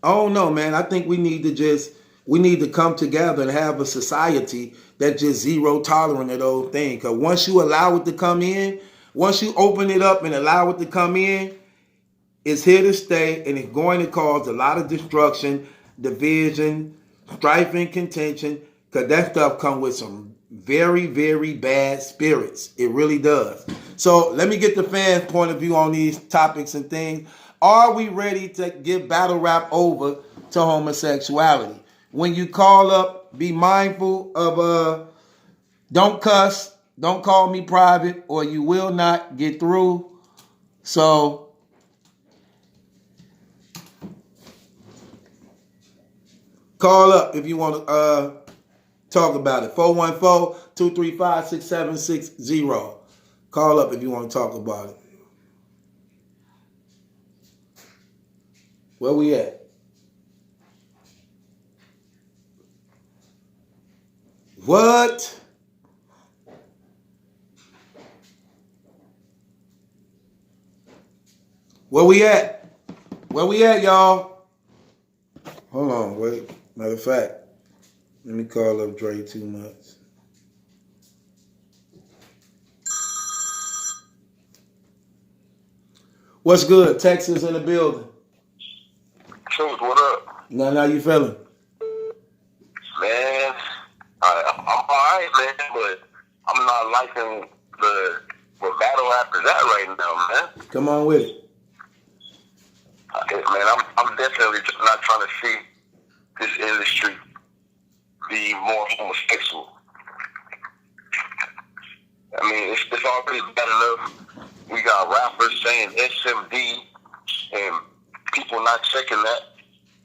I don't know, man. I think we need to come together and have a society that's just zero tolerant of those things. Because once you allow it to come in, once you open it up and allow it to come in, it's here to stay, and it's going to cause a lot of destruction, division, strife, and contention, because that stuff comes with some very, very bad spirits. It really does. So let me get the fans' point of view on these topics and things. Are we ready to give battle rap over to homosexuality? When you call up, be mindful of don't cuss, don't call me private, or you will not get through. So call up if you want to talk about it. 414-235-6760. Call up if you want to talk about it. Where we at? What? Where we at? Where we at, y'all? Hold on, wait. Matter of fact, let me call up Dre too much. What's good? Texas in the building. Shoes, what up? Now you feeling? Man, I'm alright, man, but I'm not liking the battle after that right now, man. Come on with it. Man, I'm definitely just not trying to see this industry be more homosexual. I mean, it's already bad enough. We got rappers saying SMD and people not checking that.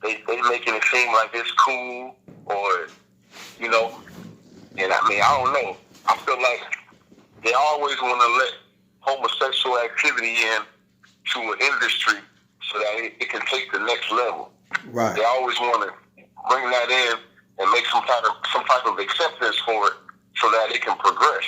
They making it seem like it's cool or, you know, and I mean, I don't know. I feel like they always want to let homosexual activity in to an industry so that it can take the next level. Right. They always want to bring that in and make some type of acceptance for it so that it can progress.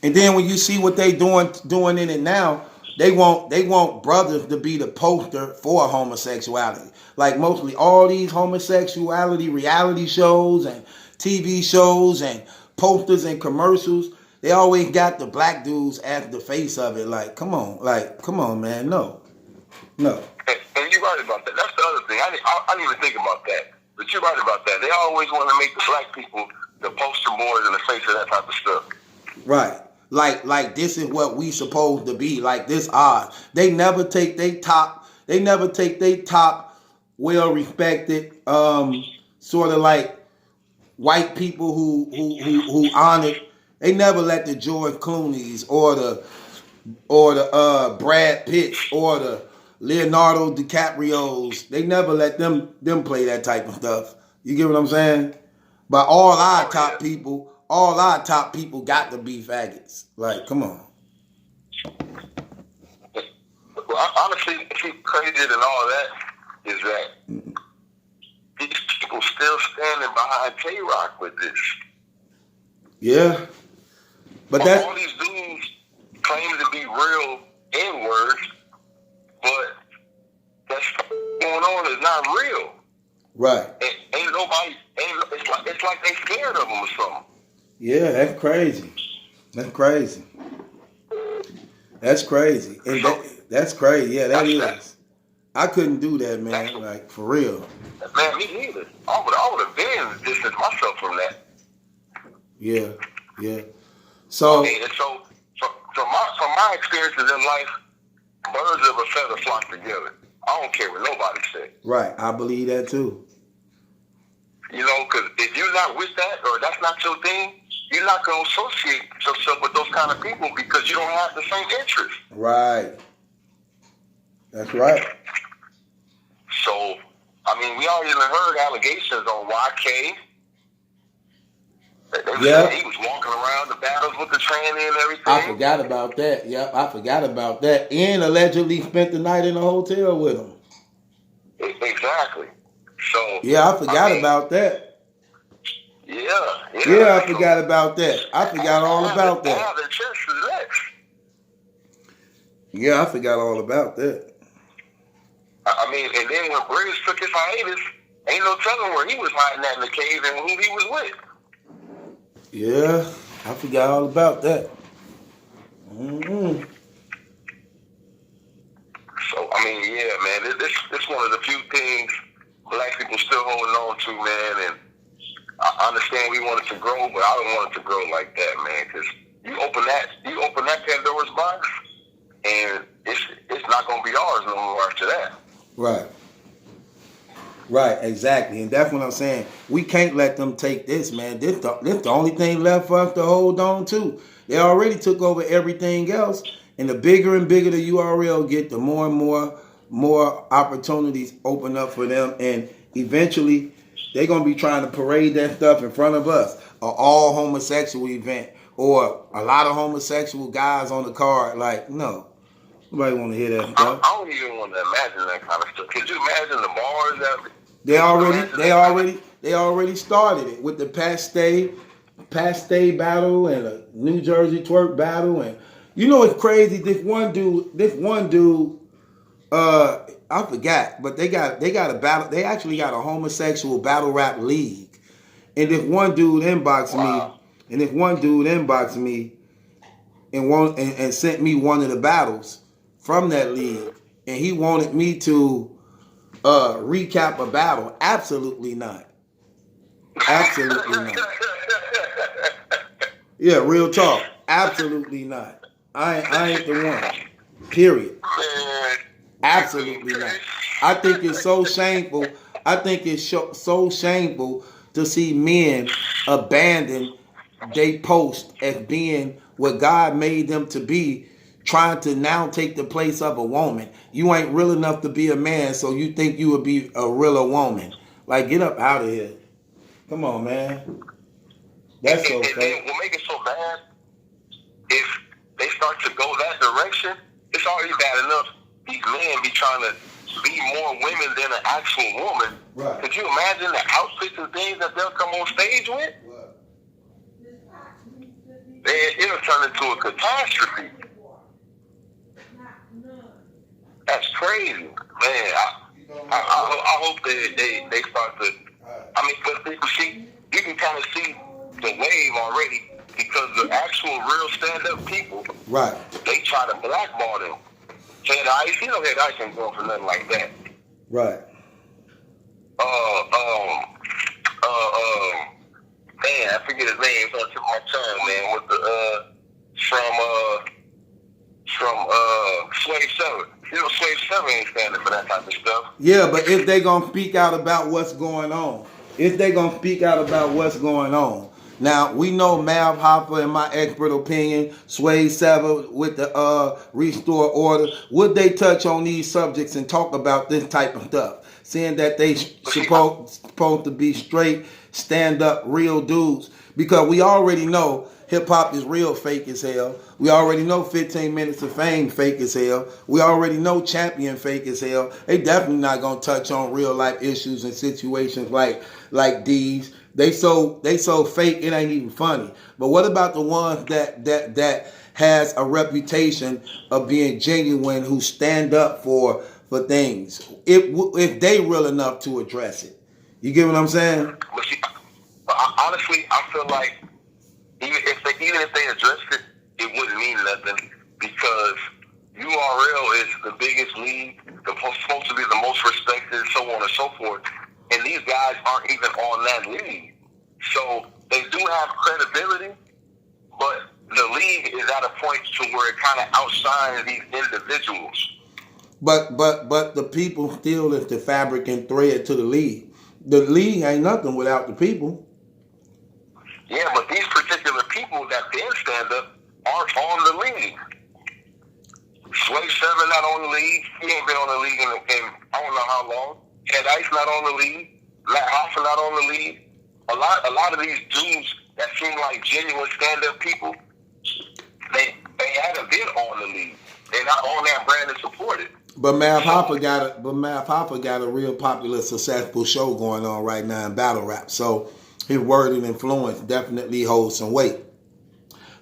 And then when you see what they doing in it now, they want brothers to be the poster for homosexuality. Like mostly all these homosexuality reality shows and TV shows and posters and commercials, they always got the black dudes as the face of it. Like, come on, man, no. And you're right about that. That's the other thing. I didn't even think about that. But you're right about that. They always want to make the black people the poster boys and the face of that type of stuff. Right. Like this is what we supposed to be. Like this odd. They never take they top well respected sort of like white people who honored. They never let the George Clooney's or the Brad Pitts or the Leonardo DiCaprio's. They never let them play that type of stuff. You get what I'm saying? But all our top people got to be faggots. Like, come on. Well, honestly, what's crazy and all that is that these people still standing behind K-Rock with this. Yeah. But that's all these dudes claim to be real N-words, but that's going on is not real. right. Ain't nobody. It's like they scared of them or something. Yeah, that's crazy. That's crazy. That's crazy. And that's crazy. Yeah, that is. I couldn't do that, man. Like, for real. Man, me neither. I would have been distanced myself from that. Yeah. So, I mean, so from my experiences in life, birds of a feather flock together. I don't care what nobody says. right. I believe that too. You know, because if you're not with that or that's not your thing, you're not going to associate yourself with those kind of people because you don't have the same interests. Right. That's right. So, I mean, we already heard allegations on YK. They said he was walking around the battles with the tranny and everything. I forgot about that. Yep, I forgot about that. And allegedly spent the night in a hotel with him. Exactly. So Yeah, I forgot about that. Yeah, I forgot about that. I forgot all about that. Yeah, the chest is next. Yeah, I forgot all about that. I mean, and then when Briggs took his hiatus, ain't no telling where he was hiding at in the cave and who he was with. Yeah, I forgot all about that. Mm-hmm. So, I mean, yeah, man, this one of the few things black people still holding on to, man, and I understand we want it to grow, but I don't want it to grow like that, man, because you open that Pandora's box, and it's not gonna be ours no more after that. Right. Right, exactly. And that's what I'm saying. We can't let them take this, man. This the only thing left for us to hold on to. They already took over everything else. And the bigger and bigger the URL get, the more and more opportunities open up for them. And eventually, they're going to be trying to parade that stuff in front of us. An all homosexual event. Or a lot of homosexual guys on the card. Like, no. Nobody want to hear that stuff. I don't even want to imagine that kind of stuff. Could you imagine the bars that... They already started it with the Paste battle and a New Jersey twerk battle, and you know it's crazy. This one dude, I forgot, but they got a battle. They actually got a homosexual battle rap league, and this one dude inboxed me, and sent me one of the battles from that league, and he wanted me to recap a battle. Absolutely not. Absolutely not. Yeah, real talk. Absolutely not. I ain't the one. Period. Absolutely not. I think it's so shameful. I think it's so shameful to see men abandon they post as being what God made them to be, trying to now take the place of a woman. You ain't real enough to be a man, so you think you would be a realer woman. Like, get up out of here. Come on, man. That's so fake. And then what make it so bad, if they start to go that direction, it's already bad enough these men be trying to be more women than an actual woman. Right. Could you imagine the outfits and things that they'll come on stage with? It'll turn into a catastrophe. That's crazy, man. I hope they start to. I mean, because you can kind of see the wave already, because the actual real stand-up people, right? They try to blackball them. Head Ice, Head Ice ain't going for nothing like that. Right. Man, I forget his name. It's on the tip of my tongue, man. With the from Slave 7. Slave 7 ain't standing for that type of stuff. Yeah, but if they gonna speak out about what's going on, now we know Mav Hopper, in my expert opinion, Sway 7 with the restore order. Would they touch on these subjects and talk about this type of stuff, seeing that they supposed to be straight, stand up, real dudes? Because we already know hip hop is real fake as hell. We already know 15 Minutes of Fame fake as hell. We already know Champion fake as hell. They definitely not gonna touch on real life issues and situations like these. They so fake it ain't even funny. But what about the ones that has a reputation of being genuine, who stand up for things? If they real enough to address it, you get what I'm saying? But honestly, I feel like even if they addressed it, it wouldn't mean nothing, because URL is the biggest league, supposed to be the most respected, so on and so forth. And these guys aren't even on that league. So they do have credibility, but the league is at a point to where it kind of outshines these individuals. But the people still is the fabric and thread to the league. The league ain't nothing without the people. Yeah, but these particular people that did stand up aren't on the league. Slave 7 not on the league. He ain't been on the league in I don't know how long. Head Ice not on the league. Black Hoffa not on the league. A lot of these dudes that seem like genuine stand-up people, they haven't been on the league. They're not on that brand and supported. But Mav Hopper got a real popular, successful show going on right now in battle rap. So his word and influence definitely holds some weight.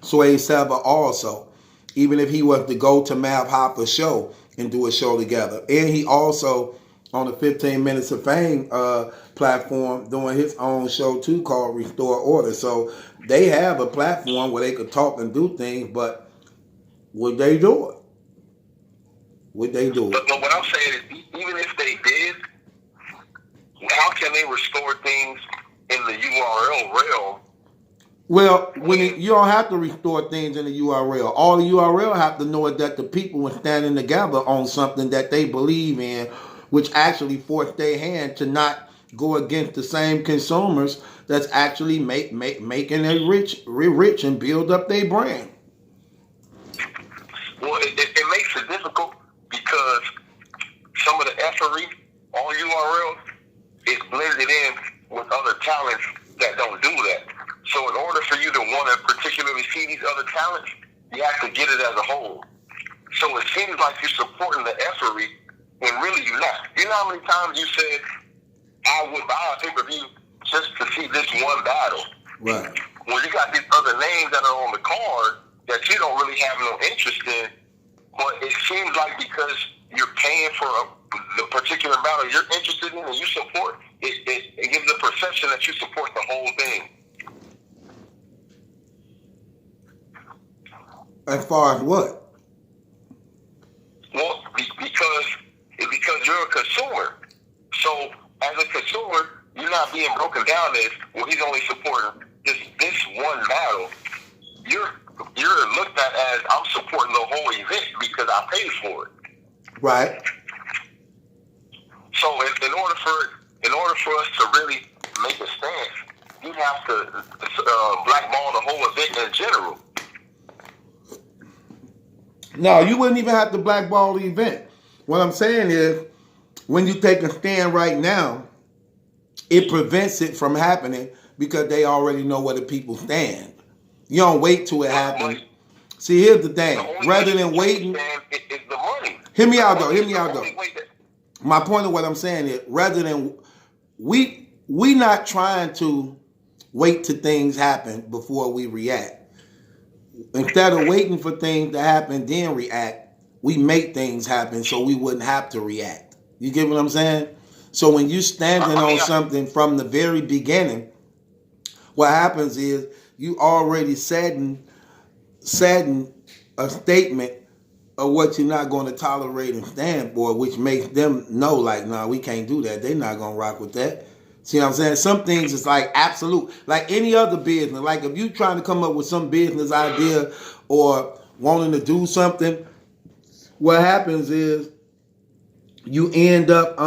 Sway 7 also, even if he was to go to Mav Hopper's show and do a show together. And he also, on the 15 Minutes of Fame platform, doing his own show too, called Restore Order. So they have a platform where they could talk and do things, but would they do it? Would they do it? But what I'm saying is, even if they did, how can they restore things in the URL realm Well, you don't have to restore things in the URL. All the URL have to know is that the people were standing together on something that they believe in, which actually forced their hand to not go against the same consumers that's actually making it rich and build up their brand. Well, it makes it difficult because some of the effery on URLs is blended in with other talents that don't do that. So in order for you to want to particularly see these other talents, you have to get it as a whole. So it seems like you're supporting the effery when really you're not. You know how many times you said, I would buy a pay-per-view just to see this one battle? Right. Well, you got these other names that are on the card that you don't really have no interest in, but it seems like because you're paying for the particular battle you're interested in and you support, it gives the perception that you support the whole thing. As far as what? Well, because you're a consumer. So as a consumer, you're not being broken down as, well, he's only supporting this one battle. You're looked at as, I'm supporting the whole event because I paid for it. Right. So in order for us to really make a stance, you have to blackball the whole event in general. No, you wouldn't even have to blackball the event. What I'm saying is, when you take a stand right now, it prevents it from happening because they already know where the people stand. You don't wait till it happens. See, here's the thing. Rather than waiting, it's the money. Hear me out though. My point of what I'm saying is, rather than we not trying to wait till things happen before we react. Instead of waiting for things to happen, then react, we make things happen so we wouldn't have to react. You get what I'm saying? So when you standing on something from the very beginning, what happens is you already setting a statement of what you're not going to tolerate and stand for, which makes them know, like, nah, we can't do that. They're not going to rock with that. See what I'm saying? Some things is like absolute, like any other business. Like if you trying to come up with some business idea or wanting to do something, what happens is you end up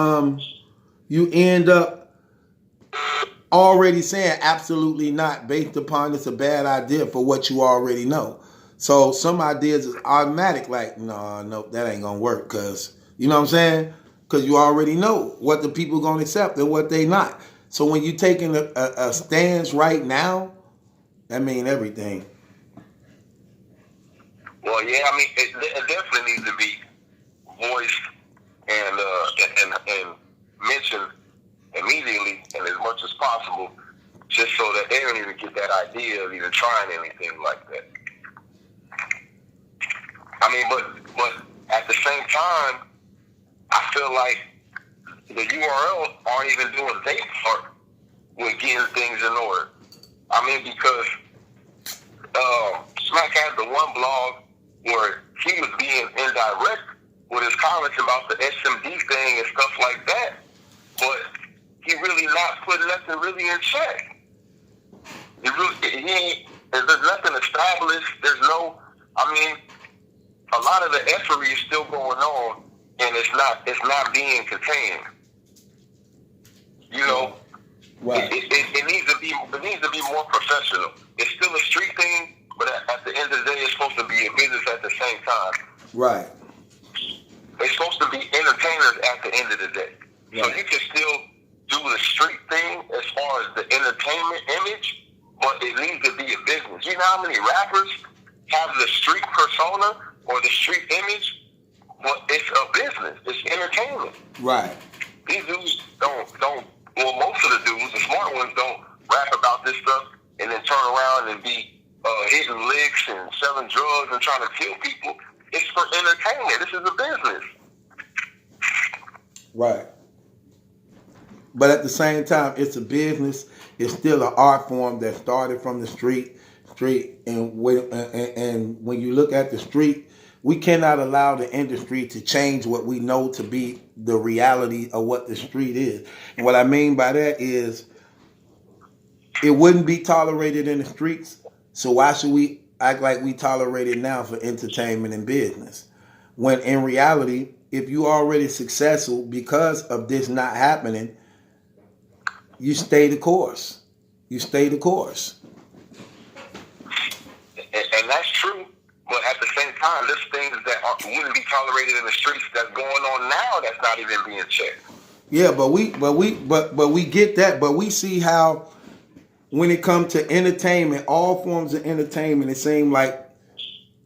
already saying absolutely not based upon it's a bad idea for what you already know. So some ideas is automatic, like, no, that ain't gonna work, cause you know what I'm saying? Cause you already know what the people gonna accept and what they not. So when you taking a stance right now, that mean everything. Well, yeah, I mean, it definitely needs to be voiced and mentioned immediately and as much as possible, just so that they don't even get that idea of even trying anything like that. I mean, but at the same time, I feel like the URL aren't even doing their part with getting things in order. I mean, because Smack had the one blog where he was being indirect with his comments about the SMD thing and stuff like that, but he really not putting nothing really in check. There's nothing established. There's no, I mean, a lot of the effery is still going on, and it's not being contained. You know, right. It needs to be more professional. It's still a street thing, but at the end of the day, it's supposed to be a business at the same time. Right. They're supposed to be entertainers at the end of the day. Right. So you can still do the street thing as far as the entertainment image, but it needs to be a business. You know how many rappers have the street persona or the street image, but it's a business. It's entertainment. Right. These dudes don't. Well, most of the dudes, the smart ones, don't rap about this stuff and then turn around and be hitting licks and selling drugs and trying to kill people. It's for entertainment. This is a business. Right. But at the same time, it's a business. It's still an art form that started from the street. And when you look at the street, we cannot allow the industry to change what we know to be the reality of what the street is. And what I mean by that is It wouldn't be tolerated in the streets. So why should we act like we tolerate it now for entertainment and business? When in reality, if you already successful because of this not happening, you stay the course. You stay the course. And that's true. But at the same time, there's things that wouldn't be tolerated in the streets that's going on now that's not even being checked. Yeah, but we get that. But we see how when it comes to entertainment, all forms of entertainment, it seems like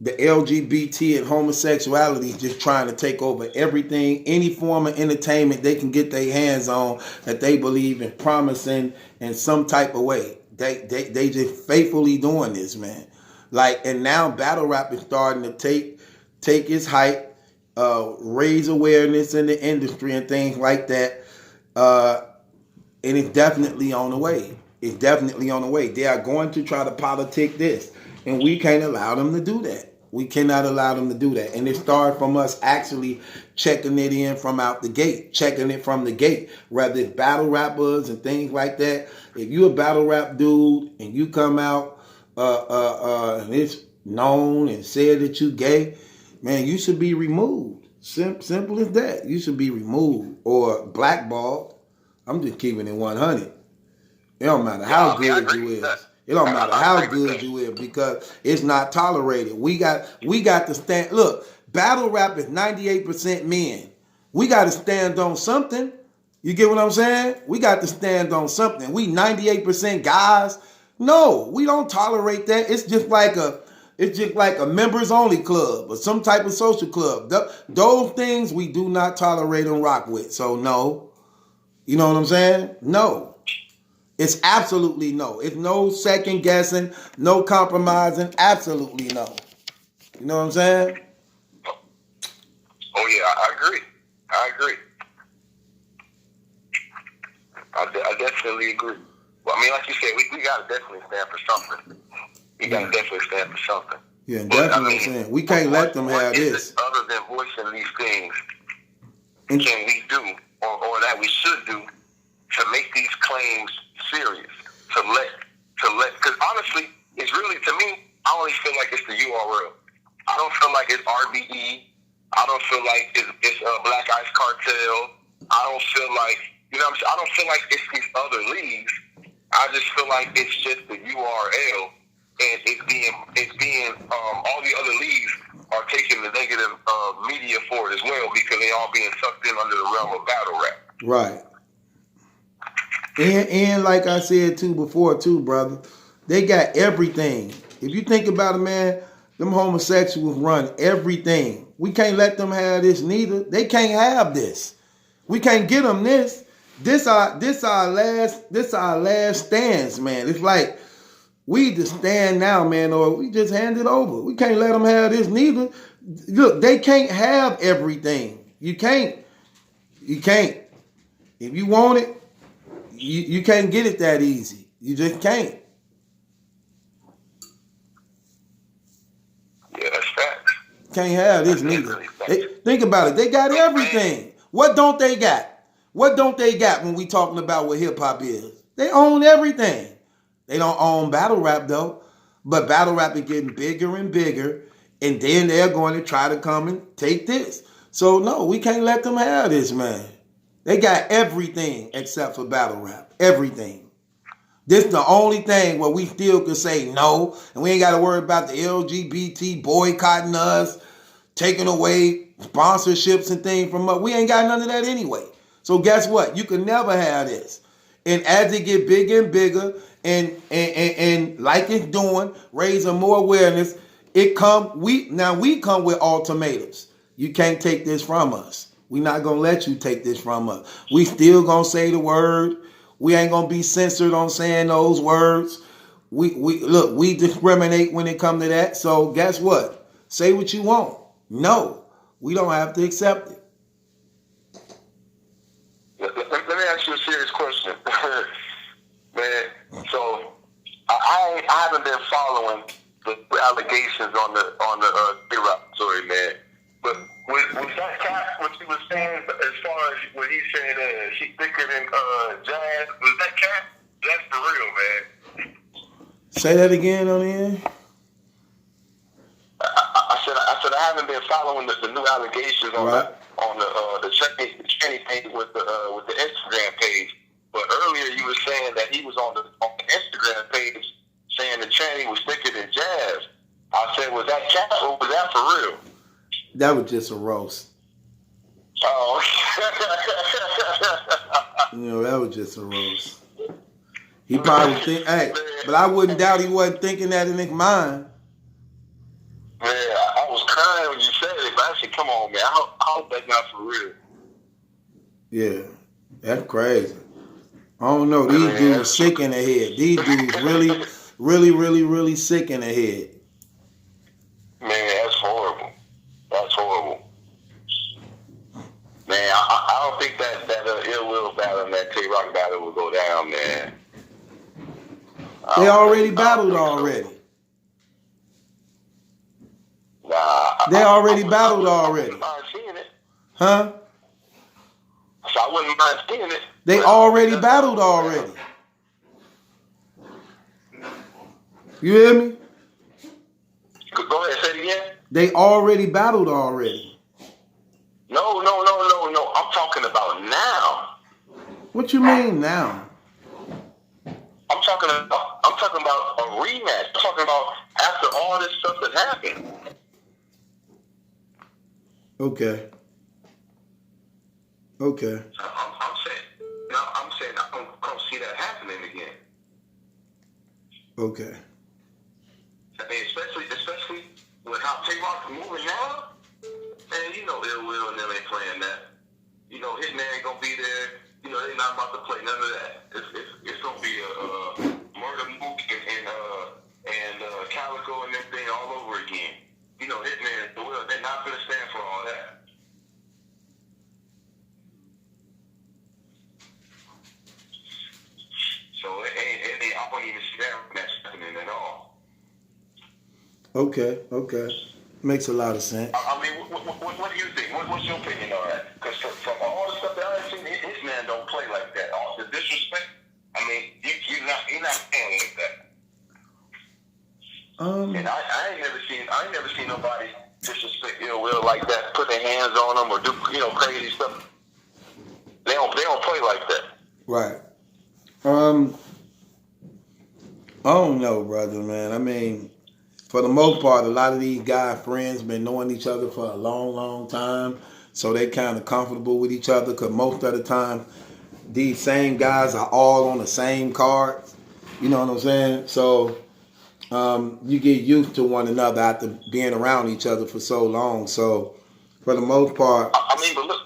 the LGBT and homosexuality is just trying to take over everything, any form of entertainment they can get their hands on that they believe in promising in some type of way. They just faithfully doing this, man. Like, and now battle rap is starting to take its height, raise awareness in the industry and things like that. And it's definitely on the way. It's definitely on the way. They are going to try to politic this. And we can't allow them to do that. We cannot allow them to do that. And it started from us actually checking it in from out the gate, checking it from the gate, whether it's battle rappers and things like that. If you a battle rap dude and you come out and it's known and said that you gay, man, you should be removed. Simple as that. You should be removed or blackballed. I'm just keeping it 100. It don't matter how good you is. It don't matter how good you is because it's not tolerated. We got to stand. Look, battle rap is 98% men. We got to stand on something. You get what I'm saying? We got to stand on something. We 98% guys. No, we don't tolerate that. It's just like a members only club or some type of social club. Those things we do not tolerate and rock with. So no. You know what I'm saying? No. It's absolutely no. It's no second guessing, no compromising, absolutely no. You know what I'm saying? Oh yeah, I agree. I definitely agree. Well, I mean, like you said, we gotta definitely stand for something. We gotta definitely stand for something. Yeah, but, that's what I'm saying. We can't let them have this. Other than voicing these things, can we do, or that we should do, to make these claims serious? To let, because honestly, it's really, to me, I only feel like it's the URL. I don't feel like it's RBE. I don't feel like it's Black Ice Cartel. I don't feel like, you know what I'm saying? I don't feel like it's these other leagues. I just feel like it's just the URL, and it's being all the other leagues are taking the negative media for it as well because they all being sucked in under the realm of battle rap. Right. And like I said before, brother, they got everything. If you think about it, man, them homosexuals run everything. We can't let them have this neither. They can't have this. We can't get them this. This our last stands, man. It's like we either stand now, man, or we just hand it over. We can't let them have this neither. Look, they can't have everything. You can't. If you want it, you can't get it that easy. You just can't. Yeah, that's facts. Can't have this neither. Think about it. They got everything. What don't they got? What don't they got when we talking about what hip hop is? They own everything. They don't own battle rap though. But battle rap is getting bigger and bigger. And then they're going to try to come and take this. So no, we can't let them have this, man. They got everything except for battle rap. Everything. This is the only thing where we still can say no. And we ain't got to worry about the LGBT boycotting us, taking away sponsorships and things from us. We ain't got none of that anyway. So guess what? You can never have this. And as it get bigger and bigger, and like it's doing, raising more awareness, we come with ultimatums. You can't take this from us. We're not gonna let you take this from us. We still gonna say the word. We ain't gonna be censored on saying those words. We discriminate when it comes to that. So guess what? Say what you want. No, we don't have to accept it. Let me ask you a serious question, man. So I haven't been following the allegations on the rap story, man. But was that cat what you was saying as far as what he said? She thicker than Jazz. Was that cat? That's for real, man. Say that again on the end. I said I haven't been following the new allegations on Right. the Cheney page with the Instagram page. But earlier you were saying that he was on the Instagram page saying that Cheney was thicker than Jazz. I said, was that cat or was that for real? That was just a roast. Oh. You know, that was just a roast. He probably think, hey, but I wouldn't doubt he wasn't thinking that in his mind. Yeah, I was crying when you said it, but I said, come on, man. I hope that's not for real. Yeah, that's crazy. I don't know. These dudes sick in the head. These dudes really sick in the head. Man, that's horrible. That's horrible. Man, I don't think that ill will battle and that Tay-Rock battle will go down, man. They already battled already. Nah. They already battled already. I wouldn't mind seeing it. Huh? So I wouldn't mind seeing it. They already battled already. You hear me? Go ahead, say it again. They already battled already. No. I'm talking about now. What you mean now? I'm talking about a rematch. I'm talking about after all this stuff that happened. Okay. I'm saying I don't see that happening again. Okay. I mean, especially with how Tay-Rock's moving now. Man, you know Ill Will and them ain't playing that. You know, Hitman ain't gonna be there. You know, they're not about to play none of that. It's gonna be a Murder Mook and Calico and them thing all over again. You know, Hitman and Will, they're not gonna stand for all that. So I wouldn't even see that match happening at all. Okay. Makes a lot of sense. I mean, what do you think? What's your opinion on that? Because from all the stuff that I've seen, his man don't play like that. All the disrespect. I mean, he's not playing like that. And I ain't never seen nobody disrespect Ill Will like that, put their hands on them or do crazy stuff. They don't play like that. Right. I don't know, brother, man. I mean, for the most part, a lot of these guys' friends been knowing each other for a long time, so they kind of comfortable with each other because most of the time, these same guys are all on the same card. You know what I'm saying? So you get used to one another after being around each other for so long. So for the most part, I mean, but look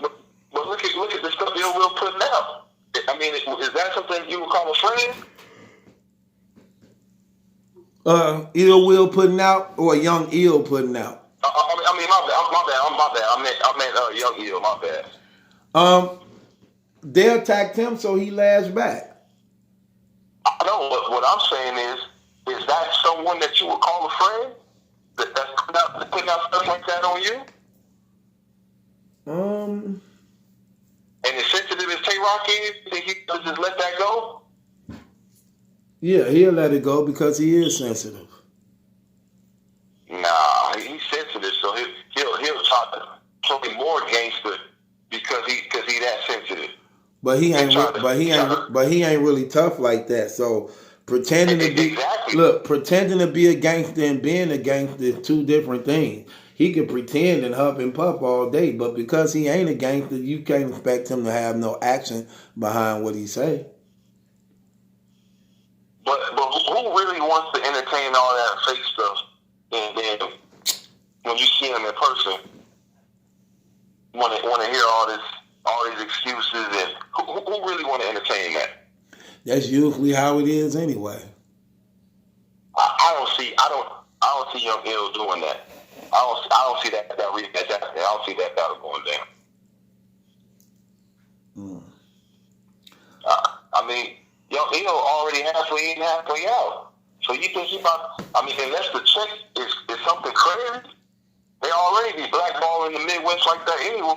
at the stuff Ill Will putting out. I mean, is that something you would call a friend? Ill Will putting out or Young Ill putting out? I mean, my bad. I meant Young Ill. My bad. They attacked him, so he lashed back. I know, but what I'm saying is that someone that you would call a friend that's putting out stuff like that on you? And as sensitive as Tay-Rock is, you think he could just let that go? Yeah, he'll let it go because he is sensitive. Nah, he's sensitive, so he'll try to play more gangster because he that sensitive. But he ain't really tough like that. So pretending to be a gangster and being a gangster is two different things. He can pretend and huff and puff all day, but because he ain't a gangster, you can't expect him to have no action behind what he say. But who really wants to entertain all that fake stuff? And then when you see him in person, want to hear all these excuses, and who really want to entertain that? That's usually how it is anyway. I don't see Young Ill doing that. I don't see that rematch happening. I don't see that battle going down. I mean, Young Ill already halfway in, halfway out. So you think he about? I mean, unless the check is something crazy, they already be blackballing the Midwest like that anyway.